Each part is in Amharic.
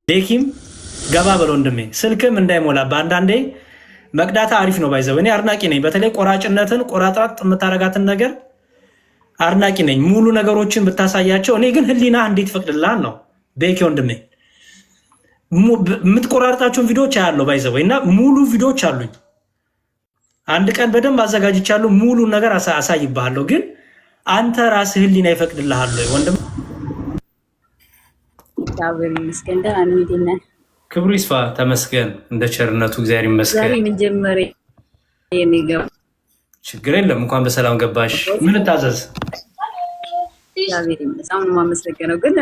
ዴኪም ገባ በል ወንድሜ፣ ስልክም እንዳይሞላ በአንዳንዴ መቅዳታ አሪፍ ነው። ባይዘው እኔ አድናቂ ነኝ። በተለይ ቆራጭነትን ቆራጣጥ የምታረጋትን ነገር አድናቂ ነኝ። ሙሉ ነገሮችን ብታሳያቸው። እኔ ግን ህሊና እንዴት ይፈቅድልሃል ነው ቤኪ ወንድሜ። የምትቆራርጣቸውን ቪዲዮዎች አያለው ባይዘው እና ሙሉ ቪዲዮዎች አሉኝ። አንድ ቀን በደንብ አዘጋጅቻለሁ። ሙሉ ነገር አሳይብሃለሁ። ግን አንተ ራስህ ህሊና ይፈቅድልሃል ወንድም? ክብሩ ይስፋ ተመስገን። እንደ ቸርነቱ እግዚአብሔር ይመስገን። ችግር የለም። እንኳን በሰላም ገባሽ። ምን ታዘዝ? ግን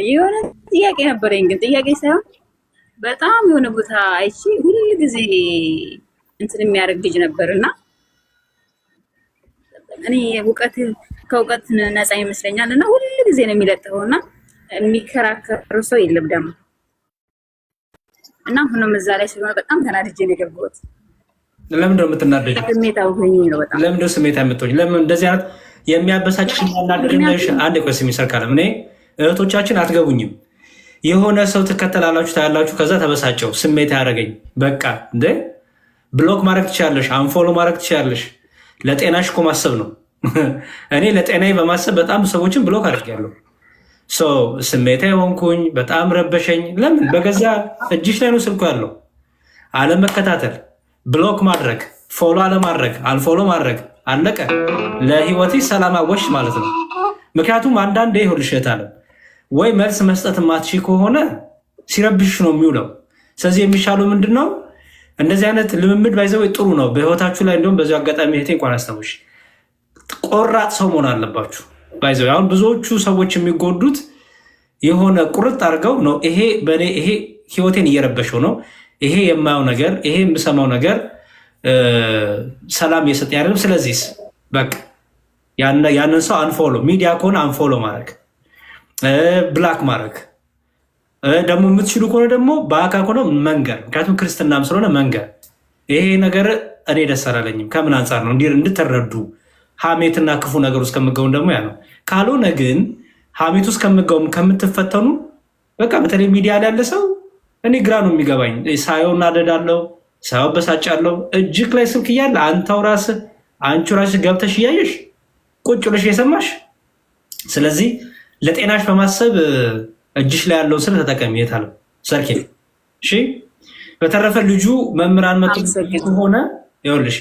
የሆነ ጥያቄ ነበረኝ። ግን ጥያቄ ሳይሆን በጣም የሆነ ቦታ አይቼ ሁሉ ጊዜ እንትን የሚያደርግ ልጅ ነበርና እኔ ከእውቀት ነፃ ይመስለኛል እና ሁሉ ጊዜ ነው የሚለጥፈውና የሚከራከሩ ሰው የለም ደግሞ እና ሁሉም እዛ ላይ ስለሆነ በጣም ተናድጄ ነው የገባሁት። ለምን ነው የምትናደጂው? ስሜታዊ ሆኜ ነው በጣም። ለምን ነው ስሜታዊ የምትሆኚ? ለምን እንደዚህ አይነት የሚያበሳጭሽ እናናደድሽ? አንድ ቆይ ስሚ ሰርካለም፣ እኔ እህቶቻችን አትገቡኝም። የሆነ ሰው ትከተላላችሁ ታያላችሁ፣ ከዛ ተበሳጨው ስሜት ያደረገኝ በቃ እንደ ብሎክ ማድረግ ትችላለሽ፣ አንፎሎ ማድረግ ትችላለሽ። ለጤናሽ እኮ ማሰብ ነው። እኔ ለጤናዬ በማሰብ በጣም ሰዎችን ብሎክ አድርጌያለሁ። ስሜታዊ ሆንኩኝ፣ በጣም ረበሸኝ። ለምን? በገዛ እጅሽ ላይ ነው ስልኩ ያለው። አለመከታተል፣ ብሎክ ማድረግ፣ ፎሎ አለማድረግ፣ አንፎሎ ማድረግ፣ አለቀ። ለህይወትሽ ሰላም አወሽ ማለት ነው። ምክንያቱም አንዳንዴ ይኸውልሽ አለ ወይ መልስ መስጠት ማትሺ ከሆነ ሲረብሽ ነው የሚውለው። ስለዚህ የሚሻለው ምንድን ነው? እንደዚህ አይነት ልምምድ ባይዘው ጥሩ ነው በህይወታችሁ ላይ። እንዲሁም በዚሁ አጋጣሚ እህቴ እንኳን አስታውሽ፣ ቆራጥ ሰው መሆን አለባችሁ። ባይዘው አሁን ብዙዎቹ ሰዎች የሚጎዱት የሆነ ቁርጥ አድርገው ነው። ይሄ ህይወቴን እየረበሸው ነው፣ ይሄ የማየው ነገር፣ ይሄ የምሰማው ነገር ሰላም እየሰጠኝ አይደለም። ስለዚህ በቃ ያንን ሰው አንፎሎ፣ ሚዲያ ከሆነ አንፎሎ ማድረግ፣ ብላክ ማድረግ፣ ደግሞ የምትችሉ ከሆነ ደግሞ በአካል ከሆነ መንገር። ምክንያቱም ክርስትናም ስለሆነ መንገር። ይሄ ነገር እኔ ደስ አላለኝም። ከምን አንጻር ነው እንድትረዱ። ሀሜትና ክፉ ነገር ውስጥ ከምገቡም ደግሞ ያ ነው። ካልሆነ ግን ሀሜት ውስጥ ከምትፈተኑ በቃ በተለይ ሚዲያ ላይ ያለ ሰው እኔ ግራ ነው የሚገባኝ። ሳየው እናደዳለው፣ ሳየው በሳጫለው። እጅግ ላይ ስልክ እያለ አንቺ ራስህ ገብተሽ እያየሽ ቁጭ ብለሽ የሰማሽ። ስለዚህ ለጤናሽ በማሰብ እጅሽ ላይ ያለው ስለ ተጠቀሚ። የታለው ሰርኬ? እሺ። በተረፈ ልጁ መምህራን መጥቶ ከሆነ ይኸውልሽ፣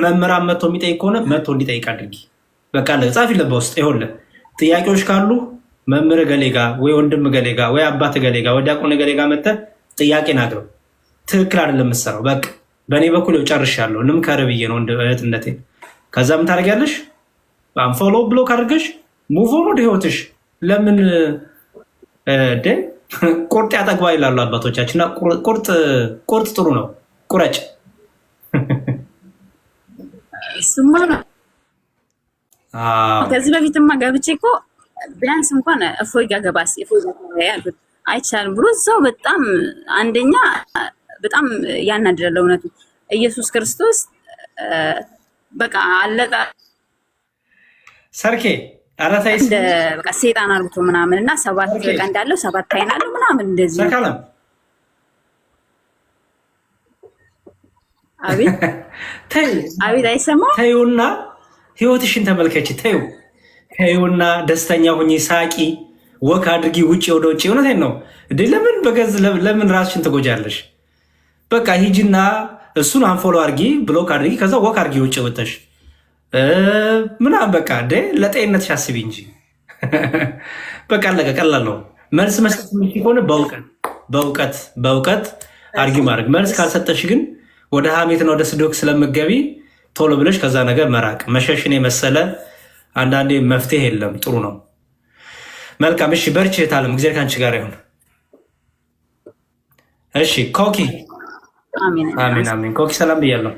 መምህራን መጥቶ የሚጠይቅ ከሆነ መጥቶ እንዲጠይቅ አድርጊ። በቃ ጻፊ ለባ ውስጥ ይኸውልህ፣ ጥያቄዎች ካሉ መምህር ገሌጋ ወይ ወንድም ገሌጋ ወይ አባት ገሌጋ ወይ ዲያቆን ገሌጋ መጥተህ ጥያቄን አቅርብ። ትክክል አይደለም የምትሰራው። በቃ በእኔ በኩል ጨርሻለሁ። ልምከር ብዬ ነው እህትነቴን። ከዛ ምን ታደርጊያለሽ? አንፎሎ ብሎክ አድርገሽ ሙቭ ኦን ወደ ህይወትሽ። ለምን ቁርጥ ያጠግባ ይላሉ አባቶቻችን። እና ቁርጥ ጥሩ ነው። ቁረጭ። እሱማ ከዚህ በፊትማ ገብቼ እኮ ቢያንስ እንኳን እፎይ ጋር ገባስ ያልኩት አይቻልም ብሎ እዛው በጣም አንደኛ በጣም ያናድዳል። እውነቱ ኢየሱስ ክርስቶስ በቃ አለቃ ሰርኬ አራታይስ በቃ ሰይጣን አርግቶ ምናምን እና 7 ቀን እንዳለው 7 አይን አለው ምናምን እንደዚህ ሰርካለም። አቤት አይሰማም። ተይውና ህይወትሽን ተመልከች። ተይውና ደስተኛ ሁኚ፣ ሳቂ፣ ወክ አድርጊ፣ ውጭ ወደ ውጭ። እውነቴን ነው። ለምን ራስሽን ትጎጃለሽ? በቃ ሂጂና እሱን አንፎሎ አድርጊ፣ ብሎክ አድርጊ፣ ከዛ ወክ አድርጊ ውጭ ወጥተሽ ምናምን። በቃ ለጤንነትሽ አስቢ እንጂ በቃ አለቀ። ቀላል ነው። መልስ መስጠት ከሆነ በእውቀት አድርጊ ማድረግ። መልስ ካልሰጠሽ ግን ወደ ሀሜትና ወደ ስዶክ ስለምገቢ ቶሎ ብለሽ ከዛ ነገር መራቅ። መሸሽን የመሰለ አንዳንዴ መፍትሄ የለም። ጥሩ ነው። መልካም። እሺ፣ በርቺ እህታለም። እግዚአብሔር ከአንቺ ጋር ይሁን። እሺ ኮኪ። አሜን አሜን። ኮኪ ሰላም ብያለሁ።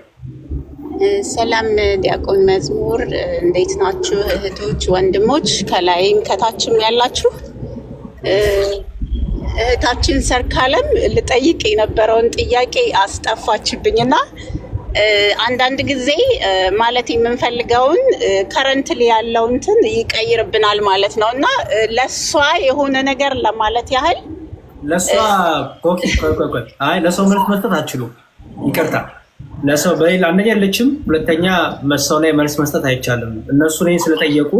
ሰላም ዲያቆን መዝሙር፣ እንዴት ናችሁ እህቶች ወንድሞች፣ ከላይም ከታችም ያላችሁ? እህታችን ሰርካለም ልጠይቅ የነበረውን ጥያቄ አስጠፋችብኝና አንዳንድ ጊዜ ማለት የምንፈልገውን ከረንትሊ ያለው እንትን ይቀይርብናል ማለት ነው እና ለሷ የሆነ ነገር ለማለት ያህል ለሷ ለሰው መልስ መስጠት አትችሉም። ይቅርታ ለሰው በሌላ አንደኛ የለችም፣ ሁለተኛ መሰው ላይ መልስ መስጠት አይቻልም። እነሱ እኔን ስለጠየቁ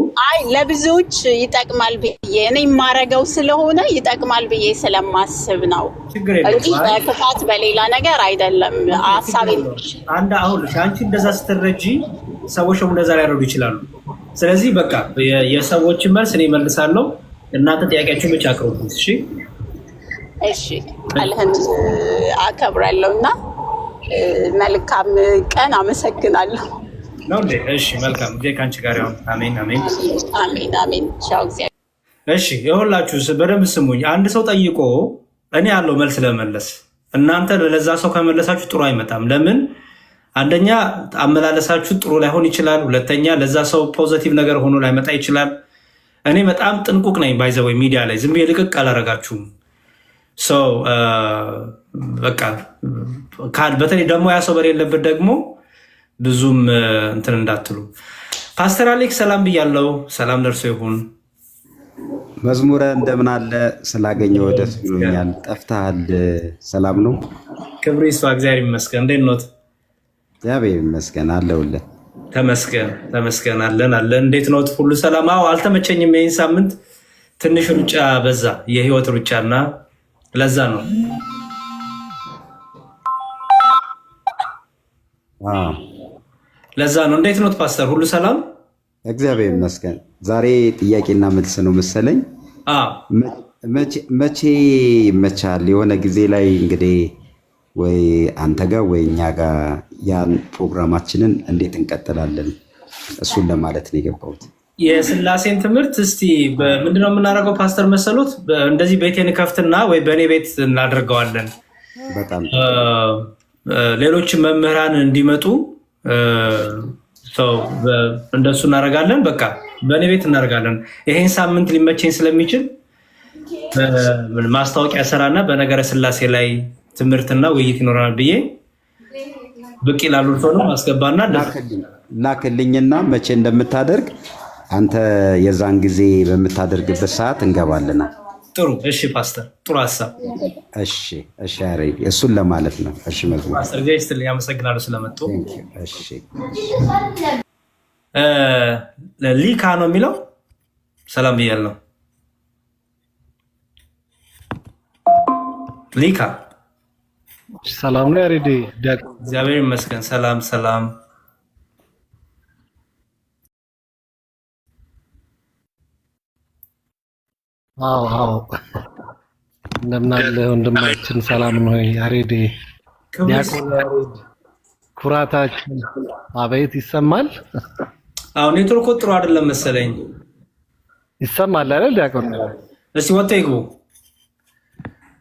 ለብዙዎች ይጠቅማል ብዬ እኔ የማረገው ስለሆነ ይጠቅማል ብዬ ስለማስብ ነው እንጂ በክፋት በሌላ ነገር አይደለም። ሀሳቤ አሁን አንቺ እንደዛ ስትረጂ ሰዎች እንደዛ ሊያደርጉ ይችላሉ። ስለዚህ በቃ የሰዎችን መልስ እኔ መልሳለሁ፣ እናንተ ጥያቄያችሁን ብቻ አቅርቡ። እሺ ቃልህን አከብራለሁ እና መልካም ቀን። አመሰግናለሁ። ነው እንዴ? እሺ መልካም ጊዜ ከአንቺ ጋር ይሁን። አሜን አሜን አሜን አሜን። ቻው። እሺ የሁላችሁ በደንብ ስሙኝ። አንድ ሰው ጠይቆ እኔ ያለው መልስ ለመለስ እናንተ ለዛ ሰው ከመለሳችሁ ጥሩ አይመጣም። ለምን? አንደኛ አመላለሳችሁ ጥሩ ላይሆን ይችላል። ሁለተኛ ለዛ ሰው ፖዚቲቭ ነገር ሆኖ ላይመጣ ይችላል። እኔ በጣም ጥንቁቅ ነኝ። ባይዘወይ ሚዲያ ላይ ዝም ብዬ ልቅቅ አላረጋችሁም። ሰው በቃ በተለይ ደግሞ ያ ሰው በሌለበት ደግሞ ብዙም እንትን እንዳትሉ። ፓስተር አሌክስ ሰላም ብያለው። ሰላም ደርሶ ይሁን። መዝሙረ እንደምን አለ? ስላገኘው ደስ ብሎኛል። ጠፍተሃል። ሰላም ነው? ክብሩ ይስፋ። እግዚአብሔር ይመስገን። እንዴት ኖት? እግዚአብሔር ይመስገን አለሁልህ። ተመስገን ተመስገን። አለን። እንዴት ኖት? ሁሉ ሰላም? አዎ አልተመቸኝም። ይህን ሳምንት ትንሽ ሩጫ በዛ፣ የህይወት ሩጫና ለዛ ነው። ለዛ ነው። እንዴት ኖት ፓስተር? ሁሉ ሰላም? እግዚአብሔር ይመስገን። ዛሬ ጥያቄና መልስ ነው መሰለኝ። መቼ ይመቻል? የሆነ ጊዜ ላይ እንግዲህ ወይ አንተ ጋር ወይ እኛ ጋር ያን ፕሮግራማችንን እንዴት እንቀጥላለን? እሱን ለማለት ነው የገባሁት። የስላሴን ትምህርት እስቲ ምንድነው የምናደርገው ፓስተር መሰሉት? እንደዚህ ቤቴን ከፍትና ወይ በእኔ ቤት እናደርገዋለን። በጣም ሌሎች መምህራን እንዲመጡ እንደሱ እናደርጋለን። በቃ በእኔ ቤት እናደርጋለን። ይሄን ሳምንት ሊመቸኝ ስለሚችል ማስታወቂያ ሰራና በነገረ ስላሴ ላይ ትምህርትና ውይይት ይኖራል ብዬ ብቅ ይላሉ ነው ማስገባና ላክልኝና መቼ እንደምታደርግ አንተ የዛን ጊዜ በምታደርግበት ሰዓት እንገባልና። ጥሩ። እሺ ፓስተር፣ ጥሩ ሀሳብ። እሺ እሺ፣ እሱን ለማለት ነው። እሺ መዝሙር ፓስተር ጌስትልኝ፣ አመሰግናለሁ ስለመጡ። እሺ ሊካ ነው የሚለው። ሰላም ብያለሁ። ሊካ ሰላም ነው ያሬድ? እግዚአብሔር ይመስገን። ሰላም ሰላም። አዎ እንደምን አለ ወንድማችን? ሰላም ነው ያሬድ? ዲያቆን ያሬድ ኩራታችን። አቤት ይሰማል? አዎ ኔትወርኩ ጥሩ አይደለም መሰለኝ። ይሰማል አይደል ዲያቆን? እስቲ ወጥተው ይግቡ።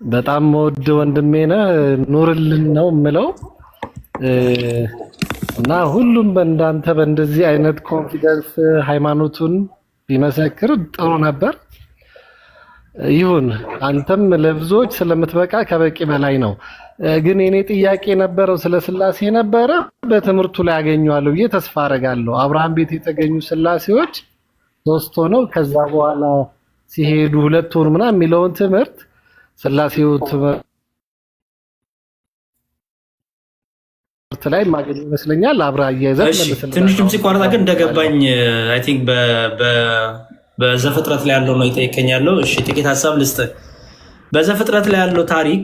በጣም ወድ ወንድሜ ነህ፣ ኑርልን ነው የምለው እና ሁሉም በእንዳንተ በእንደዚህ አይነት ኮንፊደንስ ሃይማኖቱን ቢመሰክር ጥሩ ነበር። ይሁን አንተም ለብዙዎች ስለምትበቃ ከበቂ በላይ ነው። ግን የኔ ጥያቄ ነበረው ስለ ስላሴ ነበረ። በትምህርቱ ላይ ያገኘዋለሁ ብዬ ተስፋ አደርጋለሁ። አብርሃም ቤት የተገኙ ስላሴዎች 3 ሆነው ከዛ በኋላ ሲሄዱ 2 ሆኑ ምናምን የሚለውን ትምህርት ስላሴው ትምህርት ላይ ማገኝ ይመስለኛል። አብራ አያይዘህ መልሰህ ትንሽ ድምጽ ይቋረጣ። ግን እንደገባኝ አይ ቲንክ በዘፍጥረት ላይ ያለው ነው ይጠይቀኛለሁ። እሺ ጥቂት ሀሳብ ልስጥ። በዘፍጥረት ላይ ያለው ታሪክ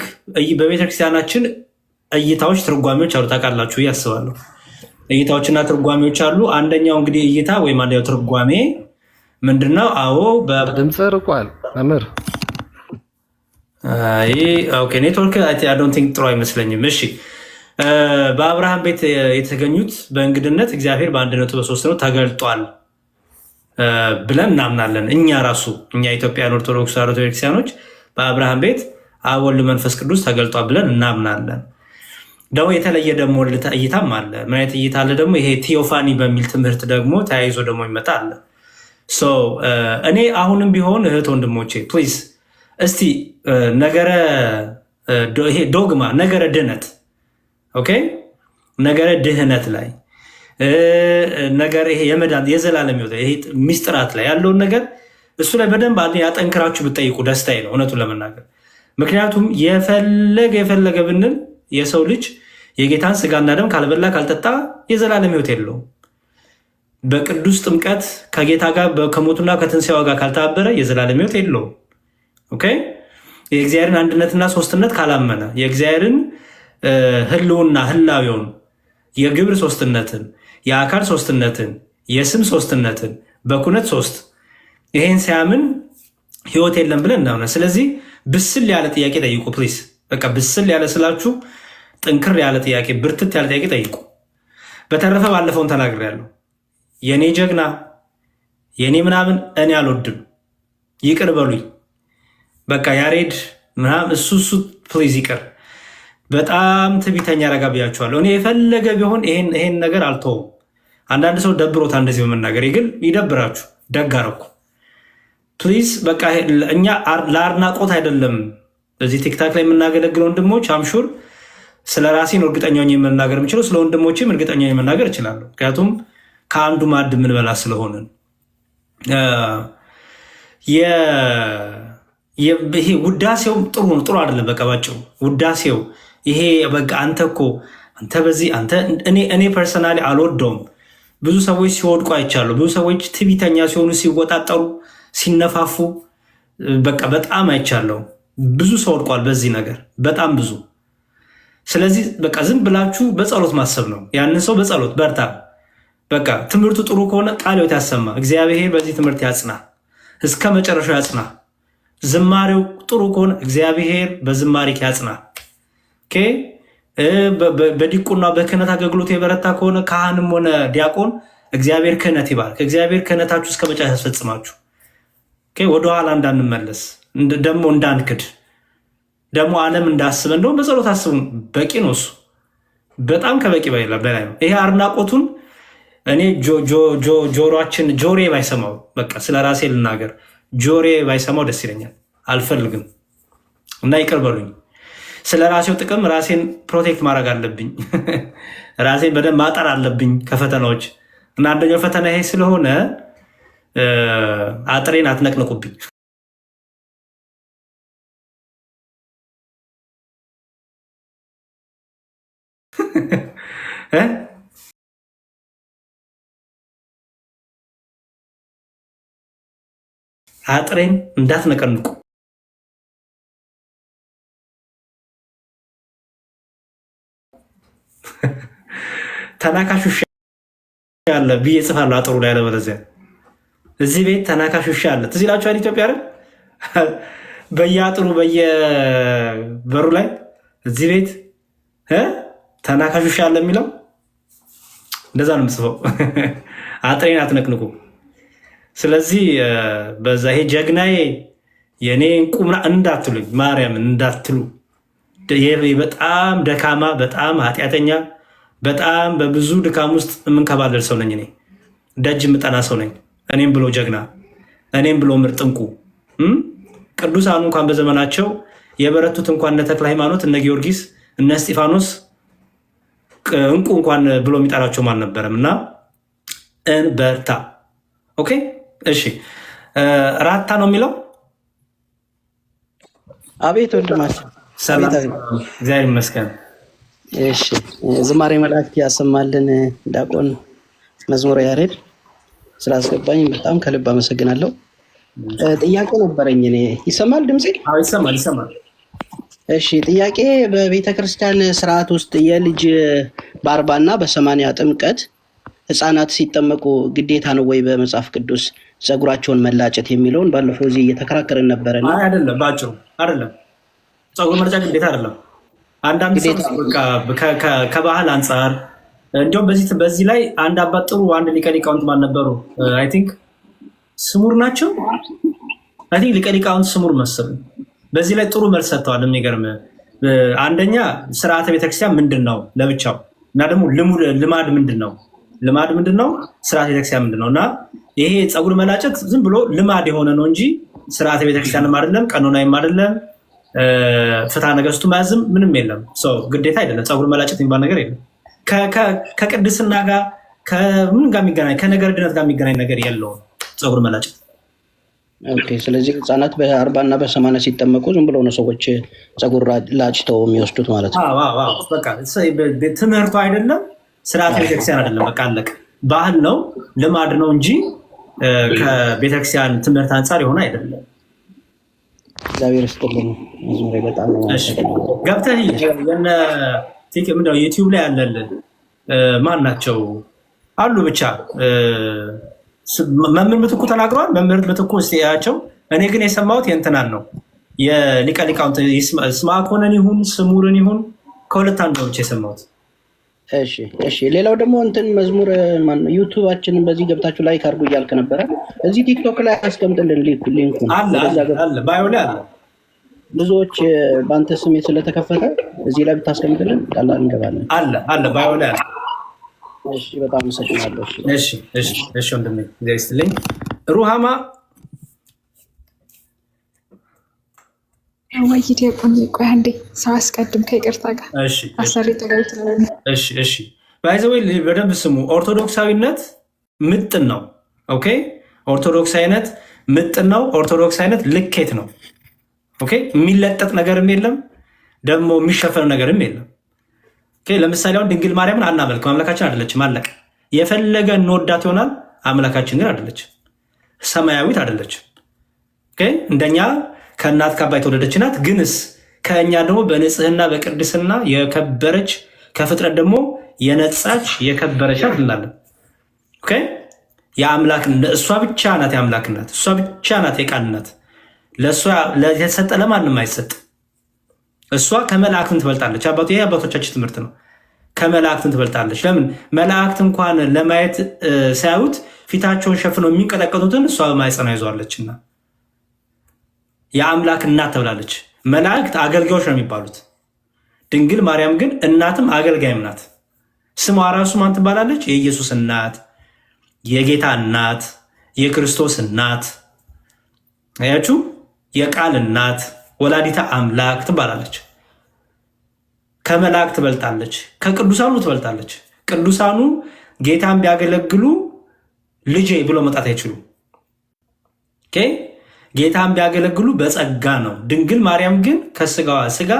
በቤተክርስቲያናችን እይታዎች፣ ትርጓሜዎች አሉ። ታውቃላችሁ ያስባለሁ። እይታዎችና ትርጓሜዎች አሉ። አንደኛው እንግዲህ እይታ ወይም አንደኛው ትርጓሜ ምንድነው? አዎ በድምጽ ርቋል መምህር። ኦኬ ኔትወርክ አይ ዶንት ቲንክ ጥሩ አይመስለኝም። እሺ በአብርሃም ቤት የተገኙት በእንግድነት እግዚአብሔር በአንድነቱ በሶስትነቱ ተገልጧል ብለን እናምናለን። እኛ ኢትዮጵያን ኦርቶዶክስ ተዋሕዶ ቤተክርስቲያኖች በአብርሃም ቤት አብ ወልድ መንፈስ ቅዱስ ተገልጧል ብለን እናምናለን። ደግሞ የተለየ ደግሞ እይታም አለ። ምን አይነት እይታ አለ ደግሞ? ይሄ ቲዮፋኒ በሚል ትምህርት ደግሞ ተያይዞ ደግሞ ይመጣ አለ። እኔ አሁንም ቢሆን እህት ወንድሞቼ ፕሊዝ እስቲ ይሄ ዶግማ ነገረ ድነት ኦኬ፣ ነገረ ድህነት ላይ ነገር ይሄ የመዳን የዘላለም ሕይወት ይሄ ሚስጥራት ላይ ያለውን ነገር እሱ ላይ በደንብ ያጠንክራችሁ ብትጠይቁ ደስታዬ ነው እውነቱን ለመናገር። ምክንያቱም የፈለገ ብንል የሰው ልጅ የጌታን ስጋና ደም ካልበላ ካልጠጣ የዘላለም ሕይወት የለውም። በቅዱስ ጥምቀት ከጌታ ጋር ከሞቱና ከትንሣኤው ጋር ካልተባበረ የዘላለም ሕይወት የለውም። ኦኬ የእግዚአብሔርን አንድነትና ሶስትነት ካላመነ የእግዚአብሔርን ህልውና ህላዊውን የግብር ሶስትነትን የአካል ሶስትነትን የስም ሶስትነትን በኩነት ሶስት ይሄን ሲያምን ህይወት የለም ብለን እናምነ። ስለዚህ ብስል ያለ ጥያቄ ጠይቁ ፕሊስ። በቃ ብስል ያለ ስላችሁ ጥንክር ያለ ጥያቄ ብርትት ያለ ጥያቄ ጠይቁ። በተረፈ ባለፈውን ተናግሬያለሁ። የኔ ጀግና የኔ ምናምን እኔ አልወድም፣ ይቅር በሉኝ። በቃ ያሬድ ምናምን እሱ ፕሊዝ ይቅር። በጣም ትዕቢተኛ ረጋ ብያችኋለሁ። እኔ የፈለገ ቢሆን ይሄን ነገር አልተውም። አንዳንድ ሰው ደብሮታ እንደዚህ በመናገር ግን ይደብራችሁ። ደግ አደረኩ። ፕሊዝ በቃ እኛ ለአድናቆት አይደለም እዚህ ቲክታክ ላይ የምናገለግለው ወንድሞች። አምሹር ስለ ራሴ ነው እርግጠኛ ሆኜ የምናገር የምችለው፣ ስለ ወንድሞችም እርግጠኛ ሆኜ መናገር እችላለሁ። ምክንያቱም ከአንዱ ማዕድ የምንበላ ስለሆንን ይሄ ውዳሴው ጥሩ ነው፣ ጥሩ አይደለም። በቃ ባጭሩ ውዳሴው ይሄ በቃ አንተ እኮ አንተ በዚህ አንተ እኔ ፐርሰናሊ አልወደውም። ብዙ ሰዎች ሲወድቁ አይቻለሁ። ብዙ ሰዎች ትዕቢተኛ ሲሆኑ፣ ሲወጣጠሩ፣ ሲነፋፉ በቃ በጣም አይቻለሁ። ብዙ ሰው ወድቋል በዚህ ነገር በጣም ብዙ። ስለዚህ በቃ ዝም ብላችሁ በጸሎት ማሰብ ነው። ያንን ሰው በጸሎት በርታ። በቃ ትምህርቱ ጥሩ ከሆነ ቃለ ሕይወት ያሰማ እግዚአብሔር በዚህ ትምህርት ያጽና፣ እስከ መጨረሻው ያጽና። ዝማሬው ጥሩ ከሆነ እግዚአብሔር በዝማሬ ያጽና። በዲቁና በክህነት አገልግሎት የበረታ ከሆነ ካህንም ሆነ ዲያቆን እግዚአብሔር ክህነት ይባርክ። እግዚአብሔር ክህነታችሁ እስከ መጨረሻ ያስፈጽማችሁ። ወደኋላ እንዳንመለስ ደግሞ እንዳንክድ ደግሞ ዓለም እንዳስበ እንደውም በጸሎት አስቡን። በቂ ነው እሱ በጣም ከበቂ በላይ ነው። ይሄ አድናቆቱን እኔ ጆሮዬ ባይሰማው በቃ ስለ ራሴ ልናገር፣ ጆሮዬ ባይሰማው ደስ ይለኛል። አልፈልግም እና ይቅር በሉኝ። ስለ ራሴው ጥቅም ራሴን ፕሮቴክት ማድረግ አለብኝ። ራሴን በደንብ ማጠር አለብኝ ከፈተናዎች እና አንደኛው ፈተና ይሄ ስለሆነ አጥሬን አትነቅንቁብኝ። አጥሬን እንዳትነቀንቁ። ተናካሽ ውሻ አለ ብዬ ጽፋለሁ አጥሩ ላይ። አለበለዚያ እዚህ ቤት ተናካሽ ውሻ አለ። ትዝ ይላችኋል ኢትዮጵያ አይደል? በየአጥሩ በየበሩ ላይ እዚህ ቤት ተናካሽ ውሻ አለ የሚለው እንደዛ ነው የምጽፈው። አጥሬን አትነቅንቁ። ስለዚህ በዛ ይሄ ጀግናዬ የኔ ቁምና እንዳትሉኝ፣ ማርያምን እንዳትሉ። በጣም ደካማ፣ በጣም ኃጢአተኛ፣ በጣም በብዙ ድካም ውስጥ የምንከባለል ሰው ነኝ። እኔ ደጅ የምጠና ሰው ነኝ። እኔም ብሎ ጀግና፣ እኔም ብሎ ምርጥ እንቁ። ቅዱሳኑ እንኳን በዘመናቸው የበረቱት እንኳን እነ ተክለ ሃይማኖት፣ እነ ጊዮርጊስ፣ እነ እስጢፋኖስ እንቁ እንኳን ብሎ የሚጠራቸውም አልነበረም። እና እንበርታ። ኦኬ እሺ። ራታ ነው የሚለው። አቤት ወንድማችን፣ ሰላም፣ እግዚአብሔር ይመስገን። እሺ፣ ዝማሬ መላእክት ያሰማልን። ዲያቆን መዝሙረ ያሬድ ስላስገባኝ በጣም ከልብ አመሰግናለሁ። ጥያቄ ነበረኝ። እኔ ይሰማል ድምጼ? አዎ ይሰማል። እሺ፣ ጥያቄ በቤተ ክርስቲያን ስርዓት ውስጥ የልጅ በ40 እና በ80 ጥምቀት ህፃናት ሲጠመቁ ግዴታ ነው ወይ በመጽሐፍ ቅዱስ ፀጉራቸውን መላጨት የሚለውን ባለፈው እዚህ እየተከራከርን ነበረ። አይደለም፣ ባጭሩ አይደለም። ፀጉር መላጨት ግዴታ አይደለም። አንዳንድ ሰው ከባህል አንጻር እንዲሁም በዚህ ላይ አንድ አባት ጥሩ አንድ ሊቀ ሊቃውንት ማን ነበሩ? አይ ቲንክ ስሙር ናቸው። አይ ቲንክ ሊቀ ሊቃውንት ስሙር መሰለኝ። በዚህ ላይ ጥሩ መልስ ሰጥተዋል። የሚገርም አንደኛ ስርዓተ ቤተክርስቲያን ምንድን ነው ለብቻው እና ደግሞ ልማድ ምንድን ነው? ልማድ ምንድን ነው? ስርዓተ ቤተክርስቲያን ምንድን ነው? እና ይሄ ፀጉር መላጨት ዝም ብሎ ልማድ የሆነ ነው እንጂ ስርዓተ ቤተክርስቲያንም አይደለም፣ ቀኖናዊም አይደለም፣ ፍትሐ ነገሥቱ መያዝም ምንም የለም። ግዴታ አይደለም። ፀጉር መላጨት የሚባል ነገር የለም። ከቅድስና ጋር ከምን ጋር የሚገናኝ ከነገር ድነት ጋር የሚገናኝ ነገር የለውም ፀጉር መላጨት። ኦኬ። ስለዚህ ህጻናት በ40 እና በ80 ሲጠመቁ ዝም ብለው ነው ሰዎች ፀጉር ላጭተው የሚወስዱት ማለት ነው። በቃ ትምህርቱ አይደለም፣ ስርዓተ ቤተክርስቲያን አይደለም። በቃ አለቀ። ባህል ነው፣ ልማድ ነው እንጂ ከቤተክርስቲያን ትምህርት አንጻር የሆነ አይደለም። እግዚአብሔር ይስጥልኝ። መዝሙሬ በጣም ነው ገብተህ ምንድነው ዩቲዩብ ላይ ያለልን ማን ናቸው አሉ ብቻ መምህር ምትኩ ተናግረዋል። መምህር ምትኩ ያቸው እኔ ግን የሰማሁት የእንትናን ነው የሊቀ ሊቃውንት ስምዐኮንን ይሁን ስሙርን ይሁን ከሁለት አንዱ ብቻ የሰማሁት። እሺ። ሌላው ደግሞ እንትን መዝሙር ዩቱባችንን በዚህ ገብታችሁ ላይክ አድርጉ እያልክ ነበረ። እዚህ ቲክቶክ ላይ አስቀምጥልን ሊንኩን አለ ባዮ ላይ አለ። ብዙዎች በአንተ ስም ስለተከፈተ እዚህ ላይ ብታስቀምጥልን ቀላል እንገባለን። አለ ባዮ ላይ አለ። እሺ፣ በጣም አመሰግናለሁ። እሺ ወንድሜ እግዚአብሔር ይስጥልኝ። ሩሃማ ወይዬ ቆይ አንዴ ሰው አስቀድም ከይቅርታ ጋር አሰሪ ተጋይቶ ነው። እሺ ባይዘዌ በደንብ ስሙ። ኦርቶዶክሳዊነት ምጥን ነው። ኦኬ፣ ኦርቶዶክሳዊነት ምጥን ነው። ኦርቶዶክሳዊነት ልኬት ነው። ኦኬ፣ የሚለጠጥ ነገርም የለም ደግሞ የሚሸፈን ነገርም የለም። ለምሳሌ አሁን ድንግል ማርያምን አናመልክም፣ አምላካችን አይደለችም። አለቀ። የፈለገ እንወዳት ይሆናል፣ አምላካችን ግን አይደለችም፣ ሰማያዊት አይደለችም። እንደኛ ከእናት ከአባት የተወለደች ናት። ግንስ ከእኛ ደግሞ በንጽህና በቅድስና የከበረች ከፍጥረት ደግሞ የነጻች የከበረች ናት እንላለን። የአምላክ እሷ ብቻ ናት፣ የአምላክ ናት፣ እሷ ብቻ ናት፣ የቃል ናት። ለእሷ የተሰጠ ለማንም አይሰጥ። እሷ ከመላእክትም ትበልጣለች። ይሄ አባቶቻችን ትምህርት ነው። ከመላእክትም ትበልጣለች። ለምን? መላእክት እንኳን ለማየት ሳያዩት ፊታቸውን ሸፍነው የሚንቀጠቀጡትን እሷ በማኅፀኗ ይዘዋለችና የአምላክ እናት ተብላለች። መላእክት አገልጋዮች ነው የሚባሉት። ድንግል ማርያም ግን እናትም አገልጋይም ናት። ስሟ ራሱ ማን ትባላለች? የኢየሱስ እናት፣ የጌታ እናት፣ የክርስቶስ እናት፣ አያችሁ፣ የቃል እናት፣ ወላዲታ አምላክ ትባላለች። ከመላእክት ትበልጣለች፣ ከቅዱሳኑ ትበልጣለች። ቅዱሳኑ ጌታን ቢያገለግሉ ልጄ ብሎ መጣት አይችሉም። ጌታን ቢያገለግሉ በጸጋ ነው። ድንግል ማርያም ግን ከስጋዋ ስጋ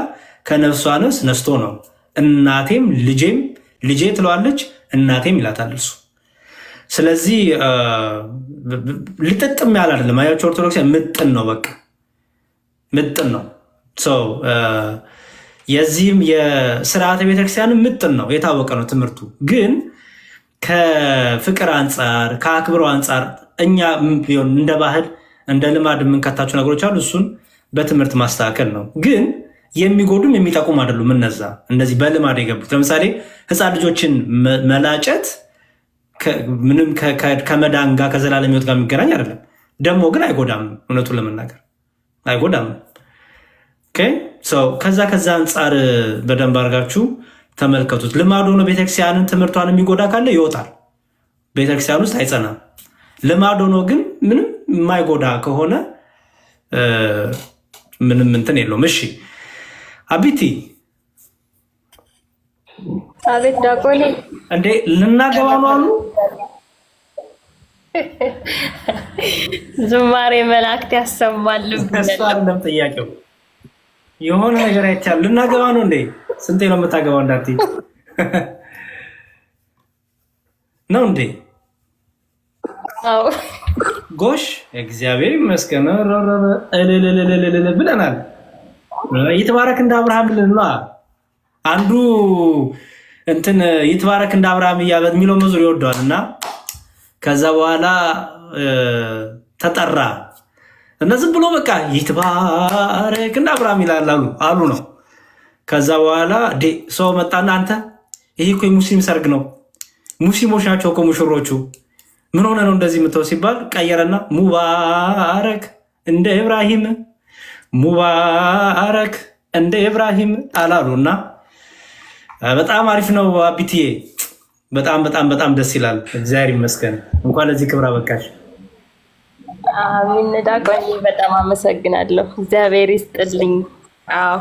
ከነፍሷ ነፍስ ነስቶ ነው። እናቴም ልጄም ልጄ ትለዋለች፣ እናቴም ይላታል እርሱ። ስለዚህ ልጥጥም ያለ አይደለም። አያቸው ኦርቶዶክስ ምጥን ነው፣ በቃ ምጥን ነው። የዚህም የስርዓተ ቤተክርስቲያን ምጥን ነው፣ የታወቀ ነው ትምህርቱ። ግን ከፍቅር አንጻር ከአክብሮ አንጻር እኛ እንደ ባህል እንደ ልማድ የምንከታቸው ነገሮች አሉ። እሱን በትምህርት ማስተካከል ነው። ግን የሚጎዱም የሚጠቁም አይደሉም። እነዛ እንደዚህ በልማድ የገቡት ለምሳሌ ሕፃን ልጆችን መላጨት ምንም ከመዳን ጋር ከዘላለም ሕይወት ጋር የሚገናኝ አይደለም። ደግሞ ግን አይጎዳም። እውነቱን ለመናገር አይጎዳም። ከዛ አንጻር በደንብ አድርጋችሁ ተመልከቱት። ልማድ ሆኖ ቤተክርስቲያንን ትምህርቷን የሚጎዳ ካለ ይወጣል፣ ቤተክርስቲያን ውስጥ አይጸናም። ልማድ ሆኖ ግን ምንም የማይጎዳ ከሆነ ምንም እንትን የለውም። እሺ አቢቲ። አቤት ዳቆኔ። እንዴ ልናገባ ነው አሉ። ዝማሬ መላእክት ያሰማሉ። እሷም ጥያቄው የሆነ ነገር አይቻል። ልናገባ ነው እንዴ? ስንቴ ነው የምታገባው? እንዳትዪ ነው እንዴ? አዎ ጎሽ እግዚአብሔር ይመስገን ብለናል። ይትባረክ እንደ አብርሃም ብለን አንዱ እንትን ይትባረክ እንደ አብርሃም የሚለው መዝሙር ይወደዋል እና ከዛ በኋላ ተጠራ እና ዝም ብሎ በቃ ይትባረክ እንደ አብርሃም ይላል አሉ ነው። ከዛ በኋላ ሰው መጣና አንተ ይሄ እኮ የሙስሊም ሰርግ ነው፣ ሙስሊሞች ናቸው እኮ ሙሽሮቹ፣ ምን ሆነ ነው እንደዚህ የምትለው ሲባል ቀየረና ሙባረክ እንደ ኢብራሂም ሙባረክ እንደ ኢብራሂም አላሉ እና በጣም አሪፍ ነው አቢትዬ። በጣም በጣም በጣም ደስ ይላል። እግዚአብሔር ይመስገን። እንኳን ለዚህ ክብር አበቃሽ። አሜን። ዳቆኝ በጣም አመሰግናለሁ። እግዚአብሔር ይስጥልኝ። አዎ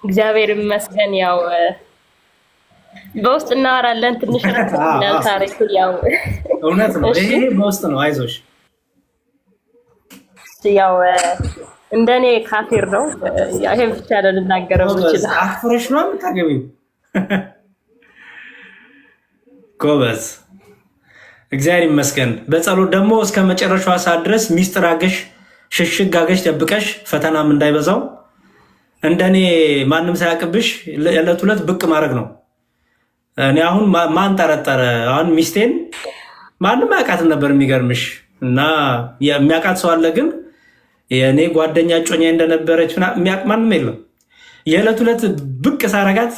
እግዚአብሔር ይመስገን። ያው በውስጥ እናወራለን ትንሽ ነው ታሪኩ ያው እውነት ነው። ይሄ በውስጥ ነው። አይዞሽ ያው እንደኔ ካፊር ነው። ያው ይሄን ብቻ ልናገረው ይችላል። አፍረሽ ነው የምታገቢው። ጎበዝ እግዚአብሔር ይመስገን። በጸሎት ደግሞ እስከ መጨረሻው ሰዓት ድረስ ሚስጥር አገሽ ሽሽግ አገሽ ደብቀሽ ፈተናም እንዳይበዛው እንደኔ ማንም ሳያቅብሽ ለዕለት ሁለት ብቅ ማድረግ ነው። እኔ አሁን ማን ጠረጠረ? አሁን ሚስቴን ማንም አያውቃትም ነበር የሚገርምሽ። እና የሚያውቃት ሰው አለ፣ ግን የእኔ ጓደኛ ጮኛ እንደነበረች የሚያውቅ ማንም የለም። የዕለት ሁለት ብቅ ሳረጋት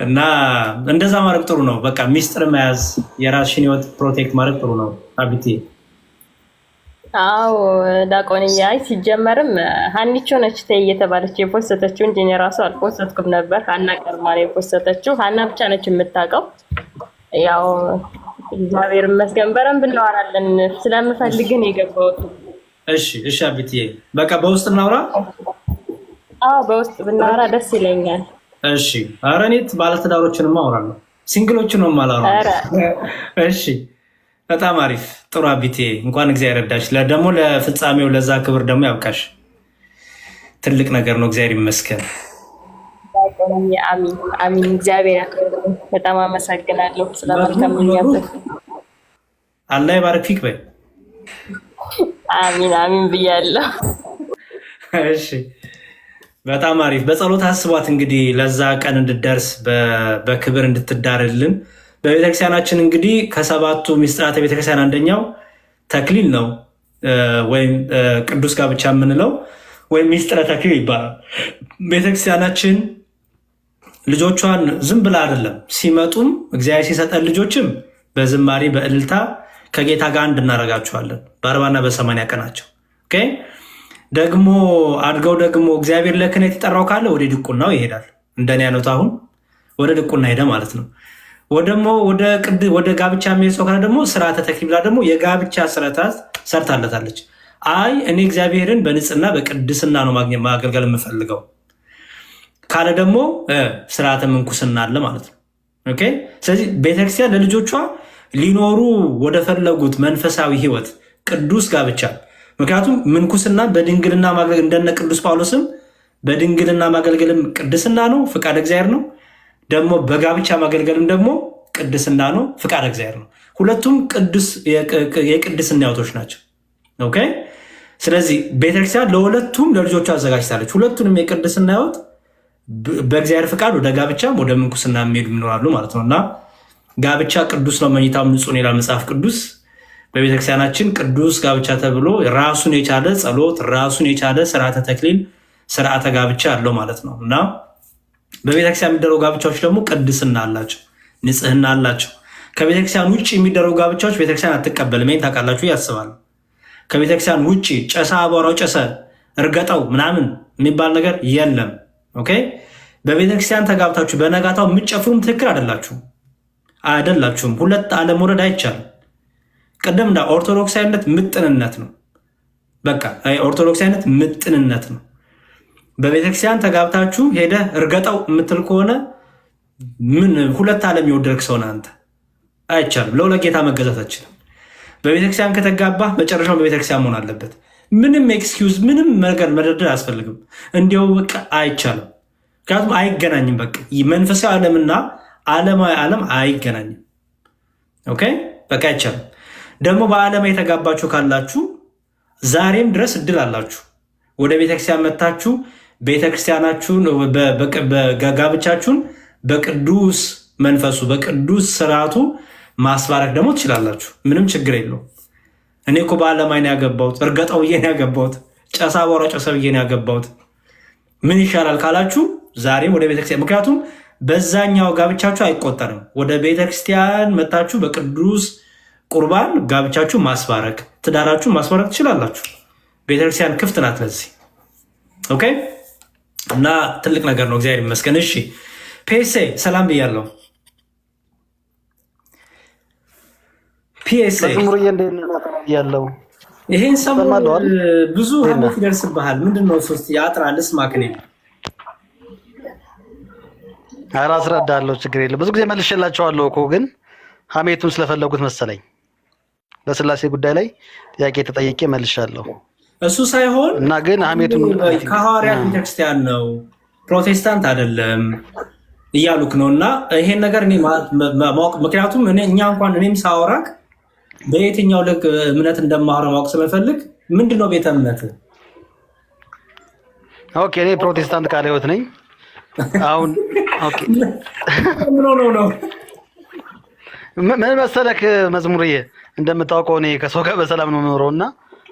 እና እንደዛ ማድረግ ጥሩ ነው። በቃ ሚስጥር መያዝ፣ የራስሽን ህይወት ፕሮቴክት ማድረግ ጥሩ ነው። አቢቴ አዎ ዳቆንያ ሲጀመርም ሀኒቾ ነች ተይ እየተባለች የፖስተችው እንጂ እኔ ራሱ አልፖስተትኩም ነበር። ሀና ቀርማ ነው የፖስተችው። ሀና ብቻ ነች የምታውቀው። ያው እግዚአብሔር ይመስገን በረንብ እናወራለን። ስለምፈልግን የገባሁት። እሺ አቢቴ በቃ በውስጥ እናውራ። አዎ በውስጥ ብናወራ ደስ ይለኛል። እሺ ኧረ እኔ ባለትዳሮችንም አወራለሁ፣ ሲንግሎችን ነው የማላወራው። እሺ በጣም አሪፍ ጥሩ አቢቴ፣ እንኳን እግዚአብሔር ረዳሽ። ደግሞ ለፍጻሜው ለዛ ክብር ደግሞ ያብቃሽ። ትልቅ ነገር ነው። እግዚአብሔር ይመስገን። አሚን አሚን። እግዚአብሔር ያክብርልኝ። በጣም አመሰግናለሁ ስለመልካም ምኞት። አላህ ይባርክ ፊክ በይ። አሚን አሚን ብያለሁ። እሺ በጣም አሪፍ። በጸሎት አስቧት እንግዲህ ለዛ ቀን እንድደርስ በክብር እንድትዳርልን። በቤተክርስቲያናችን እንግዲህ ከሰባቱ ሚስጥራተ ቤተክርስቲያን አንደኛው ተክሊል ነው፣ ወይም ቅዱስ ጋብቻ የምንለው ወይም ሚስጥረ ተክሊል ይባላል። ቤተክርስቲያናችን ልጆቿን ዝም ብላ አይደለም፣ ሲመጡም እግዚአብሔር ሲሰጠን ልጆችም በዝማሬ በእልልታ ከጌታ ጋር አንድ እናደርጋቸዋለን በ40 በ80 ቀናቸው። ደግሞ አድገው ደግሞ እግዚአብሔር ለክህነት የጠራው ካለ ወደ ድቁናው ይሄዳል። እንደኔ አይነቱ አሁን ወደ ድቁና ሄደ ማለት ነው። ወደ ጋብቻ የሚሄድ ሰው ካለ ደግሞ ስርዓተ ተክሊል ብላ ደግሞ የጋብቻ ስርዓት ሰርታለታለች። አይ እኔ እግዚአብሔርን በንጽህና በቅድስና ነው ማገልገል የምፈልገው ካለ ደግሞ ስርዓተ ምንኩስና አለ ማለት ነው። ስለዚህ ቤተክርስቲያን ለልጆቿ ሊኖሩ ወደ ፈለጉት መንፈሳዊ ህይወት ቅዱስ ጋብቻ፣ ምክንያቱም ምንኩስና በድንግልና ማገልገል እንደነ ቅዱስ ጳውሎስም በድንግልና ማገልገልም ቅድስና ነው፣ ፍቃድ እግዚአብሔር ነው። ደግሞ በጋብቻ ማገልገልም ደግሞ ቅድስና ነው፣ ፍቃድ እግዚአብሔር ነው። ሁለቱም የቅድስና ህይወቶች ናቸው። ስለዚህ ቤተክርስቲያን ለሁለቱም ለልጆቿ አዘጋጅታለች። ሁለቱንም የቅድስና ህይወት በእግዚአብሔር ፍቃድ ወደ ጋብቻም ወደ ምንኩስና የሚሄዱ ይኖራሉ ማለት ነው። እና ጋብቻ ቅዱስ ነው፣ መኝታም ንጹህ ነው ይላል መጽሐፍ ቅዱስ። በቤተክርስቲያናችን ቅዱስ ጋብቻ ተብሎ ራሱን የቻለ ጸሎት፣ ራሱን የቻለ ስርዓተ ተክሊል፣ ስርዓተ ጋብቻ አለው ማለት ነው። እና በቤተክርስቲያን የሚደረጉ ጋብቻዎች ደግሞ ቅድስና አላቸው፣ ንጽህና አላቸው። ከቤተክርስቲያን ውጭ የሚደረጉ ጋብቻዎች ቤተክርስቲያን አትቀበልም። ይሄን ታውቃላችሁ ያስባሉ። ከቤተክርስቲያን ውጭ ጨሳ፣ አቧራው ጨሰ፣ እርገጠው ምናምን የሚባል ነገር የለም። በቤተክርስቲያን ተጋብታችሁ በነጋታው የምትጨፍሩም ትክክል አይደላችሁም። ሁለት አለመውረድ አይቻልም። ቅድም እንዳ ኦርቶዶክሳዊነት ምጥንነት ነው። በቃ ኦርቶዶክሳዊነት ምጥንነት ነው። በቤተክርስቲያን ተጋብታችሁ ሄደህ እርገጠው የምትል ከሆነ ምን ሁለት ዓለም የወደድክ ሰው ነህ አንተ። አይቻልም። ለሁለት ጌታ መገዛት አችልም። በቤተክርስቲያን ከተጋባ መጨረሻው በቤተክርስቲያን መሆን አለበት። ምንም ኤክስኪውዝ ምንም ነገር መደርደር አያስፈልግም። እንዲያው በቃ አይቻልም። ምክንያቱም አይገናኝም። በቃ መንፈሳዊ ዓለምና ዓለማዊ ዓለም አይገናኝም። በቃ አይቻልም። ደግሞ በዓለም የተጋባችሁ ካላችሁ ዛሬም ድረስ እድል አላችሁ። ወደ ቤተክርስቲያን መታችሁ ቤተክርስቲያናችሁን ጋብቻችሁን በቅዱስ መንፈሱ በቅዱስ ስርዓቱ ማስባረክ ደግሞ ትችላላችሁ። ምንም ችግር የለው። እኔ እኮ በዓለማዊ ነው ያገባሁት፣ እርገጠው ብዬ ነው ያገባሁት፣ ጨሳ ቦራ ጨሰ ብዬ ነው ያገባሁት። ምን ይሻላል ካላችሁ ዛሬም ወደ ቤተክርስቲያን፣ ምክንያቱም በዛኛው ጋብቻችሁ አይቆጠርም። ወደ ቤተክርስቲያን መታችሁ በቅዱስ ቁርባን ጋብቻችሁ ማስባረክ፣ ትዳራችሁ ማስባረክ ትችላላችሁ። ቤተክርስቲያን ክፍት ናት ለዚህ። እና ትልቅ ነገር ነው። እግዚአብሔር ይመስገን። እሺ ፔሴ ሰላም ብያለሁ። ፒኤስ ያለው ይሄን ሰሞን ብዙ ሀሜት ይደርስብሃል። ምንድነው? ሶስት ያጥራል ስማክኔ ኧረ አስረዳለሁ፣ ችግር የለም። ብዙ ጊዜ መልሼላቸዋለሁ እኮ ግን ሀሜቱን ስለፈለጉት መሰለኝ። በስላሴ ጉዳይ ላይ ጥያቄ ተጠይቄ መልሻለሁ። እሱ ሳይሆን እና ግን ሀሜቱን ከሐዋርያት ቤተክርስቲያን ነው ፕሮቴስታንት አይደለም እያሉክ ነው። እና ይሄን ነገር እኔ ማወቅ ምክንያቱም እኛ እንኳን እኔም ሳወራክ በየትኛው ልክ እምነት እንደማወራ ማወቅ ስለፈልግ ምንድነው ቤተ እምነት? ኦኬ እኔ ፕሮቴስታንት ቃለ ሕይወት ነኝ። አሁን ኦኬ ነው ምን መሰለክ መዝሙርዬ፣ እንደምታውቀው እኔ ከሰው ጋር በሰላም ነው የምኖረው እና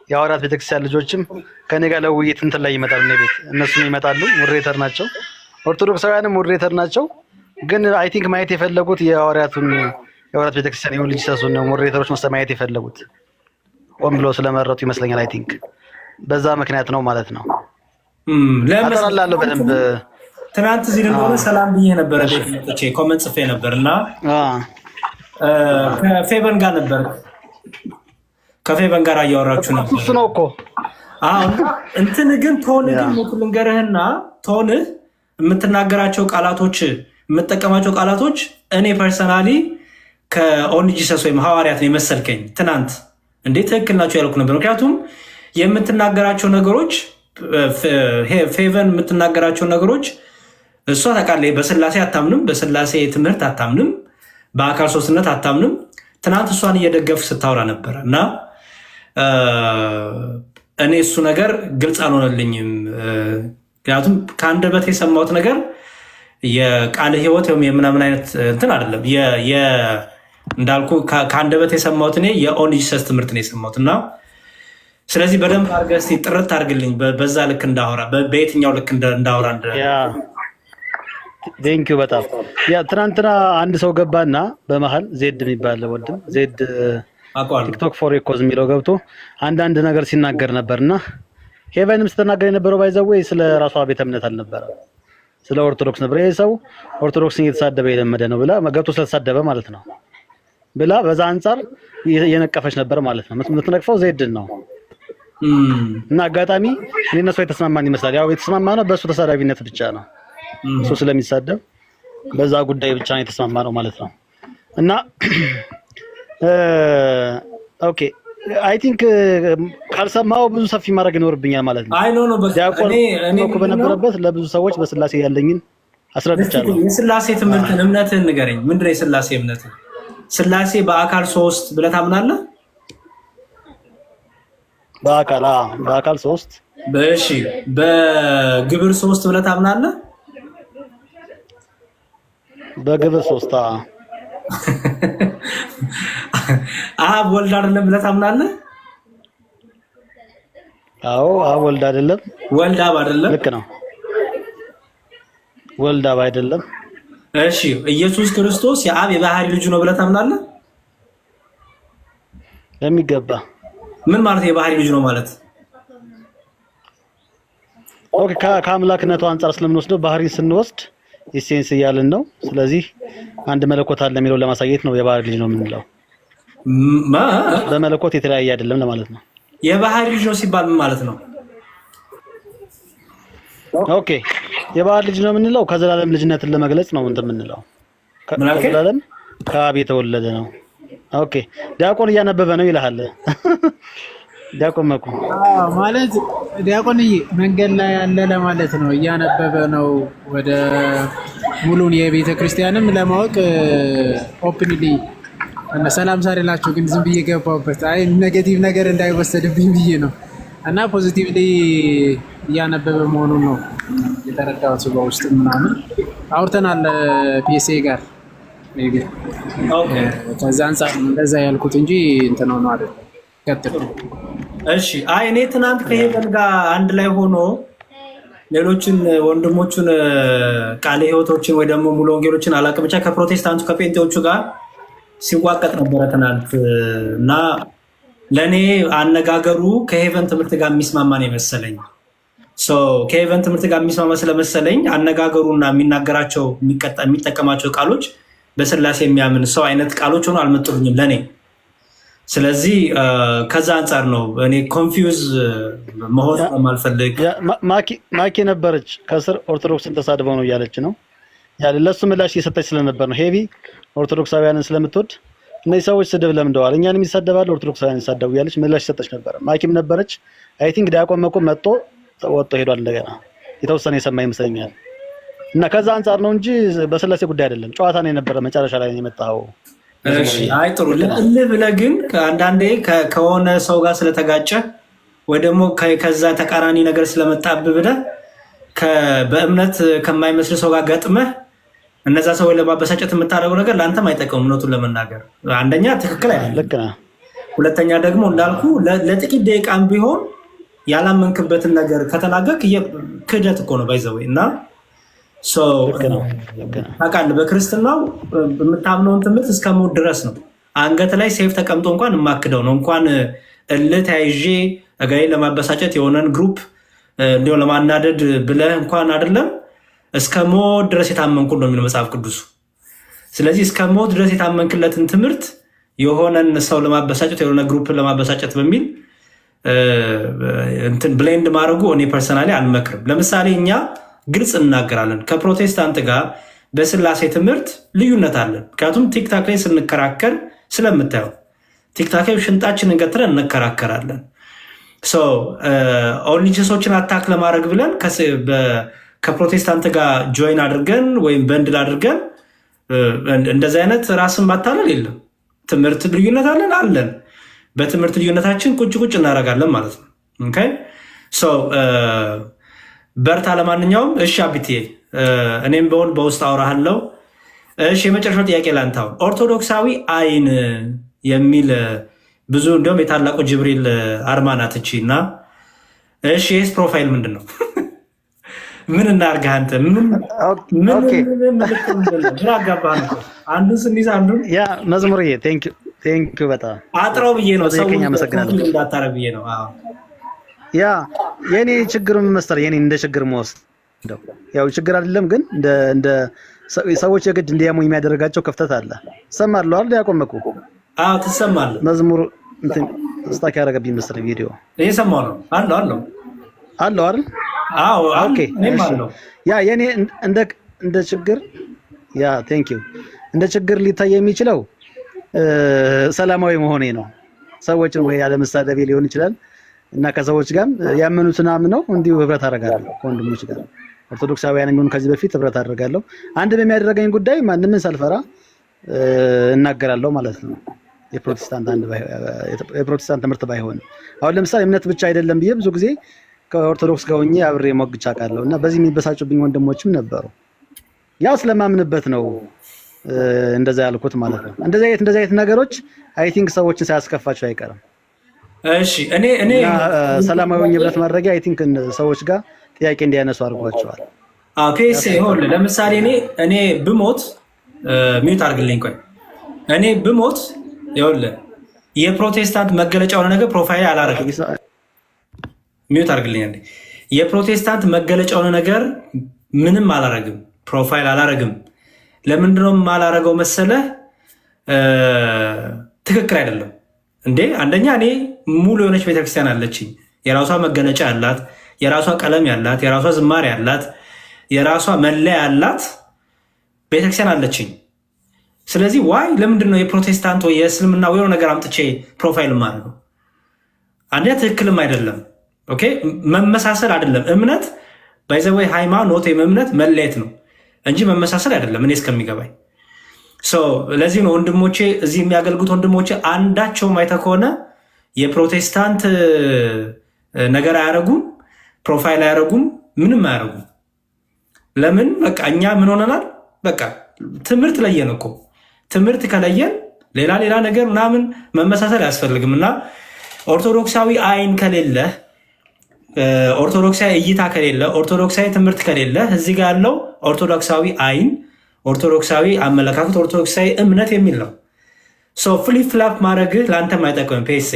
የሐዋርያት ቤተክርስቲያን ልጆችም ከኔ ጋር ለውይይት እንትን ላይ ይመጣሉ። እኔ ቤት እነሱም ይመጣሉ። ሞዴሬተር ናቸው። ኦርቶዶክሳውያንም ሞዴሬተር ናቸው። ግን አይ ቲንክ ማየት የፈለጉት የሐዋርያት ቤተክርስቲያን የሆኑ ልጅ ሰሱን ነው ሞዴሬተሮች ማየት የፈለጉት ሆን ብሎ ስለመረጡ ይመስለኛል። አይ ቲንክ በዛ ምክንያት ነው ማለት ነው። አጠራላለሁ በደንብ። ትናንት እዚህ እንደሆነ ሰላም ብዬ ነበረ፣ ቤት ኮመንት ጽፌ ነበር እና ከፌቨን ጋር ነበር ከፌቨን ጋር እያወራችሁ ነበር። እሱ ነው እኮ እንትን ግን ቶን ግን ልንገርህና ቶን የምትናገራቸው ቃላቶች የምትጠቀማቸው ቃላቶች እኔ ፐርሰናሊ ከኦንሊ ጂሰስ ወይም ሐዋርያት ነው የመሰልከኝ። ትናንት እንዴት ትክክል ናቸው ያልኩ ነበር። ምክንያቱም የምትናገራቸው ነገሮች ፌቨን የምትናገራቸው ነገሮች እሷ ታውቃለህ፣ በስላሴ አታምንም፣ በስላሴ ትምህርት አታምንም፣ በአካል ሶስትነት አታምንም። ትናንት እሷን እየደገፍ ስታወራ ነበረ እና እኔ እሱ ነገር ግልጽ አልሆነልኝም። ምክንያቱም ከአንደበት የሰማሁት ነገር የቃለ ሕይወት ወይም የምናምን አይነት እንትን አይደለም። እንዳልኩ ከአንደበት የሰማሁት እኔ የኦንሊ ጂሰስ ትምህርት ነው የሰማሁት እና ስለዚህ በደንብ አድርገህ እስኪ ጥርት አድርግልኝ፣ በዛ ልክ እንዳወራ፣ በየትኛው ልክ እንዳወራ። ቴንኪው በጣም ያ ትናንትና አንድ ሰው ገባና በመሀል ዜድ የሚባል ወንድም ዜድ ቲክቶክ ፎር ኮዝ የሚለው ገብቶ አንዳንድ ነገር ሲናገር ነበርና ሄቨንም ስትናገር የነበረው ባይዘው ስለ ራሷ ቤተ እምነት አልነበረ፣ ስለ ኦርቶዶክስ ነበር። ይሄ ሰው ኦርቶዶክስን እየተሳደበ የለመደ ነው ብላ ገብቶ ስለተሳደበ ማለት ነው ብላ በዛ አንፃር የነቀፈች ነበር ማለት ነው። የምትነቅፈው ዜድን ነው እና አጋጣሚ እኔ እነሱ የተስማማን ይመስላል። ያው የተስማማ ነው በእሱ ተሳዳቢነት ብቻ ነው፣ እሱ ስለሚሳደብ በዛ ጉዳይ ብቻ ነው የተስማማ ነው ማለት ነው። እና ኦኬ አይ ቲንክ ካልሰማው ብዙ ሰፊ ማድረግ ይኖርብኛል ማለት ነው። አይ ኖ እኔ በነበረበት ለብዙ ሰዎች በስላሴ ያለኝን አስረድቻለሁ። የስላሴ ትምህርትን እምነትህን ንገረኝ። ምንድነው የስላሴ እምነት? ስላሴ በአካል ሶስት ብለህ ታምናለህ? በአካል ሶስት። እሺ በግብር ሶስት ብለህ ታምናለህ? በግብር ሶስት። አብ ወልድ አይደለም ብለህ ታምናለህ? አዎ አብ ወልድ አይደለም። ወልድ አብ አይደለም። ልክ ነው። ወልድ አብ አይደለም። እሺ ኢየሱስ ክርስቶስ የአብ የባህሪ ልጁ ነው ብለህ ታምናለህ? ለሚገባ። ምን ማለት የባህሪ ልጁ ነው ማለት? ኦኬ ከአምላክነቱ አንፃር ስለምንወስደው ባህሪ ስንወስድ ኢሴንስ እያልን ነው። ስለዚህ አንድ መለኮት አለ የሚለው ለማሳየት ነው የባህሪ ልጅ ነው የምንለው። በመለኮት የተለያየ አይደለም ለማለት ነው። የባህሪ ልጅ ነው ሲባል ምን ማለት ነው? ኦኬ የባህሪ ልጅ ነው የምንለው ከዘላለም ልጅነትን ለመግለጽ ነው እንትን የምንለው። ከዘላለም ከአብ የተወለደ ነው። ኦኬ ዲያቆን እያነበበ ነው ይልሃል። ዲያቆን መኩ ማለት ዲያቆንዬ መንገድ ላይ ያለ ለማለት ነው። እያነበበ ነው ወደ ሙሉን የቤተ ክርስቲያንም ለማወቅ ኦፕንሊ እና ሰላም ሳሪላችሁ ግን ዝም ብዬ ገባሁበት። አይ ኔጌቲቭ ነገር እንዳይወሰድብኝ ብዬ ነው እና ፖዚቲቭሊ እያነበበ መሆኑን ነው የተረዳሁት። በውስጥ ምናምን አውርተናል ፒኤስኤ ጋር ሜቢ ከዛ አንፃር እንደዛ ያልኩት እንጂ እንትን ነው አይደል። ቀጥል። እሺ አይ እኔ ትናንት ከሄቨን ጋር አንድ ላይ ሆኖ ሌሎችን ወንድሞቹን ቃለ ሕይወቶችን ወይ ደግሞ ሙሉ ወንጌሎችን አላውቅም ብቻ ከፕሮቴስታንቱ ከጴንጤዎቹ ጋር ሲዋቀጥ ነበረ ትናንት እና ለእኔ አነጋገሩ ከሄቨን ትምህርት ጋር የሚስማማ ነው የመሰለኝ። ከሄቨን ትምህርት ጋር የሚስማማ ስለመሰለኝ አነጋገሩና የሚናገራቸው የሚጠቀማቸው ቃሎች በስላሴ የሚያምን ሰው አይነት ቃሎች ሆኖ አልመጡልኝም ለእኔ። ስለዚህ ከዛ አንጻር ነው እኔ ኮንፊውዝ መሆን ማልፈልግ። ማኪ ነበረች ከስር ኦርቶዶክስን ተሳድበው ነው እያለች ነው። ያለ ለሱ ምላሽ እየሰጠች ስለነበር ነው። ሄቪ ኦርቶዶክሳውያንን ስለምትወድ እነዚህ ሰዎች ስድብ ለምደዋል፣ እኛንም ይሳደባሉ፣ ኦርቶዶክሳውያን ይሳደቡ ያለች ምላሽ ሰጠች ነበር። ማኪም ነበረች። አይ ቲንክ ዲያቆን መኮ መጥቶ ወጥቶ ሄዷል። እንደገና የተወሰነ የሰማ ይመስለኛል። እና ከዛ አንፃር ነው እንጂ በስላሴ ጉዳይ አይደለም። ጨዋታ ነው የነበረ። መጨረሻ ላይ ነው የመጣው። እሺ አይ ጥሩ ልልህ ብለህ ግን አንዳንዴ ከሆነ ሰው ጋር ስለተጋጨ ወይ ደግሞ ከዛ ተቃራኒ ነገር ስለመጣብህ ብለህ በእምነት ከማይመስል ሰው ጋር ገጥመህ እነዛ ሰዎች ለማበሳጨት የምታደርገው ነገር ለአንተም አይጠቅምም። እውነቱን ለመናገር አንደኛ ትክክል አይደለም። ልክ ነህ። ሁለተኛ ደግሞ እንዳልኩ ለጥቂት ደቂቃም ቢሆን ያላመንክበትን ነገር ከተናገርክ ክህደት እኮ ነው ባይዘው እና ታውቃለህ፣ በክርስትናው የምታምነውን ትምህርት እስከ ሞት ድረስ ነው። አንገት ላይ ሴፍ ተቀምጦ እንኳን የማክደው ነው። እንኳን እልህ ተያይዤ እገሌን ለማበሳጨት የሆነን ግሩፕ እንዲሁ ለማናደድ ብለህ እንኳን አይደለም እስከ ሞት ድረስ የታመንኩ ነው የሚለው መጽሐፍ ቅዱሱ። ስለዚህ እስከ ሞት ድረስ የታመንክለትን ትምህርት የሆነን ሰው ለማበሳጨት የሆነ ግሩፕን ለማበሳጨት በሚል እንትን ብሌንድ ማድረጉ እኔ ፐርሰናሊ አልመክርም። ለምሳሌ እኛ ግልጽ እናገራለን፣ ከፕሮቴስታንት ጋር በስላሴ ትምህርት ልዩነት አለን። ምክንያቱም ቲክታክ ላይ ስንከራከር ስለምታየው ቲክታክ ላይ ሽንጣችንን ገትረን እንከራከራለን። ኦርኒችሶችን አታክ ለማድረግ ብለን ከፕሮቴስታንት ጋር ጆይን አድርገን ወይም በንድል አድርገን እንደዚህ አይነት ራስን ማታለል የለም። ትምህርት ልዩነት አለን። በትምህርት ልዩነታችን ቁጭ እናደርጋለን ማለት ነው። በርታ። ለማንኛውም እሺ አቢቴ እኔም በሆን በውስጥ አውራሃለው። እሺ የመጨረሻው ጥያቄ ላንታው ኦርቶዶክሳዊ አይን የሚል ብዙ እንዲሁም የታላቁ ጅብሪል አርማ ናት እቺ እና እሺ ይህስ ፕሮፋይል ምንድን ነው? ምን እናድርግህ አንተ? ግራ አጋባህ። አንዱን ስንይዝ አንዱን ያ መዝሙርዬ ቴንክ በጣም አጥረው ብዬ ነው ሰው እንዳታረግ ብዬ ነው። ያ የኔ ችግር መሰለህ የኔ እንደ ችግር መወስደው ያው ችግር አይደለም ግን እንደ ሰዎች የግድ እንዲያሙ የሚያደርጋቸው ክፍተት አለ። ትሰማለህ አይደል? ያቆመኩ ትሰማለህ? መዝሙር እንትን ስታክ ያደረገብኝ መሰለኝ ቪዲዮ እየሰማሁ ነው። አለው አይደል? ኦኬ ያ የኔ እንደ ችግር ያ ቴንክ ዩ እንደ ችግር ሊታይ የሚችለው ሰላማዊ መሆኔ ነው። ሰዎችን ወይ ያለመሳደቤ ሊሆን ይችላል እና ከሰዎች ጋር ያመኑትን አምነው እንዲሁ ህብረት አደርጋለሁ ከወንድሞች ጋር ኦርቶዶክሳውያን የሚሆኑ ከዚህ በፊት ህብረት አደርጋለሁ። አንድ በሚያደርገኝ ጉዳይ ማንንም ሳልፈራ እናገራለሁ ማለት ነው። የፕሮቴስታንት ትምህርት ባይሆን አሁን ለምሳሌ እምነት ብቻ አይደለም ብዬ ብዙ ጊዜ ከኦርቶዶክስ ጋር ሆኜ አብሬ ሞግቻ አውቃለሁ እና በዚህ የሚበሳጩብኝ ወንድሞችም ነበሩ። ያው ስለማምንበት ነው እንደዛ ያልኩት ማለት ነው። እንደዚህ አይነት ነገሮች አይ ቲንክ ሰዎችን ሳያስከፋቸው አይቀርም። እሺ እኔ ሰላማዊ ህብረት ማድረጊያ አይ ቲንክ ሰዎች ጋር ጥያቄ እንዲያነሱ አድርጓቸዋል። ፒኤስ ይሁን ለምሳሌ እኔ ብሞት ሚውት አድርግልኝ። ቆይ እኔ ብሞት ይኸውልህ የፕሮቴስታንት መገለጫ የሆነ ነገር ፕሮፋይል አላረግም። ሚውት አድርግልኝ። የፕሮቴስታንት መገለጫ የሆነ ነገር ምንም አላረግም፣ ፕሮፋይል አላረግም። ለምንድነው የማላረገው መሰለህ? ትክክል አይደለም እንዴ። አንደኛ እኔ ሙሉ የሆነች ቤተክርስቲያን አለችኝ፣ የራሷ መገለጫ ያላት፣ የራሷ ቀለም ያላት፣ የራሷ ዝማሬ ያላት፣ የራሷ መለያ ያላት ቤተክርስቲያን አለችኝ። ስለዚህ ዋይ ለምንድን ነው የፕሮቴስታንት ወይ የእስልምና ወይ ነገር አምጥቼ ፕሮፋይል ማድረገው? አንደኛ ትክክልም አይደለም። ኦኬ መመሳሰል አይደለም። እምነት ባይዘወይ ሃይማኖት ወይም እምነት መለየት ነው እንጂ መመሳሰል አይደለም እኔ እስከሚገባኝ። ለዚህ ነው ወንድሞቼ እዚህ የሚያገልጉት ወንድሞቼ አንዳቸውም አይተህ ከሆነ የፕሮቴስታንት ነገር አያረጉም፣ ፕሮፋይል አያረጉም፣ ምንም አያረጉም። ለምን? በቃ እኛ ምን ሆነናል? በቃ ትምህርት ለየን እኮ። ትምህርት ከለየን ሌላ ነገር ምናምን መመሳሰል አያስፈልግም። እና ኦርቶዶክሳዊ አይን ከሌለ፣ ኦርቶዶክሳዊ እይታ ከሌለ፣ ኦርቶዶክሳዊ ትምህርት ከሌለ እዚህ ጋር ያለው ኦርቶዶክሳዊ አይን፣ ኦርቶዶክሳዊ አመለካከት፣ ኦርቶዶክሳዊ እምነት የሚል ነው። ፍሊፕ ፍላፕ ማድረግህ ለአንተም አይጠቅምም። ፔሴ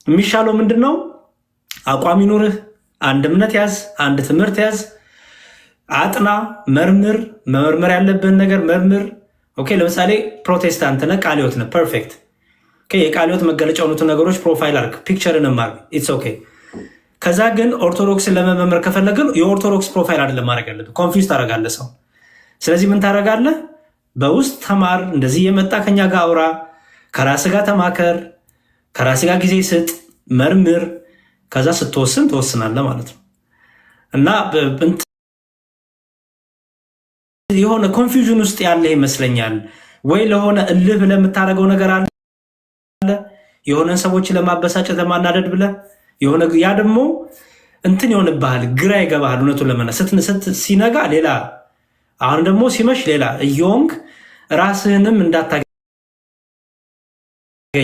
የሚሻለው ምንድን ነው? አቋም ይኑርህ። አንድ እምነት ያዝ፣ አንድ ትምህርት ያዝ፣ አጥና፣ መርምር። መመርመር ያለብህን ነገር መርምር። ኦኬ ለምሳሌ ፕሮቴስታንት ነህ፣ ቃለ ሕይወት ነህ፣ ፐርፌክት። የቃለ ሕይወት መገለጫ የሆኑትን ነገሮች ፕሮፋይል አድርግ፣ ፒክቸርን ማድረግ ኢትስ ኦኬ። ከዛ ግን ኦርቶዶክስን ለመመርመር ከፈለግን የኦርቶዶክስ ፕሮፋይል አይደለም ማድረግ ያለብህ፣ ኮንፊውዝ ታደርጋለህ ሰው። ስለዚህ ምን ታደርጋለህ? በውስጥ ተማር፣ እንደዚህ የመጣ ከኛ ጋር አውራ፣ ከራስ ጋር ተማከር፣ ከራስ ጋር ጊዜ ስጥ፣ መርምር። ከዛ ስትወስን ትወስናለህ ማለት ነው። እና የሆነ ኮንፊውዥን ውስጥ ያለ ይመስለኛል። ወይ ለሆነ እልህ ብለህ የምታደርገው ነገር አለ፣ የሆነን ሰዎችን ለማበሳጨት ለማናደድ ብለህ የሆነ ያ ደግሞ እንትን ይሆንብሃል፣ ግራ ይገባሃል። እውነቱን ለመና ሲነጋ ሌላ፣ አሁን ደግሞ ሲመሽ ሌላ እየሆንክ ራስህንም እንዳታገኝ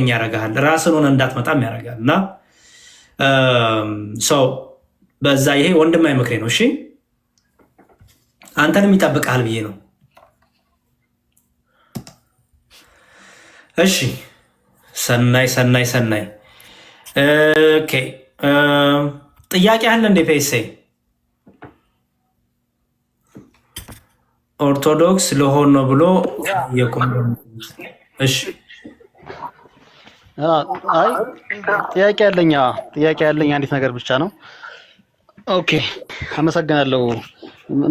ያደርግሃል። ራስህን ሆነ እንዳትመጣም ያደርግሃል። እና ሰው በዛ ይሄ ወንድማዊ ምክሬ ነው። እሺ አንተንም ይጠብቃል ብዬ ነው። እሺ ሰናይ ሰናይ ሰናይ። ኦኬ ጥያቄ አለ እንዴ? ፔሴ ኦርቶዶክስ ለሆን ነው ብሎ እሺ አይ ጥያቄ ያለኝ አንዲት ነገር ብቻ ነው። ኦኬ አመሰግናለሁ።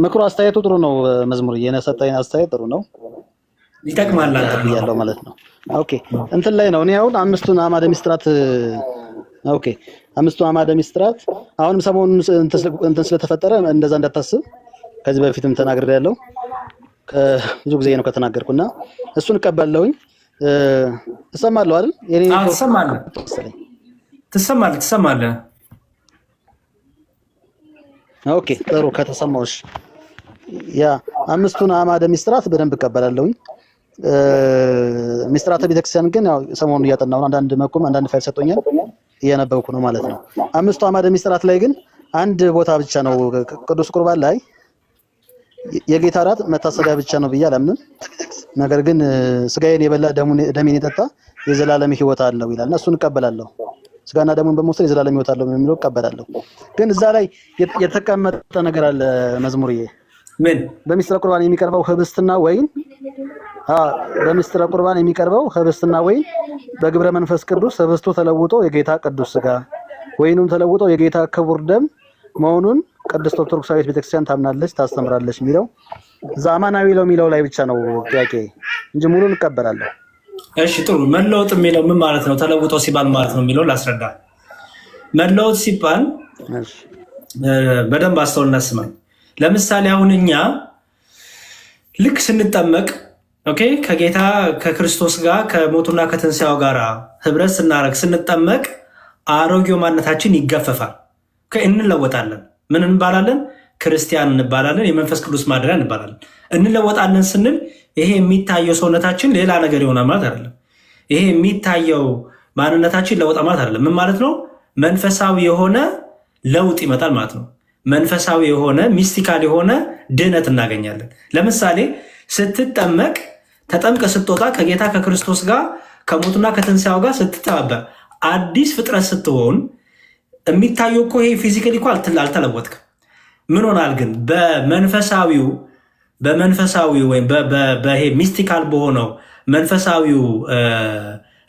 ምክሩ አስተያየቱ ጥሩ ነው። መዝሙር የነሰጠኝ አስተያየት ጥሩ ነው፣ ይጠቅማል ያለው ማለት ነው። ኦኬ እንትን ላይ ነው እኔ አሁን አምስቱ አዕማደ ምስጢራት አሁንም ሰሞኑን እንትን ስለተፈጠረ እንደዛ እንዳታስብ። ከዚህ በፊትም ተናግሬያለሁ፣ ብዙ ጊዜ ነው ከተናገርኩና እሱን እቀበላለሁኝ። እሰማለሁ አይደል? ትሰማለህ። ኦኬ ጥሩ ከተሰማውሽ ያ አምስቱን አዕማደ ምስጢራት በደንብ እቀበላለሁኝ። ምስጢራተ ቤተክርስቲያን ግን ያው ሰሞኑን እያጠናሁ ነው። አንዳንድ ፋይል ሰጥቶኛል እያነበብኩ ነው ማለት ነው። አምስቱ አዕማደ ምስጢራት ላይ ግን አንድ ቦታ ብቻ ነው ቅዱስ ቁርባን ላይ የጌታ እራት መታሰቢያ ብቻ ነው ብዬ አላምንም። ነገር ግን ስጋዬን የበላ ደሜን የጠጣ የዘላለም ሕይወት አለው ይላልና እሱን እቀበላለሁ። ስጋና ደሙን በመውሰድ የዘላለም ሕይወት አለው የሚለው እቀበላለሁ። ግን እዛ ላይ የተቀመጠ ነገር አለ መዝሙርዬ። ምን? በምስጢረ ቁርባን የሚቀርበው ህብስትና ወይን በምስጢረ ቁርባን የሚቀርበው ህብስትና ወይን በግብረ መንፈስ ቅዱስ ህብስቱ ተለውጦ የጌታ ቅዱስ ስጋ ወይኑም ተለውጦ የጌታ ክቡር ደም መሆኑን ቅድስት ኦርቶዶክሳዊት ቤተክርስቲያን ታምናለች፣ ታስተምራለች የሚለው ዛማናዊ ነው የሚለው ላይ ብቻ ነው ጥያቄ እንጂ ሙሉን እቀበላለሁ። እሺ ጥሩ። መለወጥ የሚለው ምን ማለት ነው? ተለውጦ ሲባል ማለት ነው የሚለው ላስረዳ። መለወጥ ሲባል በደንብ አስተውልና ስማኝ። ለምሳሌ አሁን እኛ ልክ ስንጠመቅ ኦኬ፣ ከጌታ ከክርስቶስ ጋር ከሞቱና ከትንሣኤው ጋር ህብረት ስናረግ ስንጠመቅ አሮጌው ማንነታችን ይገፈፋል፣ እንለወጣለን። ምን እንባላለን? ክርስቲያን እንባላለን። የመንፈስ ቅዱስ ማደሪያ እንባላለን። እንለወጣለን ስንል ይሄ የሚታየው ሰውነታችን ሌላ ነገር ይሆናል ማለት አይደለም። ይሄ የሚታየው ማንነታችን ለውጣ ማለት አይደለም። ምን ማለት ነው? መንፈሳዊ የሆነ ለውጥ ይመጣል ማለት ነው። መንፈሳዊ የሆነ ሚስቲካል የሆነ ድህነት እናገኛለን። ለምሳሌ ስትጠመቅ ተጠምቀ ስትወጣ ከጌታ ከክርስቶስ ጋር ከሞቱና ከትንሣኤው ጋር ስትተባበር አዲስ ፍጥረት ስትሆን የሚታየው እኮ ይሄ ፊዚካሊ እኮ አልተለወጥክም። ምን ሆናል ግን? በመንፈሳዊው ወይም በይሄ ሚስቲካል በሆነው መንፈሳዊው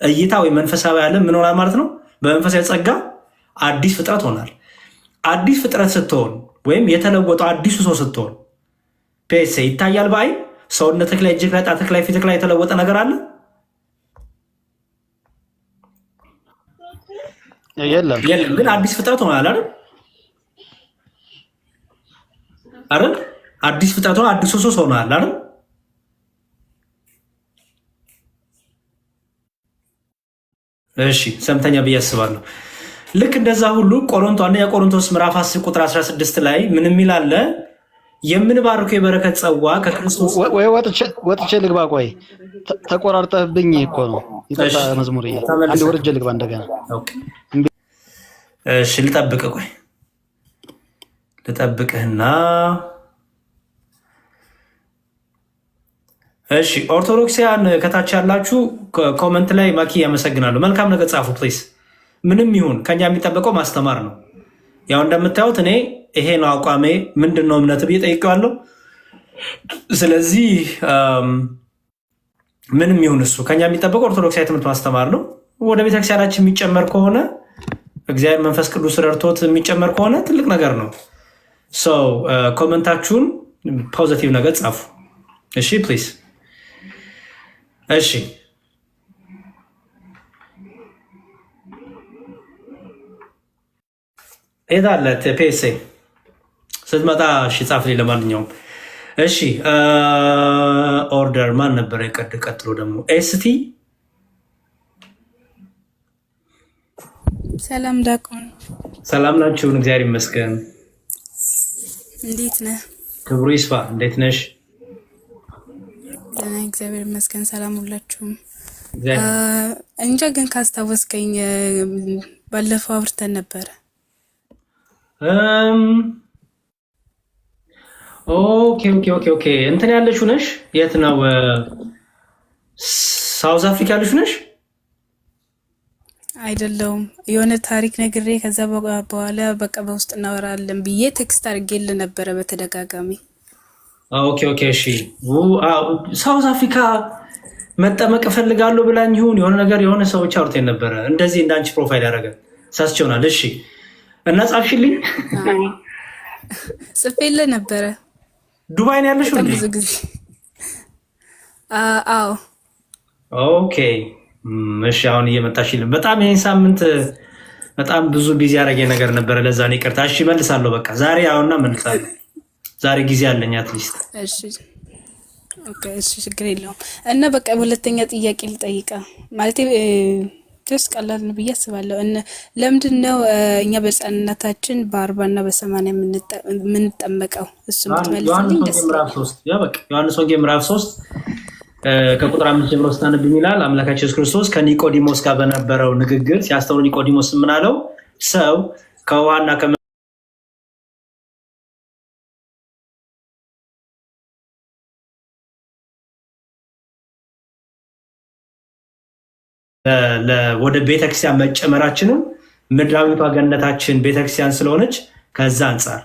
እይታ ወይም መንፈሳዊ ዓለም ምን ሆናል ማለት ነው? በመንፈሳዊ ጸጋ አዲስ ፍጥረት ሆናል። አዲስ ፍጥረት ስትሆን ወይም የተለወጠው አዲሱ ሰው ስትሆን ፔሴ ይታያል በአይን ሰውነትህ ላይ፣ እጅህ ላይ፣ ጣትህ ላይ፣ ፊትህ ላይ የተለወጠ ነገር አለ? የለም። ግን አዲስ ፍጥረት ሆናል አይደል? አዲስ ፍጥረት ሆናል። አዲሱ ሰው ሆናል አይደል? እሺ ሰምተኛ ብዬ አስባለሁ። ልክ እንደዛ ሁሉ አንደኛ ቆሮንቶስ ምዕራፍ 10 ቁጥር 16 ላይ ምን የሚል አለ? የምንባርከው የበረከት ጽዋ ከክርስቶስ ወይ ወጥቼ ልግባ። ቆይ ተቆራርጠህብኝ እኮ ነው። ይጠጣ መዝሙር አንድ ወርጄ ልግባ እንደገና። እሺ ልጠብቅህና እሺ ኦርቶዶክሲያን ከታች ያላችሁ ኮመንት ላይ ማኪ ያመሰግናለሁ። መልካም ነገር ጻፉ ፕሊዝ። ምንም ይሁን ከኛ የሚጠበቀው ማስተማር ነው። ያው እንደምታዩት እኔ ይሄ ነው አቋሜ፣ ምንድን ነው እምነት ብዬ ጠይቄዋለሁ። ስለዚህ ምንም ይሁን እሱ ከኛ የሚጠበቀው ኦርቶዶክሳዊ ትምህርት ማስተማር ነው። ወደ ቤተክርስቲያናችን የሚጨመር ከሆነ እግዚአብሔር መንፈስ ቅዱስ ረድቶት የሚጨመር ከሆነ ትልቅ ነገር ነው። ሰው ኮመንታችሁን ፖዚቲቭ ነገር ጻፉ። እሺ ፕሊዝ። እሺ ሄዳለት ፔሴ ስትመጣ እሺ ጻፍልኝ። ለማንኛውም እሺ ኦርደር ማን ነበር? ቀጥሎ ደግሞ ኤስቲ። ሰላም ዳቆን፣ ሰላም ናችሁን? እግዚአብሔር ይመስገን። እንዴት ነህ? ክብሩ ይስፋ። እንዴት ነሽ? ደህና እግዚአብሔር ይመስገን። ሰላም ሁላችሁም። እንጃ ግን ካስታወስከኝ ባለፈው አውርተን ነበረ። ኦኬ እንትን ያለሽው ነሽ? የት ነው? ሳውዝ አፍሪካ ያለሽው ነሽ? አይደለውም። የሆነ ታሪክ ነግሬ ከዛ በኋላ በቃ በውስጥ እናወራለን ብዬ ቴክስት አድርጌልህ ነበረ በተደጋጋሚ። ኦኬ እሺ። ሳውዝ አፍሪካ መጠመቅ እፈልጋለሁ ብላኝ ይሁን የሆነ ነገር የሆነ ሰዎች አውርተን ነበረ። እንደዚህ እንዳንቺ ፕሮፋይል ያደረገ ሳስቸውናል። እሺ እና ጻፍሽልኝ? ጽፌልህ ነበረ። ዱባይ ነው ያለሽው? ብዙ ጊዜ አዎ። ኦኬ እሺ። አሁን እየመጣሽልኝ በጣም ይሄን ሳምንት በጣም ብዙ ቢዚ ያደረገ ነገር ነበረ። ለዛ ነው ይቅርታ። እሺ መልሳለሁ። በቃ ዛሬ አሁንና መልሳለሁ። ዛሬ ጊዜ አለኝ አትሊስት። እሺ ኦኬ እሺ፣ ችግር የለውም። እና በቃ ሁለተኛ ጥያቄ ልጠይቃ ማለት ደስ ቀላል ነው ብዬ አስባለሁ። ለምንድን ነው እኛ በሕፃንነታችን በ40 እና በ80 የምንጠመቀው? እሱ ምትመልስልኝ ደስ ይላል። ዮሐንስ ወንጌል ምዕራፍ 3 ከቁጥር 5 ጀምሮ ስታነብ ይላል አምላካችን ኢየሱስ ክርስቶስ ከኒቆዲሞስ ጋር በነበረው ንግግር ሲያስተውል ኒቆዲሞስ ምን አለው? ሰው ከውሃና ወደ ቤተክርስቲያን መጨመራችንን ምድራዊቷ ገነታችን ቤተክርስቲያን ስለሆነች ከዛ አንጻር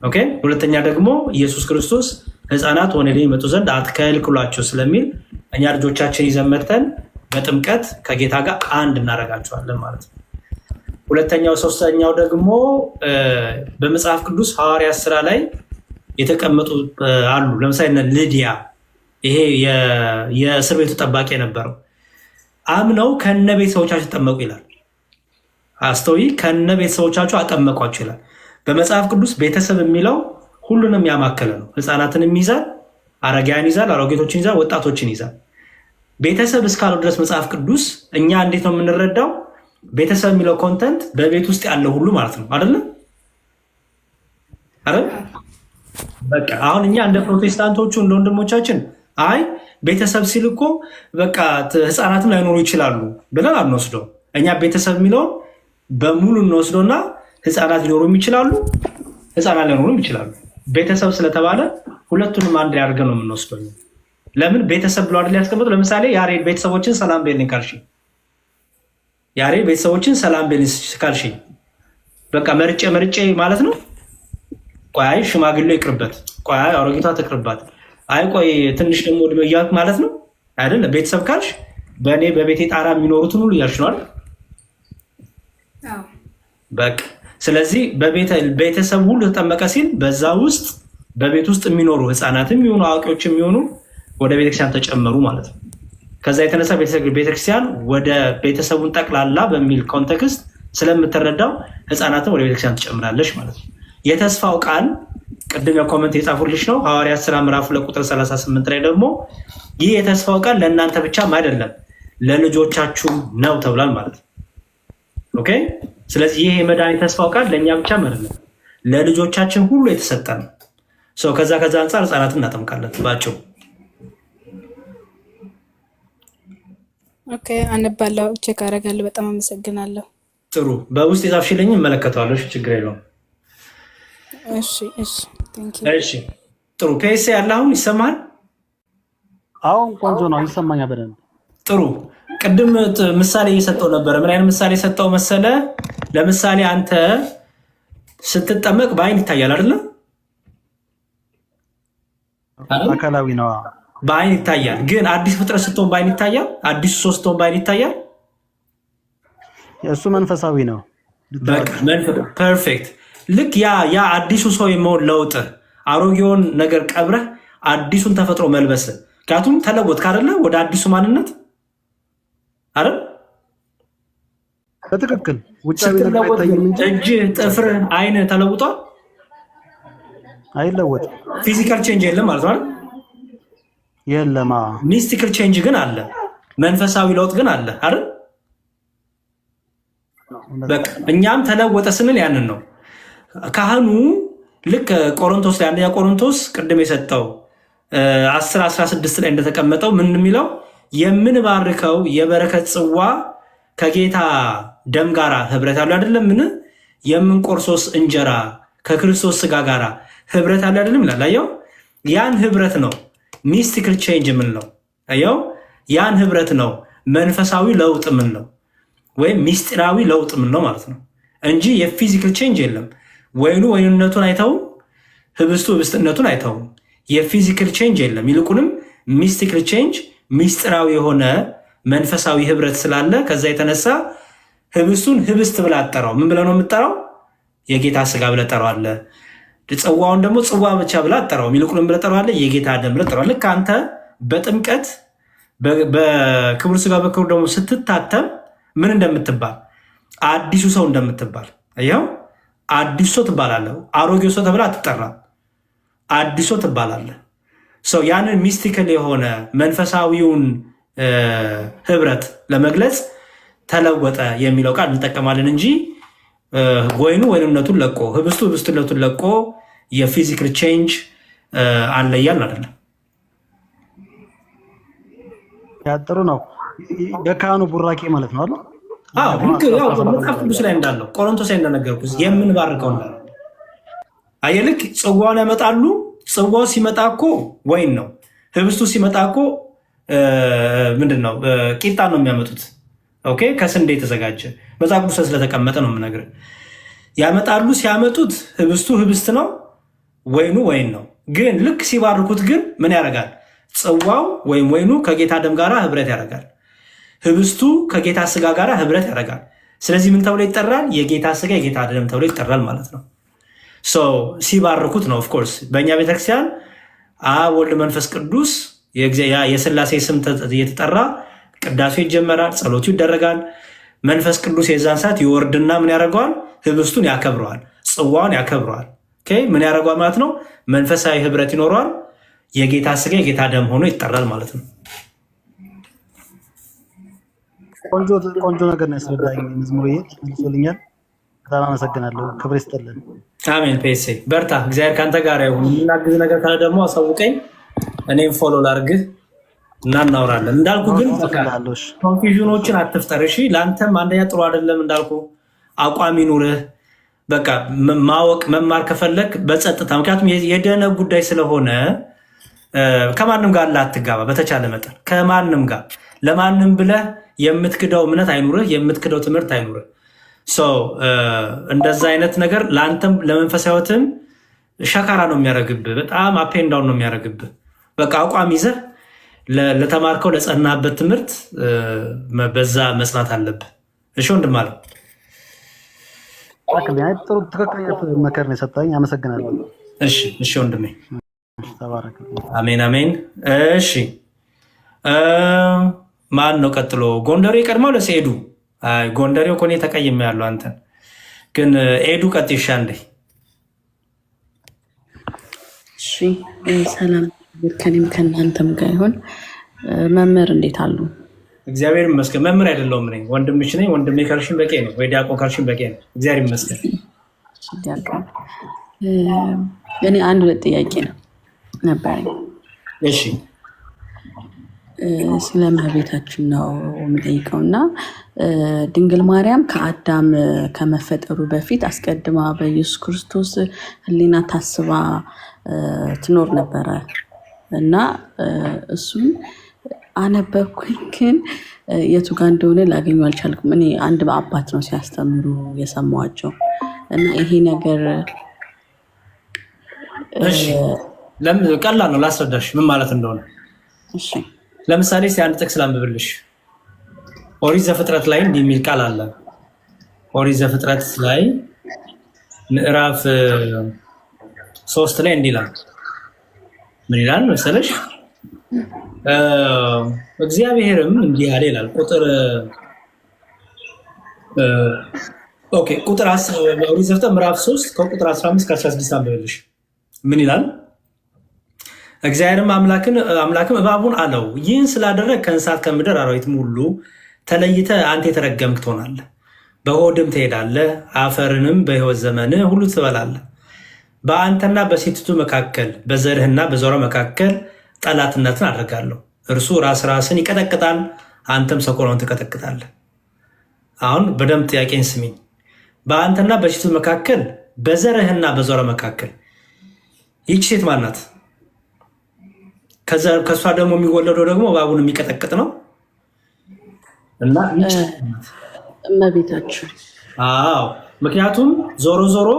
ኦኬ። ሁለተኛ ደግሞ ኢየሱስ ክርስቶስ ሕፃናት ወደ እኔ ይመጡ ዘንድ አትከልክሏቸው ስለሚል እኛ ልጆቻችን ይዘን መጥተን በጥምቀት ከጌታ ጋር አንድ እናደርጋቸዋለን ማለት ነው። ሁለተኛው ሶስተኛው ደግሞ በመጽሐፍ ቅዱስ ሐዋርያት ስራ ላይ የተቀመጡ አሉ። ለምሳሌ ልዲያ ይሄ የእስር ቤቱ ጠባቂ የነበረው አምነው ከነ ቤተሰቦቻቸው ተጠመቁ ይላል። አስተውይ፣ ከነ ቤተሰቦቻቸው አጠመቋቸው ይላል። በመጽሐፍ ቅዱስ ቤተሰብ የሚለው ሁሉንም ያማከለ ነው። ሕፃናትንም ይዛል፣ አረጋውያን ይዛል፣ አሮጌቶችን ይዛል፣ ወጣቶችን ይዛል። ቤተሰብ እስካለው ድረስ መጽሐፍ ቅዱስ እኛ እንዴት ነው የምንረዳው? ቤተሰብ የሚለው ኮንተንት በቤት ውስጥ ያለው ሁሉ ማለት ነው አይደለም? በቃ አሁን እኛ እንደ ፕሮቴስታንቶቹ እንደ ወንድሞቻችን አይ ቤተሰብ ሲል እኮ በቃ ሕፃናትም ላይኖሩ ይችላሉ ብለን አንወስደው። እኛ ቤተሰብ የሚለውን በሙሉ እንወስዶና ሕፃናት ሊኖሩም ይችላሉ፣ ሕፃናት ላይኖሩም ይችላሉ። ቤተሰብ ስለተባለ ሁለቱንም አንድ ላይ አድርገን ነው የምንወስደው። ለምን ቤተሰብ ብሎ አይደል ያስቀምጠው? ለምሳሌ ያሬድ ቤተሰቦችን ሰላም በልኝ ካልሽኝ፣ ያሬድ ቤተሰቦችን ሰላም በልኝ ካልሽኝ በቃ መርጬ ማለት ነው። ቆይ ሽማግሌው ይቅርበት፣ ቆይ አሮጊቷ ትቅርባት፣ አይ ቆይ ትንሽ ደግሞ እድሜ እያልክ ማለት ነው አይደል? ቤተሰብ ካልሽ በእኔ በቤቴ ጣራ የሚኖሩትን ሁሉ እያልሽ ነው አይደል? በቃ ስለዚህ ቤተሰብ ሁሉ ተጠመቀ ሲል በዛ ውስጥ በቤት ውስጥ የሚኖሩ ሕፃናትም የሚሆኑ አዋቂዎች የሚሆኑ ወደ ቤተክርስቲያን ተጨመሩ ማለት ነው። ከዛ የተነሳ ቤተክርስቲያን ወደ ቤተሰቡን ጠቅላላ በሚል ኮንቴክስት ስለምትረዳው ሕፃናትን ወደ ቤተክርስቲያን ትጨምራለች ማለት ነው። የተስፋው ቃል ቅድም ኮመንት የጻፉልሽ ነው። ሐዋርያት ሥራ ምዕራፍ 2 ቁጥር 38 ላይ ደግሞ ይህ የተስፋው ቃል ለእናንተ ብቻም አይደለም ለልጆቻችሁ ነው ተብሏል ማለት ነው። ኦኬ። ስለዚህ ይህ የመድኃኒት ተስፋው ቃል ለእኛ ብቻም አይደለም ለልጆቻችን ሁሉ የተሰጠ ነው። ከዛ አንጻር ሕፃናትን እናጠምቃለን ባጭሩ። ኦኬ፣ አነባለሁ፣ ቼክ አደርጋለሁ። በጣም አመሰግናለሁ። ጥሩ። በውስጥ የጻፍሽልኝ እመለከተዋለሁ። ችግር የለውም። እሺ ጥሩ። ፔስ ያለ አሁን ይሰማል? አሁን ቆንጆ ነው፣ ይሰማኛል በደንብ። ጥሩ። ቅድም ምሳሌ እየሰጠው ነበረ። ምን አይነት ምሳሌ ሰጠው መሰለ? ለምሳሌ አንተ ስትጠመቅ በአይን ይታያል አይደለም? አካላዊ ነው፣ በአይን ይታያል። ግን አዲስ ፍጥረት ስትሆን በአይን ይታያል? አዲሱ ሰው ስትሆን በአይን ይታያል? እሱ መንፈሳዊ ነው። ፐርፌክት። ልክ ያ አዲሱ ሰው የመሆን ለውጥ አሮጌውን ነገር ቀብረህ አዲሱን ተፈጥሮ መልበስ። ምክንያቱም ተለወጥክ አይደለ? ወደ አዲሱ ማንነት አይደል? በትክክል ስትለወጥ እጅ፣ ጥፍር፣ አይን ተለውጧል? አይለወጥም። ፊዚካል ቼንጅ የለም ማለት ነው። የለም። ሚስቲካል ቼንጅ ግን አለ። መንፈሳዊ ለውጥ ግን አለ አይደል? በቃ እኛም ተለወጠ ስንል ያንን ነው። ካህኑ ልክ ቆሮንቶስ ላይ አንደኛ ቆሮንቶስ ቅድም የሰጠው 10:16 ላይ እንደተቀመጠው ምን የሚለው የምንባርከው የበረከት ጽዋ ከጌታ ደም ጋራ ህብረት አለ አይደለም? ምን የምንቆርሶስ እንጀራ ከክርስቶስ ስጋ ጋራ ህብረት አለ አይደለም ይላል። አየው፣ ያን ህብረት ነው ሚስቲካል ቼንጅ ምን ነው። አየው፣ ያን ህብረት ነው መንፈሳዊ ለውጥ ምን ነው ወይም ሚስጢራዊ ለውጥ ምን ነው ማለት ነው እንጂ የፊዚካል ቼንጅ የለም። ወይኑ ወይንነቱን አይተውም፣ ህብስቱ ህብስትነቱን አይተውም። የፊዚካል ቼንጅ የለም። ይልቁንም ሚስቲካል ቼንጅ ሚስጢራዊ የሆነ መንፈሳዊ ህብረት ስላለ ከዛ የተነሳ ህብስቱን ህብስት ብላ አጠራው። ምን ብለህ ነው የምጠራው? የጌታ ስጋ ብለህ ጠራዋለህ። ጽዋውን ደግሞ ጽዋ ብቻ ብላ አጠራው። ይልቁንም ብለህ ጠራዋለህ የጌታ ደም ብለህ ጠራዋለህ። ልክ አንተ በጥምቀት በክቡር ስጋ በክቡር ደግሞ ስትታተም ምን እንደምትባል አዲሱ ሰው እንደምትባል ይኸው አዲሱ ሰው ትባላለህ። አሮጌው ሰው ተብላ አትጠራም። አዲሱ ሰው ትባላለህ። ሰው ያንን ሚስቲካል የሆነ መንፈሳዊውን ህብረት ለመግለጽ ተለወጠ የሚለው ቃል እንጠቀማለን እንጂ ወይኑ ወይንነቱን ለቆ ህብስቱ ህብስትነቱን ለቆ የፊዚካል ቼንጅ አለ እያልን አይደለም። ጥሩ ነው። የካህኑ ቡራኬ ማለት ነው አይደል? መጽሐፍ ቅዱስ ላይ እንዳለው ቆሮንቶስ ላይ እንደነገርኩህ የምንባርከው እንዳለ አየህ። ልክ ጽዋውን ያመጣሉ። ጽዋው ሲመጣ እኮ ወይን ነው። ህብስቱ ሲመጣ እኮ ምንድን ነው? ቂጣ ነው የሚያመጡት። ኦኬ፣ ከስንዴ የተዘጋጀ መጽሐፍ ቅዱስ ስለተቀመጠ ነው የምነግርህ። ያመጣሉ። ሲያመጡት ህብስቱ ህብስት ነው፣ ወይኑ ወይን ነው። ግን ልክ ሲባርኩት ግን ምን ያደርጋል? ጽዋው ወይም ወይኑ ከጌታ ደም ጋር ህብረት ያደርጋል። ህብስቱ ከጌታ ስጋ ጋር ህብረት ያደርጋል። ስለዚህ ምን ተብሎ ይጠራል? የጌታ ስጋ የጌታ ደም ተብሎ ይጠራል ማለት ነው። ሲባርኩት ነው። ኦፍኮርስ በእኛ ቤተክርስቲያን አብ ወልድ መንፈስ ቅዱስ የስላሴ ስም እየተጠራ ቅዳሴው ይጀመራል፣ ጸሎቱ ይደረጋል። መንፈስ ቅዱስ የዛን ሰዓት ይወርድና ምን ያደርገዋል? ህብስቱን ያከብረዋል፣ ጽዋውን ያከብረዋል። ምን ያደርገዋል ማለት ነው? መንፈሳዊ ህብረት ይኖረዋል። የጌታ ስጋ የጌታ ደም ሆኖ ይጠራል ማለት ነው። ቆንጆ ነገር ነው ያስረዳኝ መዝሙርዬ፣ መልሶልኛል። በጣም አመሰግናለሁ። ክብር ይስጥልን። አሜን። ፔሴ በርታ። እግዚአብሔር ከአንተ ጋር ይሁን። የምናግዝ ነገር ካለ ደግሞ አሳውቀኝ፣ እኔም ፎሎ ላርግህ እና እናወራለን። እንዳልኩ ግን ኮንፊዥኖችን አትፍጠር እሺ። ለአንተም አንደኛ ጥሩ አይደለም እንዳልኩ አቋም ይኑርህ። በቃ ማወቅ መማር ከፈለግ በጸጥታ ምክንያቱም የደህንነት ጉዳይ ስለሆነ ከማንም ጋር ላትጋባ በተቻለ መጠን ከማንም ጋር ለማንም ብለህ የምትክደው እምነት አይኑርህ፣ የምትክደው ትምህርት አይኑርህ። እንደዛ አይነት ነገር ለአንተም ለመንፈሳዊ ሕይወትም ሸካራ ነው የሚያደርግብህ። በጣም አፔንዳውን ነው የሚያደርግብህ። በቃ አቋም ይዘህ ለተማርከው ለጸናበት ትምህርት በዛ መጽናት አለብህ። እሺ ወንድም አለ ጥሩ ትክክለኛ መከር ነው የሰጠኝ። አመሰግናለሁ። እሺ ወንድሜ አሜን አሜን። እሺ ማን ነው ቀጥሎ? ጎንደሬ ቀድማው ለስ ኤዱ ጎንደሬው እኮ እኔ ተቀይሜ ያለው አንተን ግን ኤዱ ቀጥ ይሻል። እሺ ሰላም ከኔም ከእናንተም ጋር ይሁን። መምህር እንዴት አሉ? እግዚአብሔር ይመስገን። መምህር አይደለሁም እኔ ወንድምሽ ነኝ። ወንድሜ ካልሽኝ በቂ ነው፣ ወይ ዲያቆን ካልሽኝ በቂ ነው። እግዚአብሔር ይመስገን። እኔ አንድ ሁለት ጥያቄ ነው ነበረኝ። እሺ ስለ እመቤታችን ነው የምጠይቀው እና ድንግል ማርያም ከአዳም ከመፈጠሩ በፊት አስቀድማ በኢየሱስ ክርስቶስ ሕሊና ታስባ ትኖር ነበረ እና እሱን አነበብኩኝ፣ ግን የቱ ጋር እንደሆነ ላገኙ አልቻልኩም። እኔ አንድ በአባት ነው ሲያስተምሩ የሰማኋቸው እና ይሄ ነገር ቀላል ነው ላስረዳሽ ምን ማለት እንደሆነ። ለምሳሌ አንድ ጥቅስ ላንብብልሽ። ኦሪት ዘፍጥረት ላይ እንዲህ የሚል ቃል አለ። ኦሪት ዘፍጥረት ላይ ምዕራፍ 3 ላይ እንዲህ ይላል፣ ምን ይላል መሰለሽ? እግዚአብሔርም እንዲህ አለ ይላል። ቁጥር 10 ምዕራፍ 3 ከቁጥር 15 ከ16 አንብበልሽ። ምን ይላል? እግዚአብሔርም አምላክም እባቡን አለው፣ ይህን ስላደረግ ከእንስሳት ከምድር አራዊትም ሁሉ ተለይተ አንተ የተረገምክ ትሆናለህ፣ በሆድም ትሄዳለህ፣ አፈርንም በሕይወት ዘመንህ ሁሉ ትበላለህ። በአንተና በሴቲቱ መካከል በዘርህና በዘሯ መካከል ጠላትነትን አደርጋለሁ። እርሱ ራስን ይቀጠቅጣል፣ አንተም ሰኮናውን ትቀጠቅጣለህ። አሁን በደንብ ጥያቄን ስሚኝ። በአንተና በሴቲቱ መካከል በዘርህና በዘሯ መካከል ይህች ሴት ማናት? ከእሷ ደግሞ የሚወለደው ደግሞ እባቡን የሚቀጠቅጥ ነው እና እመቤታችን። አዎ፣ ምክንያቱም ዞሮ ዞሮ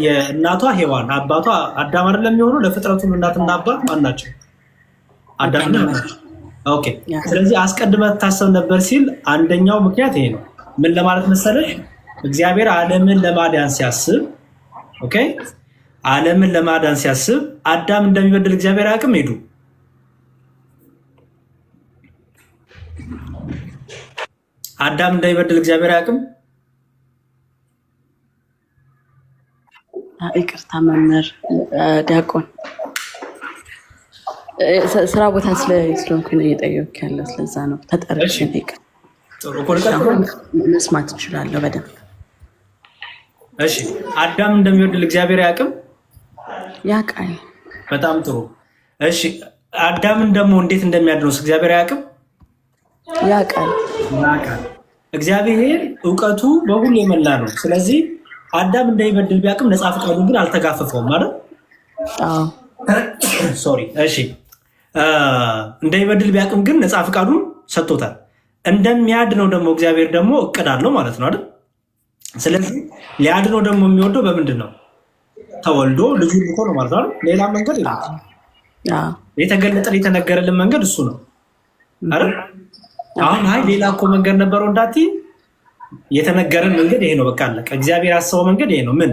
የእናቷ ሔዋን አባቷ አዳም አይደለም የሚሆነው። ለፍጥረቱ እናትና አባት ማን ናቸው? አዳምና ናቸው። ኦኬ። ስለዚህ አስቀድመ ታሰብ ነበር ሲል አንደኛው ምክንያት ይሄ ነው። ምን ለማለት መሰለሽ? እግዚአብሔር ዓለምን ለማዳን ሲያስብ ኦኬ፣ ዓለምን ለማዳን ሲያስብ አዳም እንደሚበድል እግዚአብሔር አያውቅም? ሄዱ አዳም እንደሚበድል እግዚአብሔር አያውቅም? ይቅርታ መምህር ዲያቆን፣ ስራ ቦታ ስለሆንኩኝ ነው እየጠየኩ ያለው። ስለዛ ነው ተጠርቼ መስማት እችላለሁ በደንብ። እሺ፣ አዳም እንደሚወድል እግዚአብሔር አያውቅም? ያውቃል። በጣም ጥሩ። እሺ፣ አዳምን ደግሞ እንዴት እንደሚያድነው እግዚአብሔር አያውቅም? ያውቃል። እግዚአብሔር እውቀቱ በሁሉ የመላ ነው። ስለዚህ አዳም እንዳይበድል ቢያውቅም ነፃ ፈቃዱን ግን አልተጋፈፈውም ማለት ሶሪ። እሺ፣ እንዳይበድል ቢያውቅም ግን ነፃ ፈቃዱን ሰጥቶታል። እንደሚያድነው ደግሞ እግዚአብሔር ደግሞ እቅድ አለው ማለት ነው አይደል? ስለዚህ ሊያድነው ደግሞ የሚወደው በምንድን ነው? ተወልዶ ልጁ ልኮ ነው ማለት ነው። ሌላ መንገድ የተገለጠ የተነገረልን መንገድ እሱ ነው አይደል? አሁን አይ ሌላ እኮ መንገድ ነበረው እንዳትዪ፣ የተነገረን መንገድ ይሄ ነው። በቃ አለቀ። እግዚአብሔር ያሰበው መንገድ ይሄ ነው። ምን?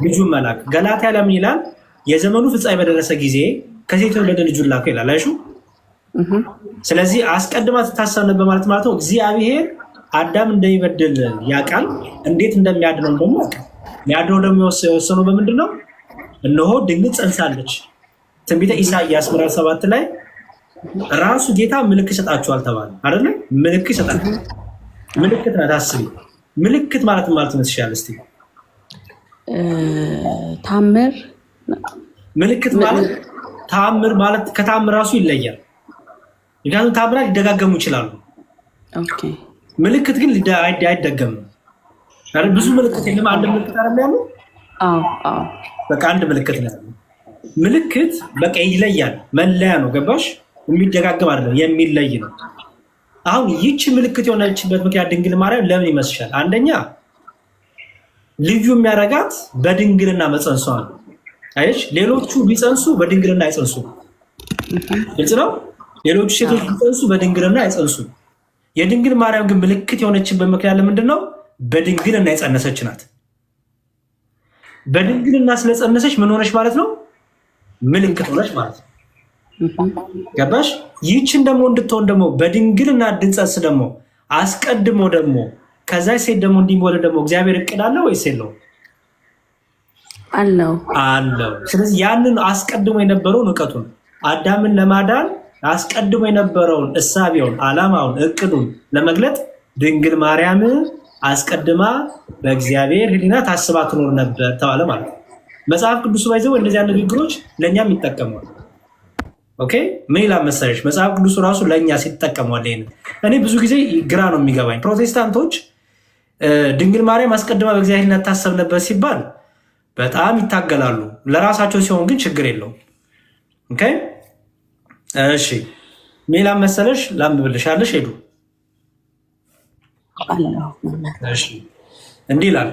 ልጁን መላክ። ገላትያ ለምን ይላል? የዘመኑ ፍጻሜ በደረሰ ጊዜ ከሴት የተወለደ ልጁን ላከው ይላል። አይሹ? ስለዚህ አስቀድማ ትታሰብ ነበር ማለት ነው። እግዚአብሔር አዳም እንደሚበድል ያውቃል። እንዴት እንደሚያድነው ደግሞ ያውቃል። ሊያድነው ደግሞ የወሰነው በምንድን ነው? እነሆ ድንግል ጸንሳለች። ትንቢተ ኢሳይያስ ምዕራፍ 7 ላይ ራሱ ጌታ ምልክት ይሰጣችኋል ተባለ አይደለ? ምልክት ይሰጣል። ምልክት ናት። አስቢ፣ ምልክት ማለት ነው ትችያለሽ? እስቲ ታምር። ምልክት ማለት ታምር ማለት ከታምር ራሱ ይለያል። ምክንያቱም ታምራት ሊደጋገሙ ይችላሉ። ኦኬ። ምልክት ግን አይደገምም። ብዙ ምልክት የለም፣ አንድ ምልክት አይደል ያለው? አዎ። በቃ አንድ ምልክት ነው ያለው። ምልክት በቃ ይለያል፣ መለያ ነው። ገባሽ? የሚደጋገም አይደለም፣ የሚለይ ነው። አሁን ይህች ምልክት የሆነችበት ምክንያት ድንግል ማርያም ለምን ይመስልሻል? አንደኛ ልዩ የሚያረጋት በድንግልና መፀንሷ ነው። አይሽ ሌሎቹ ቢፀንሱ በድንግልና አይፀንሱ። ግልጽ ነው። ሌሎቹ ሴቶች ቢፀንሱ በድንግልና አይፀንሱ። የድንግል ማርያም ግን ምልክት የሆነችበት ምክንያት ለምንድን ነው? በድንግልና የፀነሰች ናት። በድንግልና ስለፀነሰች ምን ሆነች ማለት ነው? ምልክት ሆነች ማለት ነው። ገባሽ? ይህችን ደግሞ እንድትሆን ደግሞ በድንግልና እንድንጸንስ ደግሞ አስቀድሞ ደግሞ ከዛ ሴት ደግሞ እንዲወለድ ደግሞ እግዚአብሔር እቅድ አለው ወይስ የለውም? አለው። ስለዚህ ያንን አስቀድሞ የነበረውን እውቀቱን አዳምን ለማዳን አስቀድሞ የነበረውን እሳቤውን፣ ዓላማውን፣ እቅዱን ለመግለጥ ድንግል ማርያም አስቀድማ በእግዚአብሔር ሕሊና ታስባ ትኖር ነበር ተባለ ማለት ነው። መጽሐፍ ቅዱስ ባይዘው እንደዚህ አይነት ንግግሮች ለእኛም ይጠቀማል። ኦኬ፣ ምን ይላል መሰለሽ? መጽሐፍ ቅዱስ ራሱ ለእኛ ሲጠቀሟል። ይሄን እኔ ብዙ ጊዜ ግራ ነው የሚገባኝ። ፕሮቴስታንቶች ድንግል ማርያም አስቀድማ በእግዚአብሔር ሕሊና ታሰብ ነበር ሲባል በጣም ይታገላሉ። ለራሳቸው ሲሆን ግን ችግር የለውም። ኦኬ፣ እሺ፣ ምን ይላል መሰለሽ? ላንብብልሻለሽ። ሄዱ እንዲህ ይላል።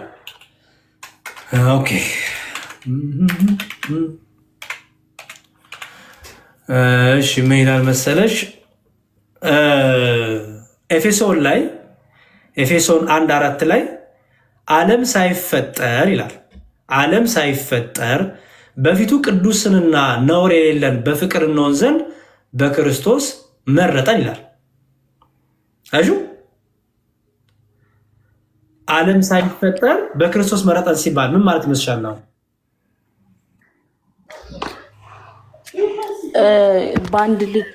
ኦኬ፣ እሺ፣ ምን ይላል መሰለሽ? ኤፌሶን 1:4 ላይ ዓለም ሳይፈጠር ይላል። ዓለም ሳይፈጠር በፊቱ ቅዱስንና ነውር የሌለን በፍቅር እንሆን ዘንድ በክርስቶስ መረጠን ይላል። አጁ ዓለም ሳይፈጠር በክርስቶስ መረጠን ሲባል ምን ማለት ይመስላል ነው? በአንድ ልጁ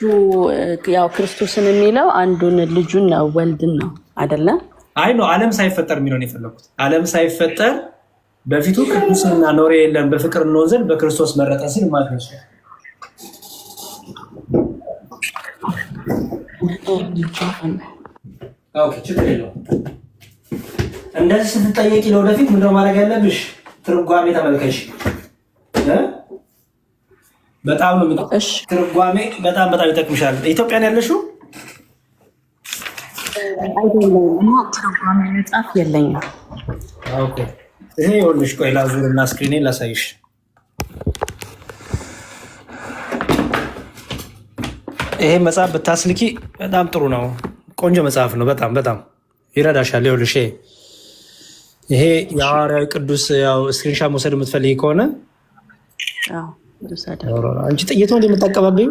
ያው ክርስቶስን የሚለው አንዱን ልጁን ነው ወልድን ነው አይደለ? አይ ነው ዓለም ሳይፈጠር የሚለውን የፈለኩት። ዓለም ሳይፈጠር በፊቱ ቅዱስንና ነውር የሌለን በፍቅር እንሆን ዘንድ በክርስቶስ መረጠን ሲል ማለት ነው። ኦኬ ችግር የለውም። እንደዚህ ስትጠየቂ ለወደፊት ምንድነው ማድረግ ያለብሽ? ትርጓሜ ተመልከሽ። በጣም ነው ትርጓሜ በጣም ይጠቅምሻል። ኢትዮጵያን ያለሽው አይደለም እና ትርጓሜ መጽሐፍ የለኝም። ኦኬ ይሄ ይኸውልሽ፣ ቆይ ላዙርና ስክሪኔን ላሳይሽ። ይሄ መጽሐፍ ብታስልኪ በጣም ጥሩ ነው። ቆንጆ መጽሐፍ ነው። በጣም ይረዳሻል። ይኸውልሽ ይሄ የሐዋርያው ቅዱስ ያው ስክሪንሻት መውሰድ የምትፈልጊ ከሆነ አንቺ ጥይት ነው እንደምታቀባብኝ።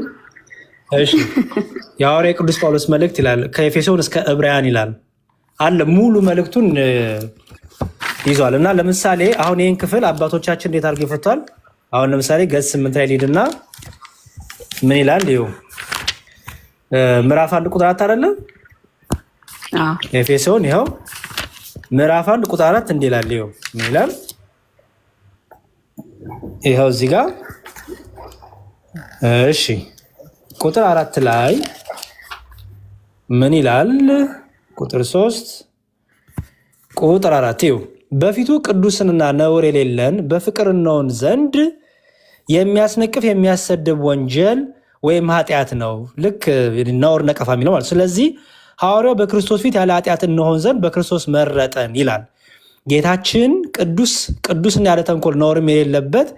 እሺ የሐዋርያው ቅዱስ ጳውሎስ መልእክት ይላል ከኤፌሶን እስከ ዕብራውያን ይላል አለ ሙሉ መልእክቱን ይዟል። እና ለምሳሌ አሁን ይህን ክፍል አባቶቻችን እንዴት አድርገው ይፈቷል? አሁን ለምሳሌ ገጽ 8 ላይ ሊድና ምን ይላል? ይኸው ምዕራፍ 1 ቁጥር 4 አይደለም? ኤፌሶን ይኸው ምዕራፍ 1 ቁጥር 4 እንዲህ ይላል። ይኸው ምን ይላል? ይኸው እዚህ ጋር እሺ ቁጥር 4 ላይ ምን ይላል? ቁጥር 3 ቁጥር 4 ይኸው በፊቱ ቅዱስንና ነውር የሌለን በፍቅር እንሆን ዘንድ የሚያስነቅፍ የሚያሰድብ ወንጀል ወይም ኃጢአት ነው። ልክ ነውር ነቀፋ የሚለው ማለት። ስለዚህ ሐዋርያው በክርስቶስ ፊት ያለ ኃጢአት እንሆን ዘንድ በክርስቶስ መረጠን ይላል። ጌታችን ቅዱስና ያለ ተንኮል ነውርም የሌለበት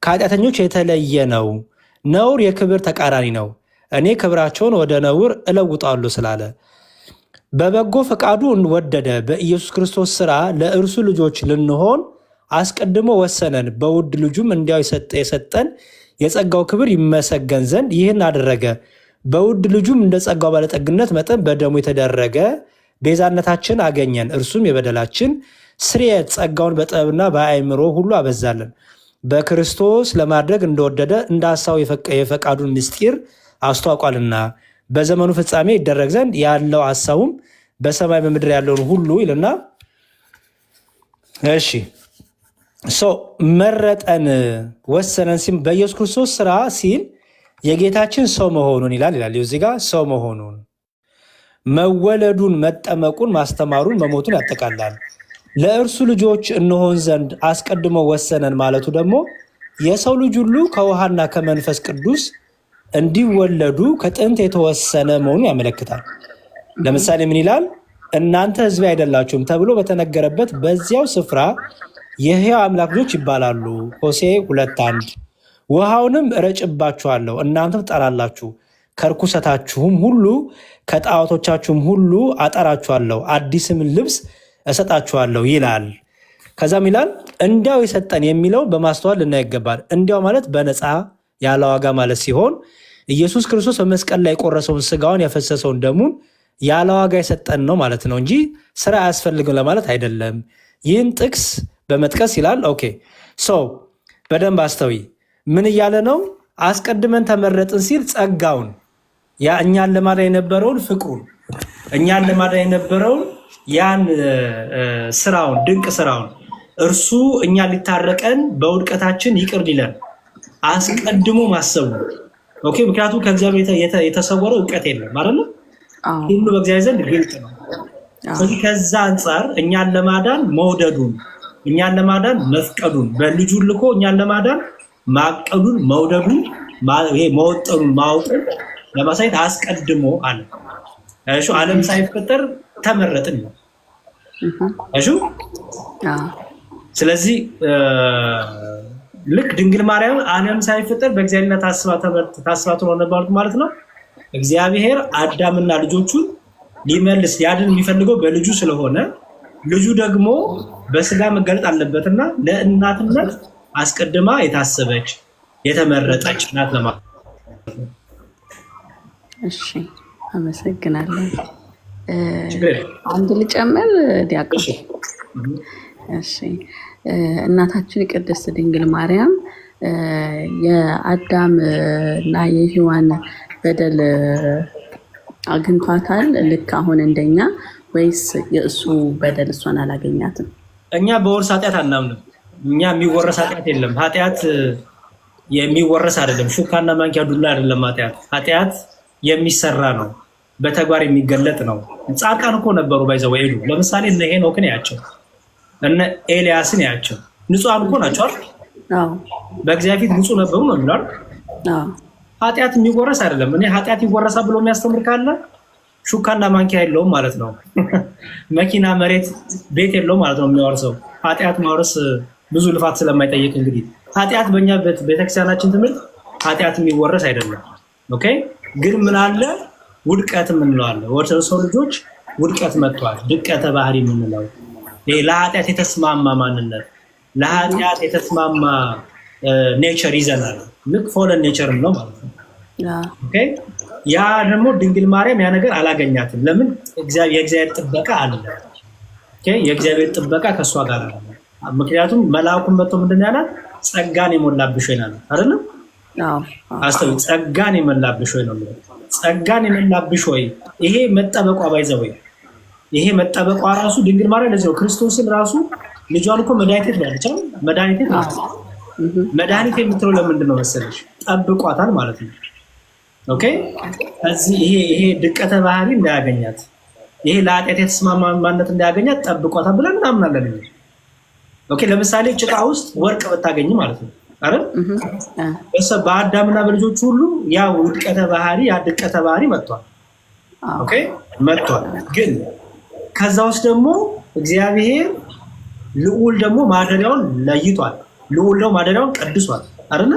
ከኃጢአተኞች የተለየ ነው። ነውር የክብር ተቃራኒ ነው። እኔ ክብራቸውን ወደ ነውር እለውጣለሁ ስላለ በበጎ ፈቃዱ ወደደ። በኢየሱስ ክርስቶስ ሥራ ለእርሱ ልጆች ልንሆን አስቀድሞ ወሰነን። በውድ ልጁም እንዲያው የሰጠን የጸጋው ክብር ይመሰገን ዘንድ ይህን አደረገ። በውድ ልጁም እንደ ጸጋው ባለጠግነት መጠን በደሙ የተደረገ ቤዛነታችን አገኘን። እርሱም የበደላችን ስርየት ጸጋውን በጥበብና በአእምሮ ሁሉ አበዛለን። በክርስቶስ ለማድረግ እንደወደደ እንደ ሐሳቡ የፈቃዱን ምስጢር አስተዋውቋልና በዘመኑ ፍጻሜ ይደረግ ዘንድ ያለው ሐሳቡም በሰማይ በምድር ያለውን ሁሉ ይልና እሺ መረጠን ወሰነን ሲል በኢየሱስ ክርስቶስ ስራ ሲል የጌታችን ሰው መሆኑን ይላል እዚህ ጋር ሰው መሆኑን መወለዱን መጠመቁን ማስተማሩን መሞቱን ያጠቃላል። ለእርሱ ልጆች እንሆን ዘንድ አስቀድሞ ወሰነን ማለቱ ደግሞ የሰው ልጅ ሁሉ ከውሃና ከመንፈስ ቅዱስ እንዲወለዱ ከጥንት የተወሰነ መሆኑን ያመለክታል። ለምሳሌ ምን ይላል? እናንተ ሕዝቤ አይደላችሁም ተብሎ በተነገረበት በዚያው ስፍራ የሕያው አምላክ ልጆች ይባላሉ። ሆሴዕ 2:1 ውሃውንም እረጭባችኋለሁ እናንተም ትጠራላችሁ፣ ከርኩሰታችሁም ሁሉ ከጣዖቶቻችሁም ሁሉ አጠራችኋለሁ፣ አዲስም ልብስ እሰጣችኋለሁ ይላል። ከዛም ይላል እንዲያው የሰጠን የሚለው በማስተዋል ልናይ ይገባል። እንዲያው ማለት በነፃ ያለ ዋጋ ማለት ሲሆን ኢየሱስ ክርስቶስ በመስቀል ላይ የቆረሰውን ስጋውን ያፈሰሰውን ደሙን ያለ ዋጋ የሰጠን ነው ማለት ነው እንጂ ስራ አያስፈልግም ለማለት አይደለም። ይህን ጥቅስ በመጥቀስ ይላል ኦኬ በደንብ አስተውይ። ምን እያለ ነው? አስቀድመን ተመረጥን ሲል ጸጋውን እኛን ለማዳን የነበረውን ፍቅሩን እኛን ለማዳን የነበረውን ያን ስራውን ድንቅ ስራውን እርሱ እኛ ሊታረቀን በውድቀታችን ይቅር ሊለን አስቀድሞ ማሰቡ ኦኬ። ምክንያቱም ከእግዚአብሔር የተሰወረ እውቀት የለም አይደል? ሁሉ በእግዚአብሔር ዘንድ ግልጥ ነው። ስለዚህ ከዛ አንጻር እኛን ለማዳን መውደዱን እኛን ለማዳን መፍቀዱን በልጁ ልኮ እኛን ለማዳን ማቀዱን መውደዱን መወጠኑን ማወቁን ለማሳየት አስቀድሞ አለ። እሺ ዓለም ሳይፈጠር ተመረጥን ነው። እሺ ስለዚህ ልክ ድንግል ማርያም ዓለም ሳይፈጠር በእግዚአብሔርና ታስባ ትኖር ማለት ነው። እግዚአብሔር አዳምና ልጆቹን ሊመልስ ሊያድን የሚፈልገው በልጁ ስለሆነ ልጁ ደግሞ በስጋ መገለጥ አለበትና ለእናትነት አስቀድማ የታሰበች የተመረጠች ናት ለማለት ነው። እሺ አመሰግናለሁ። አንድ ልጨምር ዲያቆን? እሺ እናታችን ቅድስት ድንግል ማርያም የአዳም እና የሔዋን በደል አግኝቷታል ልክ አሁን እንደኛ ወይስ የእሱ በደል እሷን አላገኛትም? እኛ በውርስ ኃጢአት አናምንም። እኛ የሚወረስ ኃጢአት የለም። ኃጢአት የሚወረስ አይደለም። ሹካና ማንኪያ ዱላ አይደለም። ኃጢአት የሚሰራ ነው፣ በተግባር የሚገለጥ ነው። ጻድቃን እኮ ነበሩ ባይዘው ሄዱ። ለምሳሌ እነ ሄኖክን ያቸው፣ እነ ኤልያስን ያቸው፣ ንጹሃን እኮ ናቸው አይደል? በእግዚአብሔር ፊት ንጹህ ነበሩ ነው የሚለው። ኃጢአት የሚወረስ አይደለም። እኔ ኃጢአት ይወረሳል ብሎ የሚያስተምር ካለ ሹካና ማንኪያ የለውም ማለት ነው። መኪና፣ መሬት፣ ቤት የለውም ማለት ነው የሚወርሰው። ኃጢአት ማውረስ ብዙ ልፋት ስለማይጠይቅ እንግዲህ ኃጢአት በእኛ ቤተክርስቲያናችን ትምህርት ኃጢአት የሚወረስ አይደለም። ኦኬ። ግን ምን አለ? ውድቀት የምንለው አለ። ወደ ሰው ልጆች ውድቀት መጥቷል። ድቀተ ባህሪ የምንለው ይሄ ለኃጢአት የተስማማ ማንነት፣ ለኃጢአት የተስማማ ኔቸር ይዘናል። ልክ ፎለን ኔቸር ነው ማለት ነው። ኦኬ። ያ ደግሞ ድንግል ማርያም ያ ነገር አላገኛትም። ለምን? የእግዚአብሔር ጥበቃ አለ። ኦኬ። የእግዚአብሔር ጥበቃ ከእሷ ጋር አለ። ምክንያቱም መልአኩን መጥቶ ምንድን ያላት? ጸጋን የሞላብሽ ወይ ነው አይደለም? አስተው ጸጋን የሞላብሽ ወይ ነው። ጸጋን የሞላብሽ ወይ ይሄ መጠበቋ ባይዘው ይሄ መጠበቋ ራሱ ድንግል ማርያም ለዚህ ነው ክርስቶስን ራሱ ልጇን እኮ መድኃኒት ነው ያለቻው። መድኃኒት ነው መድኃኒት የምትለው ለምንድን ነው መሰለሽ? ጠብቋታል ማለት ነው። ኦኬ። እዚህ ይሄ ድቀተ ባህሪ እንዳያገኛት፣ ይሄ ለኃጢአት የተስማማ ማንነት እንዳያገኛት ጠብቋታል ብለን እናምናለን። ኦኬ። ለምሳሌ ጭቃ ውስጥ ወርቅ ብታገኝ ማለት ነው አይደል? በአዳምና በልጆቹ ሁሉ ያ ውድቀተ ባህሪ ያ ድቀተ ባህሪ መጥቷል። ኦኬ መጥቷል። ግን ከዛ ውስጥ ደግሞ እግዚአብሔር ልዑል ደግሞ ማደሪያውን ለይቷል። ልዑል ደግሞ ማደሪያውን ቀድሷል አይደል?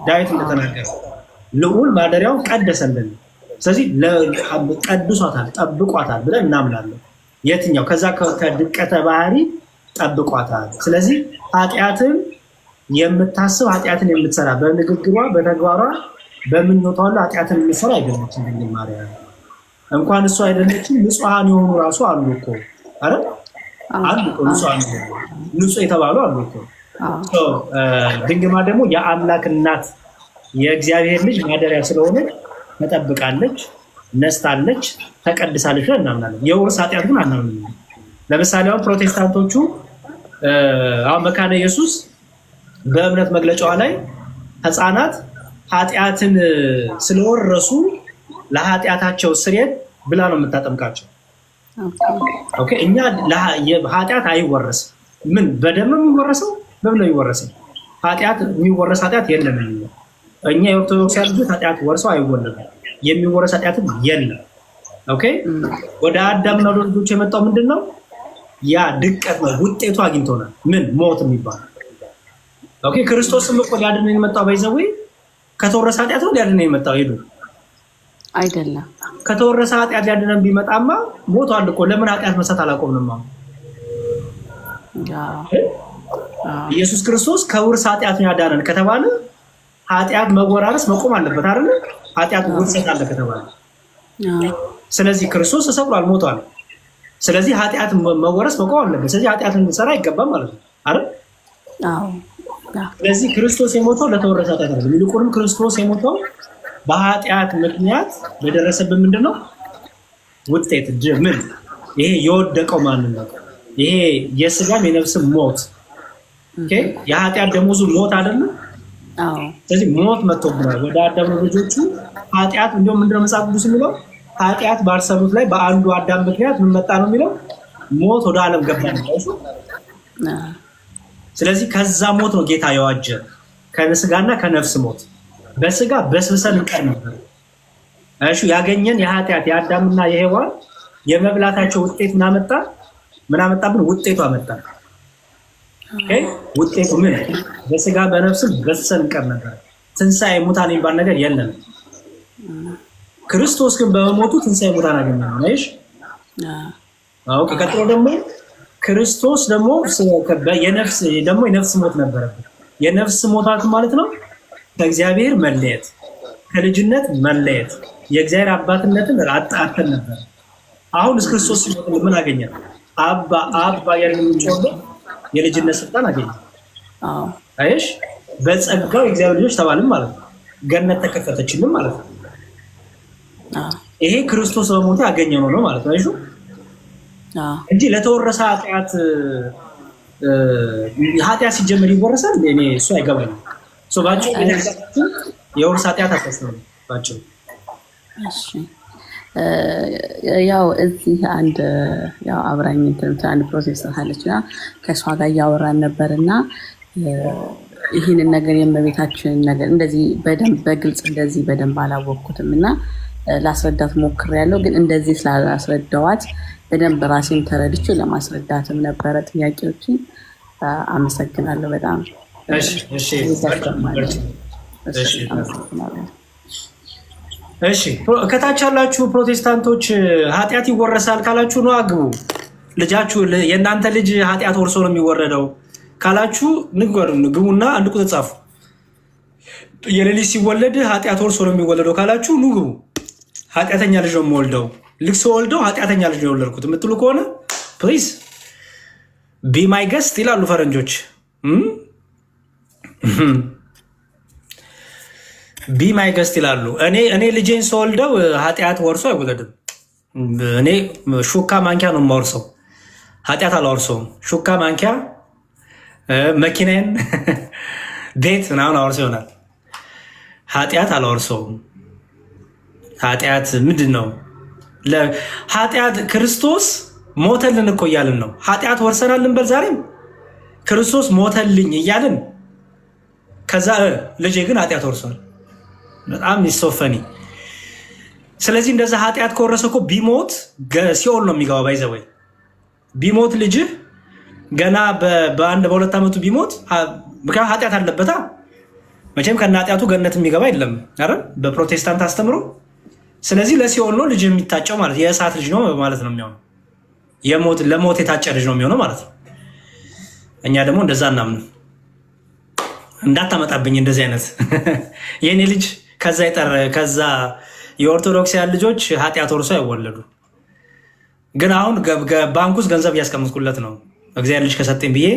ዳዊት እንደተናገረ ልዑል ማደሪያውን ቀደሰልን። ስለዚህ ቀድሷታል፣ ጠብቋታል ብለን እናምናለን። የትኛው ከዛ ከድቀተ ባህሪ ጠብቋታል። ስለዚህ ኃጢአትን የምታስብ ኃጢአትን የምትሰራ በንግግሯ በተግባሯ በምኞቷ ሁሉ ኃጢአትን የምትሰራ አይደለችም ድንግል ማርያም። እንኳን እሱ አይደለችም ንጹሐን የሆኑ ራሱ አሉ እኮ አይደል? አሉ እኮ ንጹህ የተባሉ አሉ እኮ። ድንግል ማርያም ደግሞ የአምላክ እናት የእግዚአብሔር ልጅ ማደሪያ ስለሆነ ተጠብቃለች፣ ነስታለች፣ ተቀድሳለች ብለን እናምናለን። የውርስ ኃጢአት ግን አናምንም። ለምሳሌ አሁን ፕሮቴስታንቶቹ አሁን መካነ ኢየሱስ በእምነት መግለጫዋ ላይ ህፃናት ኃጢአትን ስለወረሱ ለኃጢአታቸው ስርየት ብላ ነው የምታጠምቃቸው። ኦኬ። እኛ ኃጢአት አይወረስም። ምን በደም ነው የሚወረሰው? በምን ነው የሚወረሰው? ኃጢአት የሚወረስ ኃጢአት የለም። እኛ የኦርቶዶክስ ልጆች ኃጢአት ወርሰው አይወለዱም። የሚወረስ ኃጢአትም የለም። ኦኬ። ወደ አዳምና ወደ ልጆች የመጣው ምንድን ነው? ያ ድቀት ነው። ውጤቱ አግኝቶናል። ምን? ሞት የሚባል ኦኬ። ክርስቶስም እኮ ሊያድነን የመጣው ባይዘው ከተወረሰ ኃጢአት ነው ሊያድነን የመጣው ሄዱ አይደለም። ከተወረሰ ኃጢአት ሊያድነን ቢመጣማ ሞቷል እኮ። ለምን ኃጢአት መስራት አላቆምንም? ኢየሱስ ክርስቶስ ከውርስ ኃጢአት ያዳነን ከተባለ ኃጢአት መወራረስ መቆም አለበት አይደል? ኃጢአት ውርሰት አለ ከተባለ ስለዚህ ክርስቶስ ተሰቅሏል፣ ሞቷል። ስለዚህ ኃጢአት መወረስ መቆም አለበት። ስለዚህ ኃጢአትን ልንሰራ አይገባም ማለት ነው አይደል? ስለዚህ ክርስቶስ የሞተው ለተወረሰ ኃጢአት አይደለም። ይልቁንም ክርስቶስ የሞተው በኃጢአት ምክንያት ለደረሰብን ምንድነው ውጤት? ምን? ይሄ የወደቀው ማንነት፣ ይሄ የስጋም የነፍስም ሞት። ኦኬ። የኃጢአት ደሞዙ ሞት አይደለም? ስለዚህ ሞት መጥቶብናል ወደ አዳም ልጆቹ። ኃጢአት እንደውም ምንድነው መጽሐፍ ቅዱስ የሚለው? ኃጢአት ባልሰሩት ላይ በአንዱ አዳም ምክንያት ምን መጣ ነው የሚለው? ሞት ወደ ዓለም ገባ ነው። ስለዚህ ከዛ ሞት ነው ጌታ የዋጀ፣ ከስጋና ከነፍስ ሞት። በስጋ በስብሰን እንቀር ነበር። እሺ ያገኘን የኃጢአት የአዳምና የሔዋን የመብላታቸው ውጤት ምን አመጣ? ምን አመጣብን? ውጤቱ አመጣ። ኦኬ። ውጤቱ ምን? በስጋ በነፍስም በስብሰን እንቀር ነበር። ትንሣኤ ሙታን የሚባል ነገር የለም። ክርስቶስ ግን በመሞቱ ትንሣኤ ሙታን አገኘን። ነሽ? አዎ። ቀጥሎ ደግሞ ክርስቶስ ደግሞ የነፍስ ሞት ነበረበት። የነፍስ ሞታት ማለት ነው ከእግዚአብሔር መለየት፣ ከልጅነት መለየት፣ የእግዚአብሔር አባትነትን አጣተን ነበር። አሁን ክርስቶስ ሲመጣ ምን አገኘን? አባ ያለን ምንጮህ የልጅነት ስልጣን አገኘን። አይሽ በጸጋው የእግዚአብሔር ልጆች ተባልን ማለት ነው። ገነት ተከፈተችልን ማለት ነው። ይሄ ክርስቶስ በሞቱ ያገኘነው ነው ማለት ነው። አይሹ እንጂ ለተወረሰ ኃጢአት ሲጀመር ይወረሳል። እኔ እሱ አይገባኝም። ባጭ የውርስ ኃጢአት አታስነው ባጭ። እሺ ያው እዚህ አንድ ያው አብራኝ አንድ ፕሮፌሰር አለችና ከእሷ ጋር እያወራን ነበርና ይህንን ነገር የእመቤታችንን ነገር እንደዚህ በደንብ በግልጽ እንደዚህ በደንብ አላወቅኩትም እና ላስረዳት ሞክሬያለሁ። ግን እንደዚህ ስላላስረዳዋት በደንብ ራሴን ተረድቼ ለማስረዳትም ነበረ ጥያቄዎችን። አመሰግናለሁ በጣም። እሺ ከታች ያላችሁ ፕሮቴስታንቶች ኃጢአት ይወረሳል ካላችሁ ነው አግቡ። ልጃችሁ የእናንተ ልጅ ኃጢአት ወርሶ ነው የሚወረደው ካላችሁ ግቡና አንድ ቁጥር ጻፉ። የሌሊት ሲወለድ ኃጢአት ወርሶ ነው የሚወለደው ካላችሁ ኑ ግቡ። ኃጢአተኛ ልጅ ነው የምወልደው፣ ልክ ስወልደው ኃጢአተኛ ልጅ ነው የወለድኩት የምትሉ ከሆነ ፕሊዝ ቢ ማይ ገስት ይላሉ ፈረንጆች። ቢ ማይ ገስት ይላሉ። እኔ ልጄን ስወልደው ኃጢአት ወርሶ አይወለድም። እኔ ሹካ ማንኪያ ነው የማወርሰው፣ ኃጢአት አላወርሰውም። ሹካ ማንኪያ፣ መኪናን፣ ቤት ምናምን አወርሰው ይሆናል፣ ኃጢአት አላወርሰውም። ኃጢአት ምንድን ነው? ኃጢአት ክርስቶስ ሞተልን እኮ እያልን ነው። ኃጢአት ወርሰናል እንበል ዛሬም ክርስቶስ ሞተልኝ እያልን ከዛ ልጄ ግን ኃጢአት ወርሷል። በጣም ይሶፈኒ። ስለዚህ እንደዛ ኃጢአት ከወረሰ እኮ ቢሞት ሲኦል ነው የሚገባ። ባይዘወይ ቢሞት ልጅህ ገና በአንድ በሁለት ዓመቱ ቢሞት ምክንያቱም ኃጢአት አለበታ። መቼም ከነ ኃጢአቱ ገነት የሚገባ የለም አይደል በፕሮቴስታንት አስተምሮ። ስለዚህ ለሲኦል ነው ልጅ የሚታጨው ማለት የእሳት ልጅ ነው ማለት ነው የሚሆነው። ለሞት የታጨ ልጅ ነው የሚሆነው ማለት ነው። እኛ ደግሞ እንደዛ እናምን። እንዳታመጣብኝ እንደዚህ አይነት የኔ ልጅ ከዛ የኦርቶዶክሳውያን ልጆች ኃጢአት ወርሶ አይወለዱ። ግን አሁን ባንክ ውስጥ ገንዘብ እያስቀመጥኩለት ነው። እግዚአብሔር ልጅ ከሰጠኝ ብዬ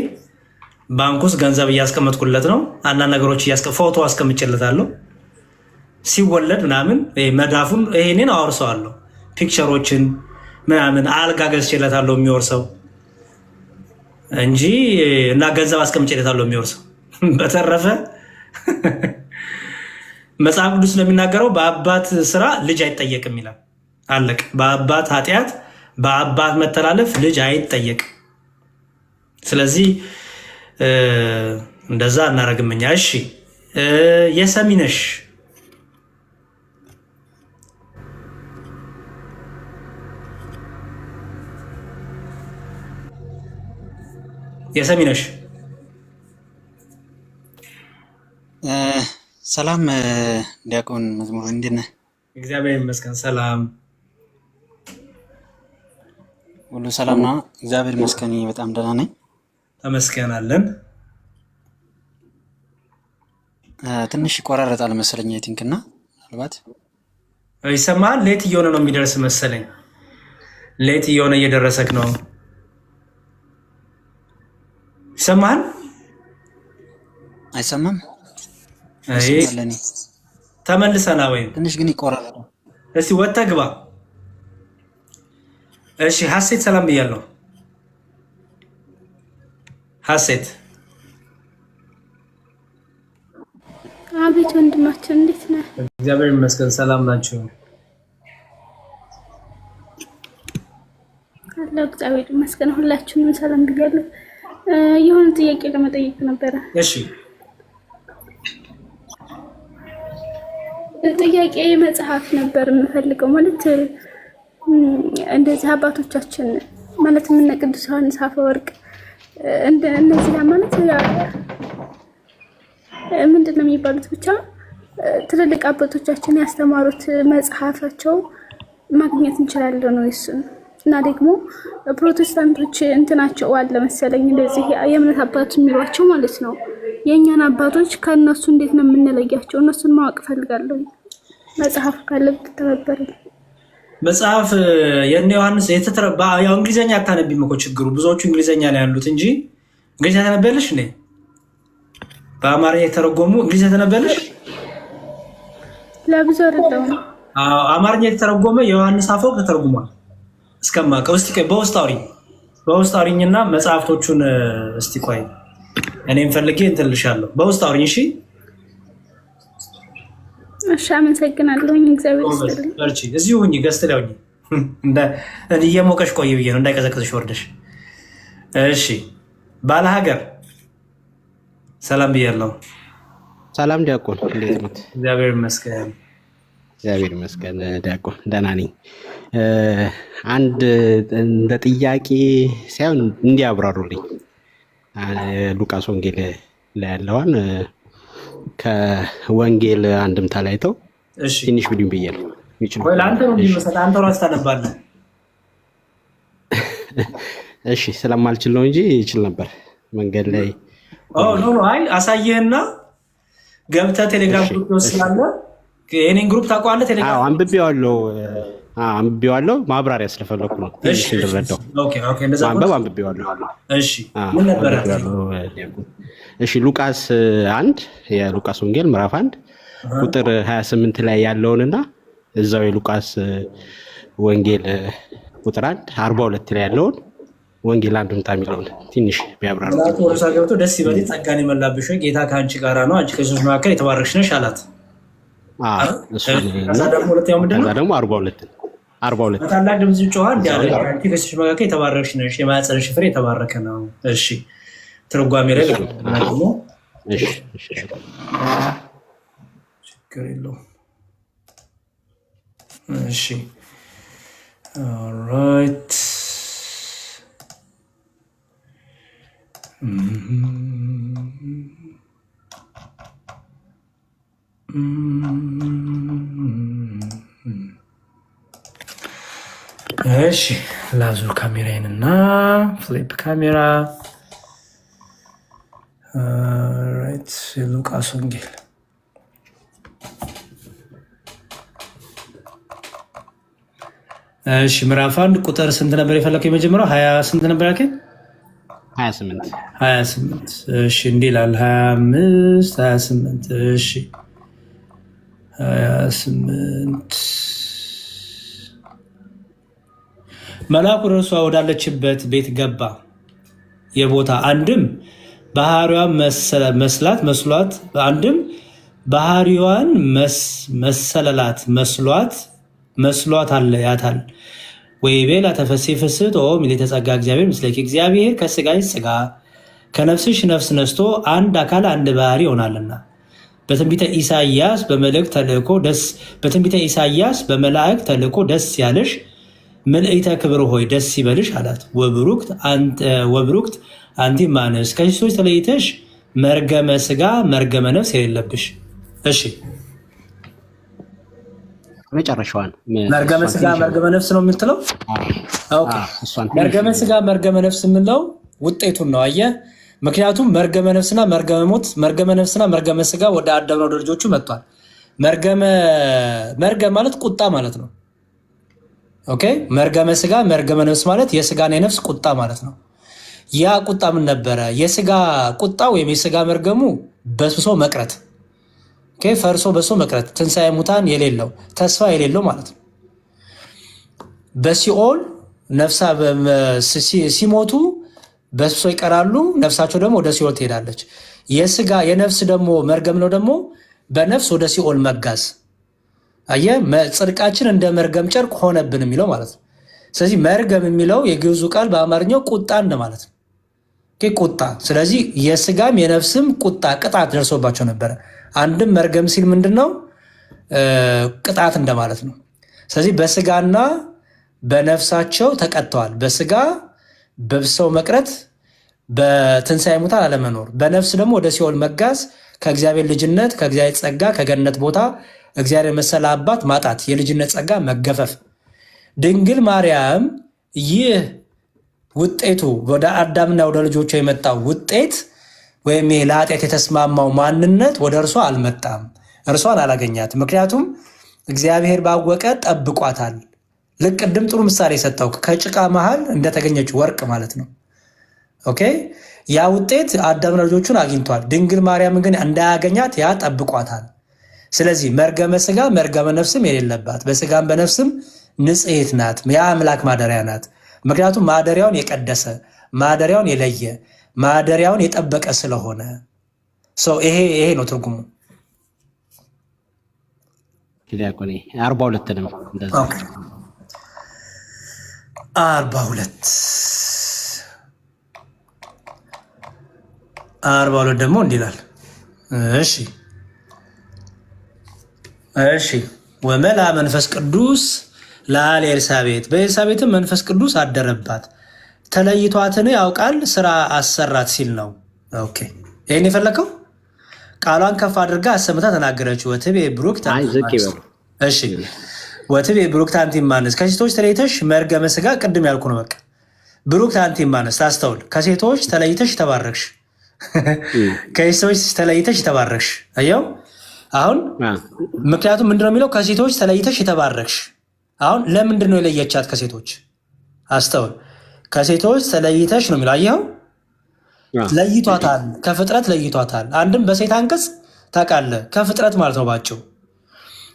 ባንክ ውስጥ ገንዘብ እያስቀመጥኩለት ነው። አንዳንድ ነገሮች ፎቶ አስቀምጬለታለሁ። ሲወለድ ምናምን መዳፉን ይሄንን አወርሰዋለሁ። ፒክቸሮችን ምናምን አልጋ ገዝቼለታለሁ የሚወርሰው እንጂ እና ገንዘብ አስቀምጬለታለሁ የሚወርሰው። በተረፈ መጽሐፍ ቅዱስ ስለሚናገረው በአባት ስራ ልጅ አይጠየቅም ይላል። አለቅ። በአባት ኃጢአት፣ በአባት መተላለፍ ልጅ አይጠየቅም። ስለዚህ እንደዛ እናረግምኛ። እሺ የሰሚነሽ የሰሚነሽ ሰላም ዲያቆን መዝሙር እንዴት ነህ? እግዚአብሔር ይመስገን ሰላም፣ ሁሉ ሰላም ነው። እግዚአብሔር ይመስገን በጣም ደህና ነኝ። ተመስገን አለን። ትንሽ ይቆራረጣል መሰለኝ አይ ቲንክ እና ምናልባት ይሰማል። ሌት እየሆነ ነው የሚደርስ መሰለኝ። ሌት እየሆነ እየደረሰክ ነው። ይሰማል? አይሰማም? ተመልሰና ወይ ትንሽ ግን ይቆራረጣል። እስቲ ወጣ ግባ። እሺ ሀሴት ሰላም ብያለሁ። ሀሴት አቤት ወንድማችን እንዴት ነህ? እግዚአብሔር ይመስገን ሰላም ናችሁ? አለ እግዚአብሔር ይመስገን ሁላችንም ሰላም ብያለሁ። የሆነ ጥያቄ ለመጠየቅ ነበረ። እሺ ጥያቄ መጽሐፍ ነበር የምፈልገው። ማለት እንደዚህ አባቶቻችን ማለት ምን ቅዱስ ዮሐንስ አፈወርቅ እነዚህ ማለት ምንድነው የሚባሉት ብቻ ትልልቅ አባቶቻችን ያስተማሩት መጽሐፋቸው ማግኘት እንችላለን ነው እሱን። እና ደግሞ ፕሮቴስታንቶች እንትናቸው አለ መሰለኝ እንደዚህ የእምነት አባቶች የሚሏቸው ማለት ነው የእኛን አባቶች ከእነሱ እንዴት ነው የምንለያቸው? እነሱን ማወቅ ፈልጋለሁ። መጽሐፍ ካለ ብትተባበረ። መጽሐፍ የእነ ዮሐንስ የተተረባ ያው እንግሊዘኛ አታነቢም እኮ ችግሩ። ብዙዎቹ እንግሊዘኛ ላይ ያሉት እንጂ እንግሊዘኛ ተነበለሽ ነ በአማርኛ የተረጎሙ እንግሊዘኛ ተነበለሽ ለብዙ ረዳው ነው። አማርኛ የተተረጎመ የዮሐንስ አፈወርቅ ተተርጉሟል እስከማውቀው። እስቲ ቆይ በውስጥ አውሪኝና መጽሐፍቶቹን እስቲ ቆይ እኔም ፈልጌ እንትን ልሻለሁ። በውስጥ አውሪኝ። እሺ እሺ፣ አመሰግናለሁ። እግዚአብሔር ይስጥልኝ። እርቺ እዚሁ ሁኚ፣ ገስት ላይ ሁኚ። እየሞቀሽ ቆይ ብዬ ነው እንዳይቀዘቅዝሽ ወርደሽ። እሺ ባለ ሀገር ሰላም ብያለሁ። ሰላም ዲያቆን፣ እንዴት ነው? እግዚአብሔር ይመስገን። እግዚአብሔር ይመስገን ዲያቆን፣ ደህና ነኝ። አንድ እንደ ጥያቄ ሳይሆን እንዲያብራሩልኝ ሉቃስ ወንጌል ላይ ያለውን ከወንጌል አንድምታ ላይ አይተው ትንሽ ቪዲዮ ብያለሁ። ለአንተ ነው የሚመስለው፣ አንተ ራስህ ታነባለህ። እሺ ስለማልችል ነው እንጂ ይችል ነበር መንገድ ላይ። ኖ አይ አሳየህና ገብተህ ቴሌግራም ግሩፕ ስላለ የኔን ግሩፕ ታውቀዋለህ። ቴሌግራም አንብቤዋለሁ። ማብራሪያ ስለፈለኩ ነው ትንሽ እንድረዳው። ማንበብ አንብቤዋለሁ። እሺ ምን ነበረ? እሺ ሉቃስ 1 የሉቃስ ወንጌል ምዕራፍ 1 ቁጥር 28 ላይ ያለውንና እዛው የሉቃስ ወንጌል ቁጥር 1 42 ላይ ያለውን ወንጌል አንድምታ የሚለውን ትንሽ ቢያብራሩ። ወርሳ ገብቶ ደስ ይበል ጸጋን የመላብሽ ወይ ጌታ ከአንቺ ጋር ነው፣ አንቺ ከሴቶች መካከል የተባረክሽ ነሽ አላት። ከዛ ደግሞ ሁለተኛው ምንድን ነው? 42 በታላቅ ድምፅ ጮኸ እንዲህ አለ፣ አንቺ ከሴቶች መካከል የተባረክሽ ነሽ፣ የማኅፀንሽ ፍሬ የተባረከ ነው። እሺ ትርጓሜ ላይ ደግሞ ችግር የለውም። እሺ ኦልራይት እሺ ላዙር ካሜራዬንና ፍሊፕ ካሜራ ራይት ሉቃስ ወንጌል እሺ ምዕራፍ 1 ቁጥር ስንት ነበር የፈለከው? የመጀመሪያው 20 ስንት ነበር ያልከኝ? 28 እሺ እንዲህ ይላል 25 28 እሺ 28 መልአኩ እርሷ ወዳለችበት ቤት ገባ። የቦታ አንድም ባህሪዋን መስሏት አንድም ባህሪዋን መሰለላት መስሏት አለ ያታል ወይ ቤላ ተፈሴ ፍስቶ ሚሊተ ጸጋ እግዚአብሔር ምስለኪ እግዚአብሔር ከስጋሽ ስጋ ከነፍስሽ ነፍስ ነስቶ አንድ አካል አንድ ባህሪ ይሆናልና በትንቢተ ኢሳይያስ በመላእክት ተልእኮ ደስ ያለሽ ምልዕተ ክብር ሆይ ደስ ይበልሽ አላት። ወብሩክት አንቲ እምአንስት ከሴቶች ተለይተሽ መርገመ ስጋ መርገመ ነፍስ የሌለብሽ። እሺ መጨረሻዋን መርገመ ስጋ መርገመ ነፍስ ነው የምትለው። ኦኬ መርገመ ስጋ መርገመ ነፍስ የምንለው ውጤቱን ነው። አየህ፣ ምክንያቱም መርገመ ነፍስና መርገመ ሞት፣ መርገመ ነፍስና መርገመ ስጋ ወደ አዳምና ወደ ልጆቹ መጥቷል። መርገም ማለት ቁጣ ማለት ነው። ኦኬ መርገመ ስጋ መርገመ ነፍስ ማለት የስጋና የነፍስ ቁጣ ማለት ነው። ያ ቁጣ ምን ነበረ? የስጋ ቁጣ ወይም የስጋ መርገሙ በስብሶ መቅረት፣ ፈርሶ በሶ መቅረት፣ ትንሣኤ ሙታን የሌለው ተስፋ የሌለው ማለት ነው። በሲኦል ነፍሳ ሲሞቱ በስብሶ ይቀራሉ፣ ነፍሳቸው ደግሞ ወደ ሲኦል ትሄዳለች። የስጋ የነፍስ ደግሞ መርገም ነው ደግሞ በነፍስ ወደ ሲኦል መጋዝ። አየህ፣ ጽድቃችን እንደ መርገም ጨርቅ ሆነብን የሚለው ማለት ነው። ስለዚህ መርገም የሚለው የግዕዙ ቃል በአማርኛው ቁጣ እንደማለት ነው። ቁጣ። ስለዚህ የስጋም የነፍስም ቁጣ ቅጣት ደርሶባቸው ነበረ። አንድም መርገም ሲል ምንድነው? ቅጣት እንደማለት ነው። ስለዚህ በስጋና በነፍሳቸው ተቀጥተዋል። በስጋ በብሰው መቅረት፣ በትንሣኤ ሙታን አለመኖር፣ በነፍስ ደግሞ ወደ ሲኦል መጋዝ፣ ከእግዚአብሔር ልጅነት ከእግዚአብሔር ጸጋ ከገነት ቦታ እግዚአብሔር መሰለ አባት ማጣት፣ የልጅነት ጸጋ መገፈፍ። ድንግል ማርያም ይህ ውጤቱ ወደ አዳምና ወደ ልጆቿ የመጣው ውጤት ወይም ለኃጢአት የተስማማው ማንነት ወደ እርሷ አልመጣም፣ እርሷን አላገኛትም። ምክንያቱም እግዚአብሔር ባወቀ ጠብቋታል። ልክ ቅድም ጥሩ ምሳሌ ሰጠው፣ ከጭቃ መሃል እንደተገኘች ወርቅ ማለት ነው። ኦኬ ያ ውጤት አዳምና ልጆቹን አግኝቷል። ድንግል ማርያምን ግን እንዳያገኛት ያ ጠብቋታል። ስለዚህ መርገመ ስጋ መርገመ ነፍስም የሌለባት በስጋም በነፍስም ንጽሕት ናት። የአምላክ ማደሪያ ናት። ምክንያቱም ማደሪያውን የቀደሰ ማደሪያውን የለየ ማደሪያውን የጠበቀ ስለሆነ ይሄ ነው ትርጉሙ። ዲያቆኔ 42 ነው እንደዛ 42 ደግሞ እንዲህ ይላል። እሺ ወመላ መንፈስ ቅዱስ ለአል ኤልሳቤጥ በኤልሳቤጥም መንፈስ ቅዱስ አደረባት ተለይቷትን ያውቃል ስራ አሰራት ሲል ነው። ኦኬ ይሄን የፈለከው ቃሏን ከፍ አድርጋ አሰምታ ተናገረችው። ወትቤ ብሩክ እሺ ወትቤ ብሩክ ታንቲ ማነስ ከሴቶች ተለይተሽ መርገመ ስጋ ቅድም ያልኩ ነው። በቃ ብሩክ ታንቲ ማነስ ታስተውል። ከሴቶች ተለይተሽ ተባረክሽ። ከሴቶች ተለይተሽ ተባረክሽ። አየው አሁን ምክንያቱም ምንድነው የሚለው ከሴቶች ተለይተሽ የተባረክሽ። አሁን ለምንድን ነው የለየቻት ከሴቶች? አስተውል። ከሴቶች ተለይተሽ ነው የሚለው። አየው ለይቷታል፣ ከፍጥረት ለይቷታል። አንድም በሴት አንቀጽ ታውቃለህ፣ ከፍጥረት ማለት ነው ባጭው።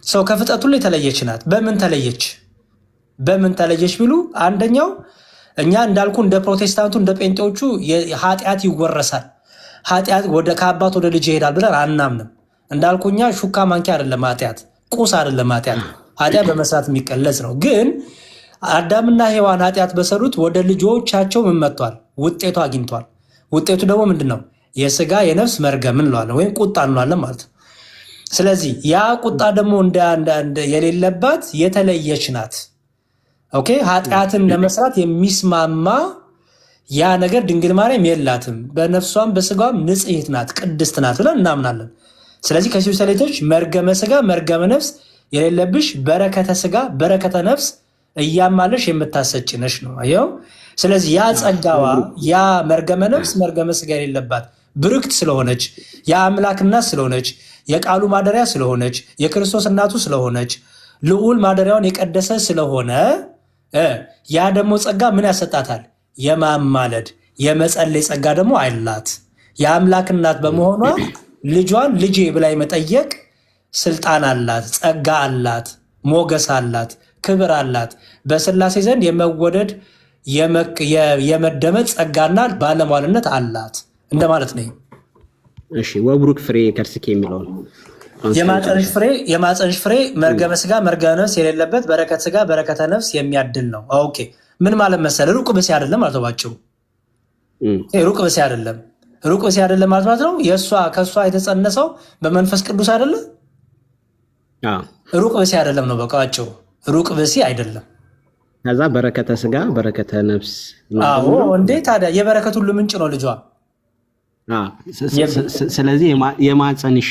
ሰው ከፍጥረት ሁሉ የተለየች ናት። በምን ተለየች? በምን ተለየች ቢሉ አንደኛው እኛ እንዳልኩ እንደ ፕሮቴስታንቱ እንደ ጴንጤዎቹ ኃጢአት ይወረሳል፣ ኃጢአት ከአባት ወደ ልጅ ይሄዳል ብለን አናምንም። እንዳልኩ እኛ ሹካ ማንኪያ አይደለም ኃጢአት፣ ቁስ አይደለም ኃጢአት። ኃጢአት በመስራት የሚቀለጽ ነው። ግን አዳምና ሔዋን ኃጢአት በሰሩት ወደ ልጆቻቸው ምን መጥቷል? ውጤቱ አግኝቷል። ውጤቱ ደግሞ ምንድን ነው? የስጋ የነፍስ መርገም እንለዋለን ወይም ቁጣ እንለዋለን ማለት ነው። ስለዚህ ያ ቁጣ ደግሞ የሌለባት የተለየች ናት። ኦኬ ኃጢአትን ለመስራት የሚስማማ ያ ነገር ድንግል ማርያም የላትም። በነፍሷም በስጋም ንጽሕት ናት፣ ቅድስት ናት ብለን እናምናለን። ስለዚህ ከሴቶች ተለይተሽ መርገመ ስጋ መርገመ ነፍስ የሌለብሽ በረከተ ስጋ በረከተ ነፍስ እያማለሽ የምታሰጭ ነሽ ነው። አየው። ስለዚህ ያ ጸጋዋ ያ መርገመ ነፍስ መርገመ ስጋ የሌለባት ብርክት ስለሆነች የአምላክ እናት ስለሆነች የቃሉ ማደሪያ ስለሆነች የክርስቶስ እናቱ ስለሆነች ልዑል ማደሪያውን የቀደሰ ስለሆነ ያ ደግሞ ጸጋ ምን ያሰጣታል? የማማለድ የመጸለይ ጸጋ ደግሞ አላት። የአምላክ እናት በመሆኗ ልጇን ልጄ ብላ የመጠየቅ ስልጣን አላት፣ ጸጋ አላት፣ ሞገስ አላት፣ ክብር አላት። በስላሴ ዘንድ የመወደድ የመደመጥ ጸጋና ባለሟልነት አላት እንደማለት ነው። እሺ ወብሩክ ፍሬ ከርስኪ የሚለው የማፀንሽ ፍሬ መርገመ ስጋ መርገመ ነፍስ የሌለበት በረከት ስጋ በረከተ ነፍስ የሚያድል ነው። ኦኬ ምን ማለት መሰለ? ሩቅ ብእሲ አይደለም ማለት ነው ባጭሩ። ሩቅ ብእሲ አይደለም። ሩቅ ብእሲ አይደለም ማለት ነው ከእሷ የተጸነሰው በመንፈስ ቅዱስ አይደለም። ሩቅ ብእሲ አይደለም ነው በቃ ባጭሩ። ሩቅ ብእሲ አይደለም። ከዛ በረከተ ስጋ በረከተ ነፍስ አዎ እንዴ ታዲያ የበረከት ሁሉ ምንጭ ነው ልጇ። ስለዚህ የማፀንሽ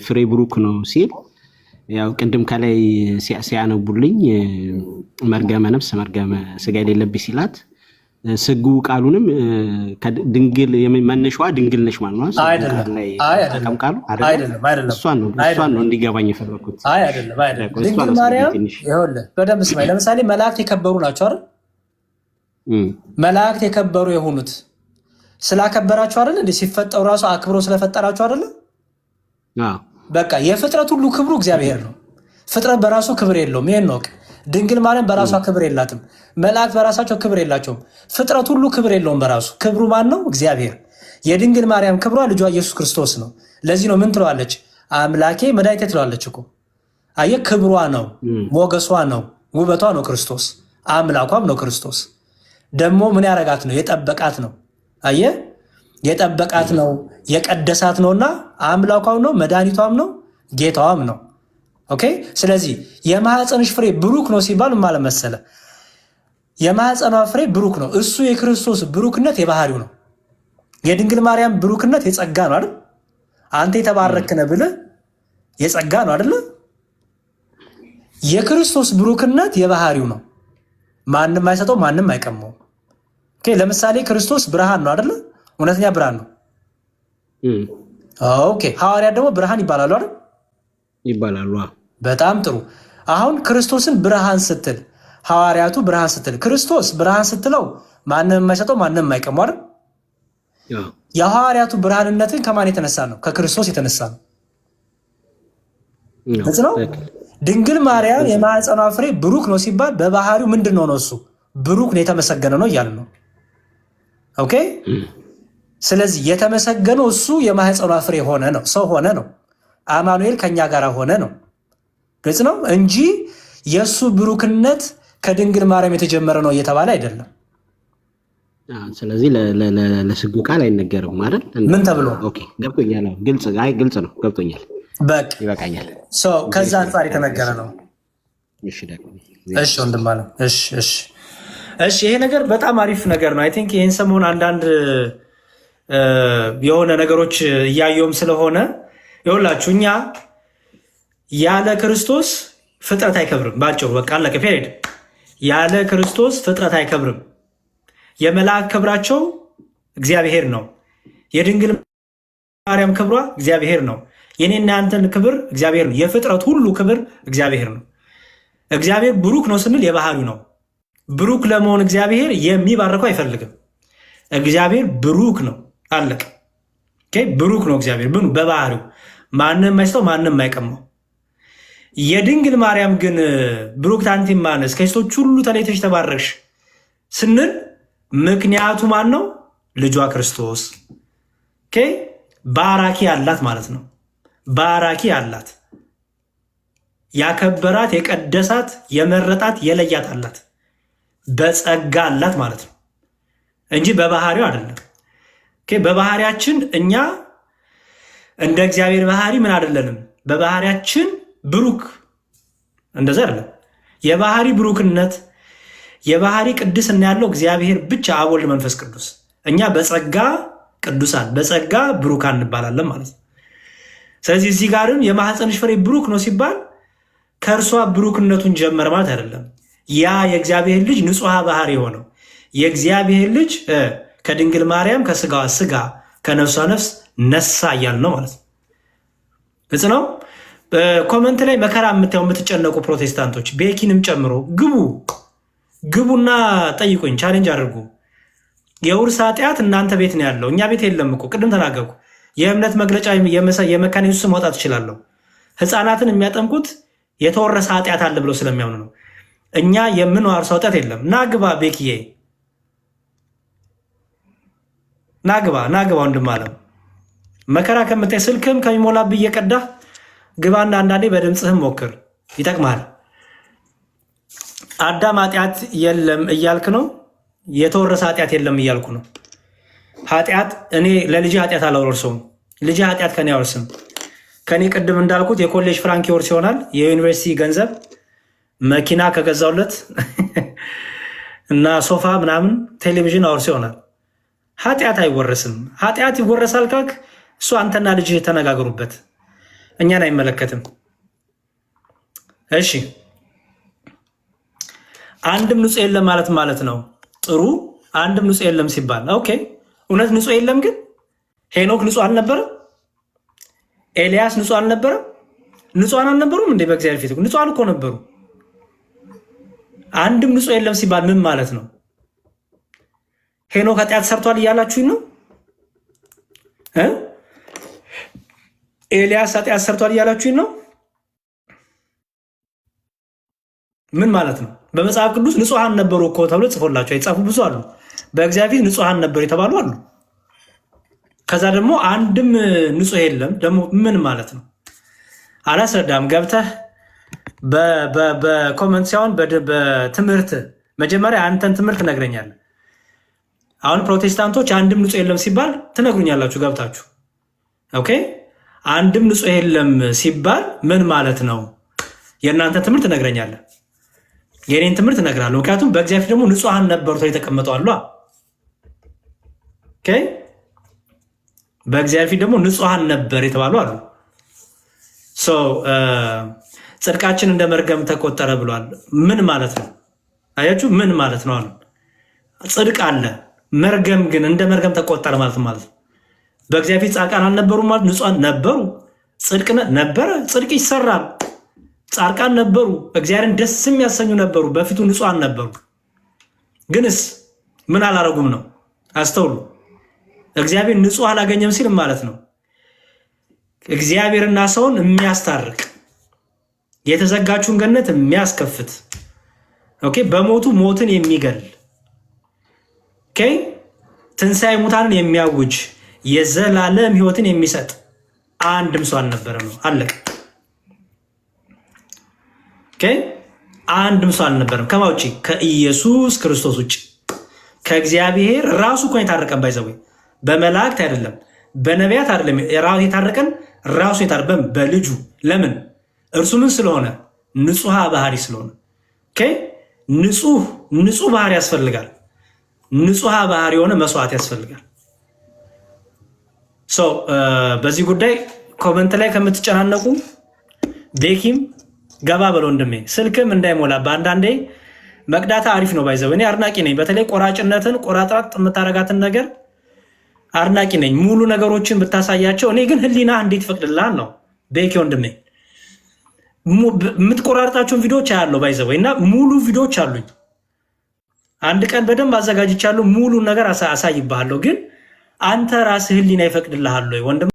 ፍሬ ብሩክ ነው ሲል ያው ቅድም ከላይ ሲያነቡልኝ መርገመ ነፍስ መርገመ ስጋ የሌለብሽ ሲላት ስጉ ቃሉንም ድንግል መነሻዋ ድንግል ነሽ ማለት ነው። አይደለም እሷን ነው እንዲገባኝ የፈለኩት። አይደለም ድንግል ማርያም ይኸውልህ በደንብ ስማኝ። ለምሳሌ መላእክት የከበሩ ናቸው አይደል? መላእክት የከበሩ የሆኑት ስላከበራቸው አይደል እንዴ? ሲፈጠሩ ራሱ አክብሮ ስለፈጠራቸው አይደል? በቃ የፍጥረት ሁሉ ክብሩ እግዚአብሔር ነው። ፍጥረት በራሱ ክብር የለውም። ይሄን ነው። ድንግል ማርያም በራሷ ክብር የላትም። መላእክት በራሳቸው ክብር የላቸውም። ፍጥረት ሁሉ ክብር የለውም በራሱ። ክብሩ ማን ነው? እግዚአብሔር። የድንግል ማርያም ክብሯ ልጇ ኢየሱስ ክርስቶስ ነው። ለዚህ ነው ምን ትለዋለች? አምላኬ መድኃኒቴ ትለዋለች እኮ። አየህ፣ ክብሯ ነው፣ ሞገሷ ነው፣ ውበቷ ነው ክርስቶስ። አምላኳም ነው ክርስቶስ። ደግሞ ምን ያረጋት ነው? የጠበቃት ነው። አየህ፣ የጠበቃት ነው፣ የቀደሳት ነውና አምላኳም ነው፣ መድኃኒቷም ነው፣ ጌታዋም ነው። ኦኬ። ስለዚህ የማህፀንሽ ፍሬ ብሩክ ነው ሲባል ማለት መሰለ የማህፀኗ ፍሬ ብሩክ ነው። እሱ የክርስቶስ ብሩክነት የባህሪው ነው። የድንግል ማርያም ብሩክነት የጸጋ ነው አይደል? አንተ የተባረክ ነህ ብለህ የጸጋ ነው አይደል? የክርስቶስ ብሩክነት የባህሪው ነው። ማንም አይሰጠው፣ ማንም አይቀመው። ኦኬ። ለምሳሌ ክርስቶስ ብርሃን ነው አይደል? እውነተኛ ብርሃን ነው። ኦኬ ሐዋርያት ደግሞ ብርሃን ይባላሉ አይደል? ይባላሉ። በጣም ጥሩ። አሁን ክርስቶስን ብርሃን ስትል ሐዋርያቱ ብርሃን ስትል ክርስቶስ ብርሃን ስትለው ማንም የማይሰጠው ማንም የማይቀመው አይደል? የሐዋርያቱ ብርሃንነትን ከማን የተነሳ ነው? ከክርስቶስ የተነሳ ነው። ግልጽ ነው። ድንግል ማርያም የማህፀኗ ፍሬ ብሩክ ነው ሲባል በባህሪው ምንድን ነው? እሱ ብሩክ ነው፣ የተመሰገነ ነው እያለ ነው። ኦኬ። ስለዚህ የተመሰገነው እሱ የማህፀኗ ፍሬ ሆነ ነው፣ ሰው ሆነ ነው፣ አማኑኤል ከኛ ጋር ሆነ ነው። ግልጽ ነው እንጂ የእሱ ብሩክነት ከድንግል ማርያም የተጀመረ ነው እየተባለ አይደለም። ስለዚህ ለስጉ ቃል አይነገርም አይደል? ምን ተብሎ? ኦኬ ገብቶኛል። ግልጽ ነው፣ ገብቶኛል። በቃ ይበቃኛል። ከዛ አንጻር የተነገረ ነው። እሺ ወንድም አለ። እሺ ይሄ ነገር በጣም አሪፍ ነገር ነው። አይ ቲንክ ይህን ሰሞን አንዳንድ የሆነ ነገሮች እያየውም ስለሆነ ይኸውላችሁ እኛ ያለ ክርስቶስ ፍጥረት አይከብርም። ባጭሩ በቃ አለቀ። ፔሬድ። ያለ ክርስቶስ ፍጥረት አይከብርም። የመላእክ ክብራቸው እግዚአብሔር ነው። የድንግል ማርያም ክብሯ እግዚአብሔር ነው። የኔና ያንተን ክብር እግዚአብሔር ነው። የፍጥረት ሁሉ ክብር እግዚአብሔር ነው። እግዚአብሔር ብሩክ ነው ስንል የባህሪው ነው። ብሩክ ለመሆን እግዚአብሔር የሚባርከው አይፈልግም። እግዚአብሔር ብሩክ ነው። አለቀ። ብሩክ ነው እግዚአብሔር በባህሪው ማንም የማይሰጠው ማንም የማይቀማው። የድንግል ማርያም ግን ብሩክት አንቲ እምአንስት ከሴቶች ሁሉ ተለይተሽ ተባረክሽ ስንል ምክንያቱ ማን ነው? ልጇ ክርስቶስ። ባራኪ አላት ማለት ነው። ባራኪ አላት፣ ያከበራት፣ የቀደሳት፣ የመረጣት፣ የለያት አላት፣ በጸጋ አላት ማለት ነው እንጂ በባህሪው አይደለም። በባህሪያችን እኛ እንደ እግዚአብሔር ባህሪ ምን አይደለንም። በባህሪያችን ብሩክ እንደዛ አይደለም። የባህሪ ብሩክነት የባህሪ ቅድስና ያለው እግዚአብሔር ብቻ አብ፣ ወልድ፣ መንፈስ ቅዱስ። እኛ በጸጋ ቅዱሳን በጸጋ ብሩካን እንባላለን ማለት ነው። ስለዚህ እዚህ ጋርም የማህፀንሽ ፍሬ ብሩክ ነው ሲባል ከእርሷ ብሩክነቱን ጀመረ ማለት አይደለም። ያ የእግዚአብሔር ልጅ ንጹሐ ባህሪ የሆነው የእግዚአብሔር ልጅ ከድንግል ማርያም ከስጋዋ ስጋ ከነፍሷ ነፍስ ነሳ እያል ነው ማለት ነው። ግልጽ ነው። ኮመንት ላይ መከራ የምትጨነቁ ፕሮቴስታንቶች ቤኪንም ጨምሮ ግቡና ጠይቁኝ፣ ቻሌንጅ አድርጉ። የውርስ ኃጢአት እናንተ ቤት ነው ያለው፣ እኛ ቤት የለም እኮ። ቅድም ተናገርኩ። የእምነት መግለጫ የመካነ ኢየሱስ ስም ማውጣት እችላለሁ። ህፃናትን የሚያጠምቁት የተወረሰ ኃጢአት አለ ብለው ስለሚያምኑ ነው። እኛ የምንዋርሰው ኃጢአት የለም። ናግባ ቤክዬ፣ ናግባ ወንድም አለም። መከራ ከምታይ ስልክም ከሚሞላብህ እየቀዳህ ግባና አንዳንዴ በድምፅህም ሞክር፣ ይጠቅማል። አዳም ኃጢአት የለም እያልክ ነው። የተወረሰ ኃጢአት የለም እያልኩ ነው። ኃጢአት እኔ ለልጅ ኃጢአት አላወርሰውም። ልጅ ኃጢአት ከኔ አወርስም። ከኔ ቅድም እንዳልኩት የኮሌጅ ፍራንክ ይወርስ ይሆናል። የዩኒቨርሲቲ ገንዘብ መኪና ከገዛውለት እና ሶፋ ምናምን ቴሌቪዥን አወርስ ይሆናል። ኃጢአት አይወረስም። ኃጢአት ይወረሳል ካልክ እሱ አንተና ልጅ ተነጋገሩበት፣ እኛን አይመለከትም። እሺ አንድም ንጹህ የለም ማለት ነው። ጥሩ። አንድም ንጹህ የለም ሲባል ኦኬ፣ እውነት ንጹህ የለም። ግን ሄኖክ ንጹህ አልነበረም? ኤልያስ ንጹህ አልነበረም? ንጹሃን አልነበሩም እንዴ? በእግዚአብሔር ፊት ንጹሃን እኮ ነበሩ። አንድም ንጹህ የለም ሲባል ምን ማለት ነው? ሄኖክ ኃጢአት ሰርቷል እያላችሁኝ ነው? ኤልያስ ኃጢአት ሰርቷል እያላችሁኝ ነው? ምን ማለት ነው? በመጽሐፍ ቅዱስ ንጹሃን ነበሩ እኮ ተብሎ ጽፎላቸው የተጻፉ ብዙ አሉ። በእግዚአብሔር ንጹሃን ነበሩ የተባሉ አሉ። ከዛ ደግሞ አንድም ንጹህ የለም ደግሞ ምን ማለት ነው? አላስረዳም። ገብተህ በኮመንት ሳይሆን በትምህርት መጀመሪያ አንተን ትምህርት ትነግረኛለህ። አሁን ፕሮቴስታንቶች አንድም ንጹህ የለም ሲባል ትነግሩኛላችሁ ገብታችሁ። ኦኬ፣ አንድም ንጹህ የለም ሲባል ምን ማለት ነው? የእናንተን ትምህርት ትነግረኛለህ፣ የኔን ትምህርት እነግርሃለሁ። ምክንያቱም በእግዚአብሔር ደግሞ ንጹሃን ነበሩ የተቀመጡ አሉ። ኦኬ፣ በእግዚአብሔር ፊት ደግሞ ንጹሃን ነበር የተባሉ አሉ። ጽድቃችን እንደ መርገም ተቆጠረ ብሏል። ምን ማለት ነው? አያችሁ፣ ምን ማለት ነው? አሉ ጽድቅ አለ፣ መርገም ግን እንደ መርገም ተቆጠረ ማለት ነው። በእግዚአብሔር ጻድቃን አልነበሩም ማለት ንጹሐን ነበሩ። ጽድቅ ነበረ፣ ጽድቅ ይሰራል። ጻድቃን ነበሩ፣ እግዚአብሔርን ደስ የሚያሰኙ ነበሩ፣ በፊቱ ንጹሐን ነበሩ። ግንስ ምን አላረጉም ነው? አስተውሉ። እግዚአብሔር ንጹሕ አላገኘም ሲል ማለት ነው እግዚአብሔርና ሰውን የሚያስታርቅ የተዘጋችውን ገነት የሚያስከፍት ኦኬ፣ በሞቱ ሞትን የሚገል ኦኬ፣ ትንሣኤ ሙታንን የሚያውጅ የዘላለም ሕይወትን የሚሰጥ አንድም ሰው አልነበረም ነው። አለቀ። ኦኬ፣ አንድም ሰው አልነበረም። ከማ ውጪ? ከኢየሱስ ክርስቶስ ውጪ። ከእግዚአብሔር ራሱ እኮ የታረቀን ባይዘው በመላእክት አይደለም፣ በነቢያት አይደለም። ራሱ የታረቀን ራሱ የታረቀን በልጁ። ለምን? እርሱ ምን ስለሆነ? ንጹሕ ባህሪ ስለሆነ። ኦኬ፣ ንጹሕ ባህሪ ያስፈልጋል። ንጹሕ ባህሪ የሆነ መስዋዕት ያስፈልጋል። በዚህ ጉዳይ ኮመንት ላይ ከምትጨናነቁ ቤኪም ገባ በለው ወንድሜ፣ ስልክም እንዳይሞላ በአንዳንዴ መቅዳታ አሪፍ ነው። ባይዘው እኔ አድናቂ ነኝ። በተለይ ቆራጭነትን ቆራጣጥ የምታረጋትን ነገር አድናቂ ነኝ። ሙሉ ነገሮችን ብታሳያቸው። እኔ ግን ህሊና እንዴት ይፈቅድልሃል ነው ቤኪ ወንድሜ። የምትቆራርጣቸውን ቪዲዮዎች አያለው ባይዘው እና ሙሉ ቪዲዮዎች አሉኝ። አንድ ቀን በደንብ አዘጋጅቻለሁ። ሙሉ ነገር አሳይብሃለሁ። ግን አንተ ራስህ ህሊና ይፈቅድልሃል ወይ ወንድም?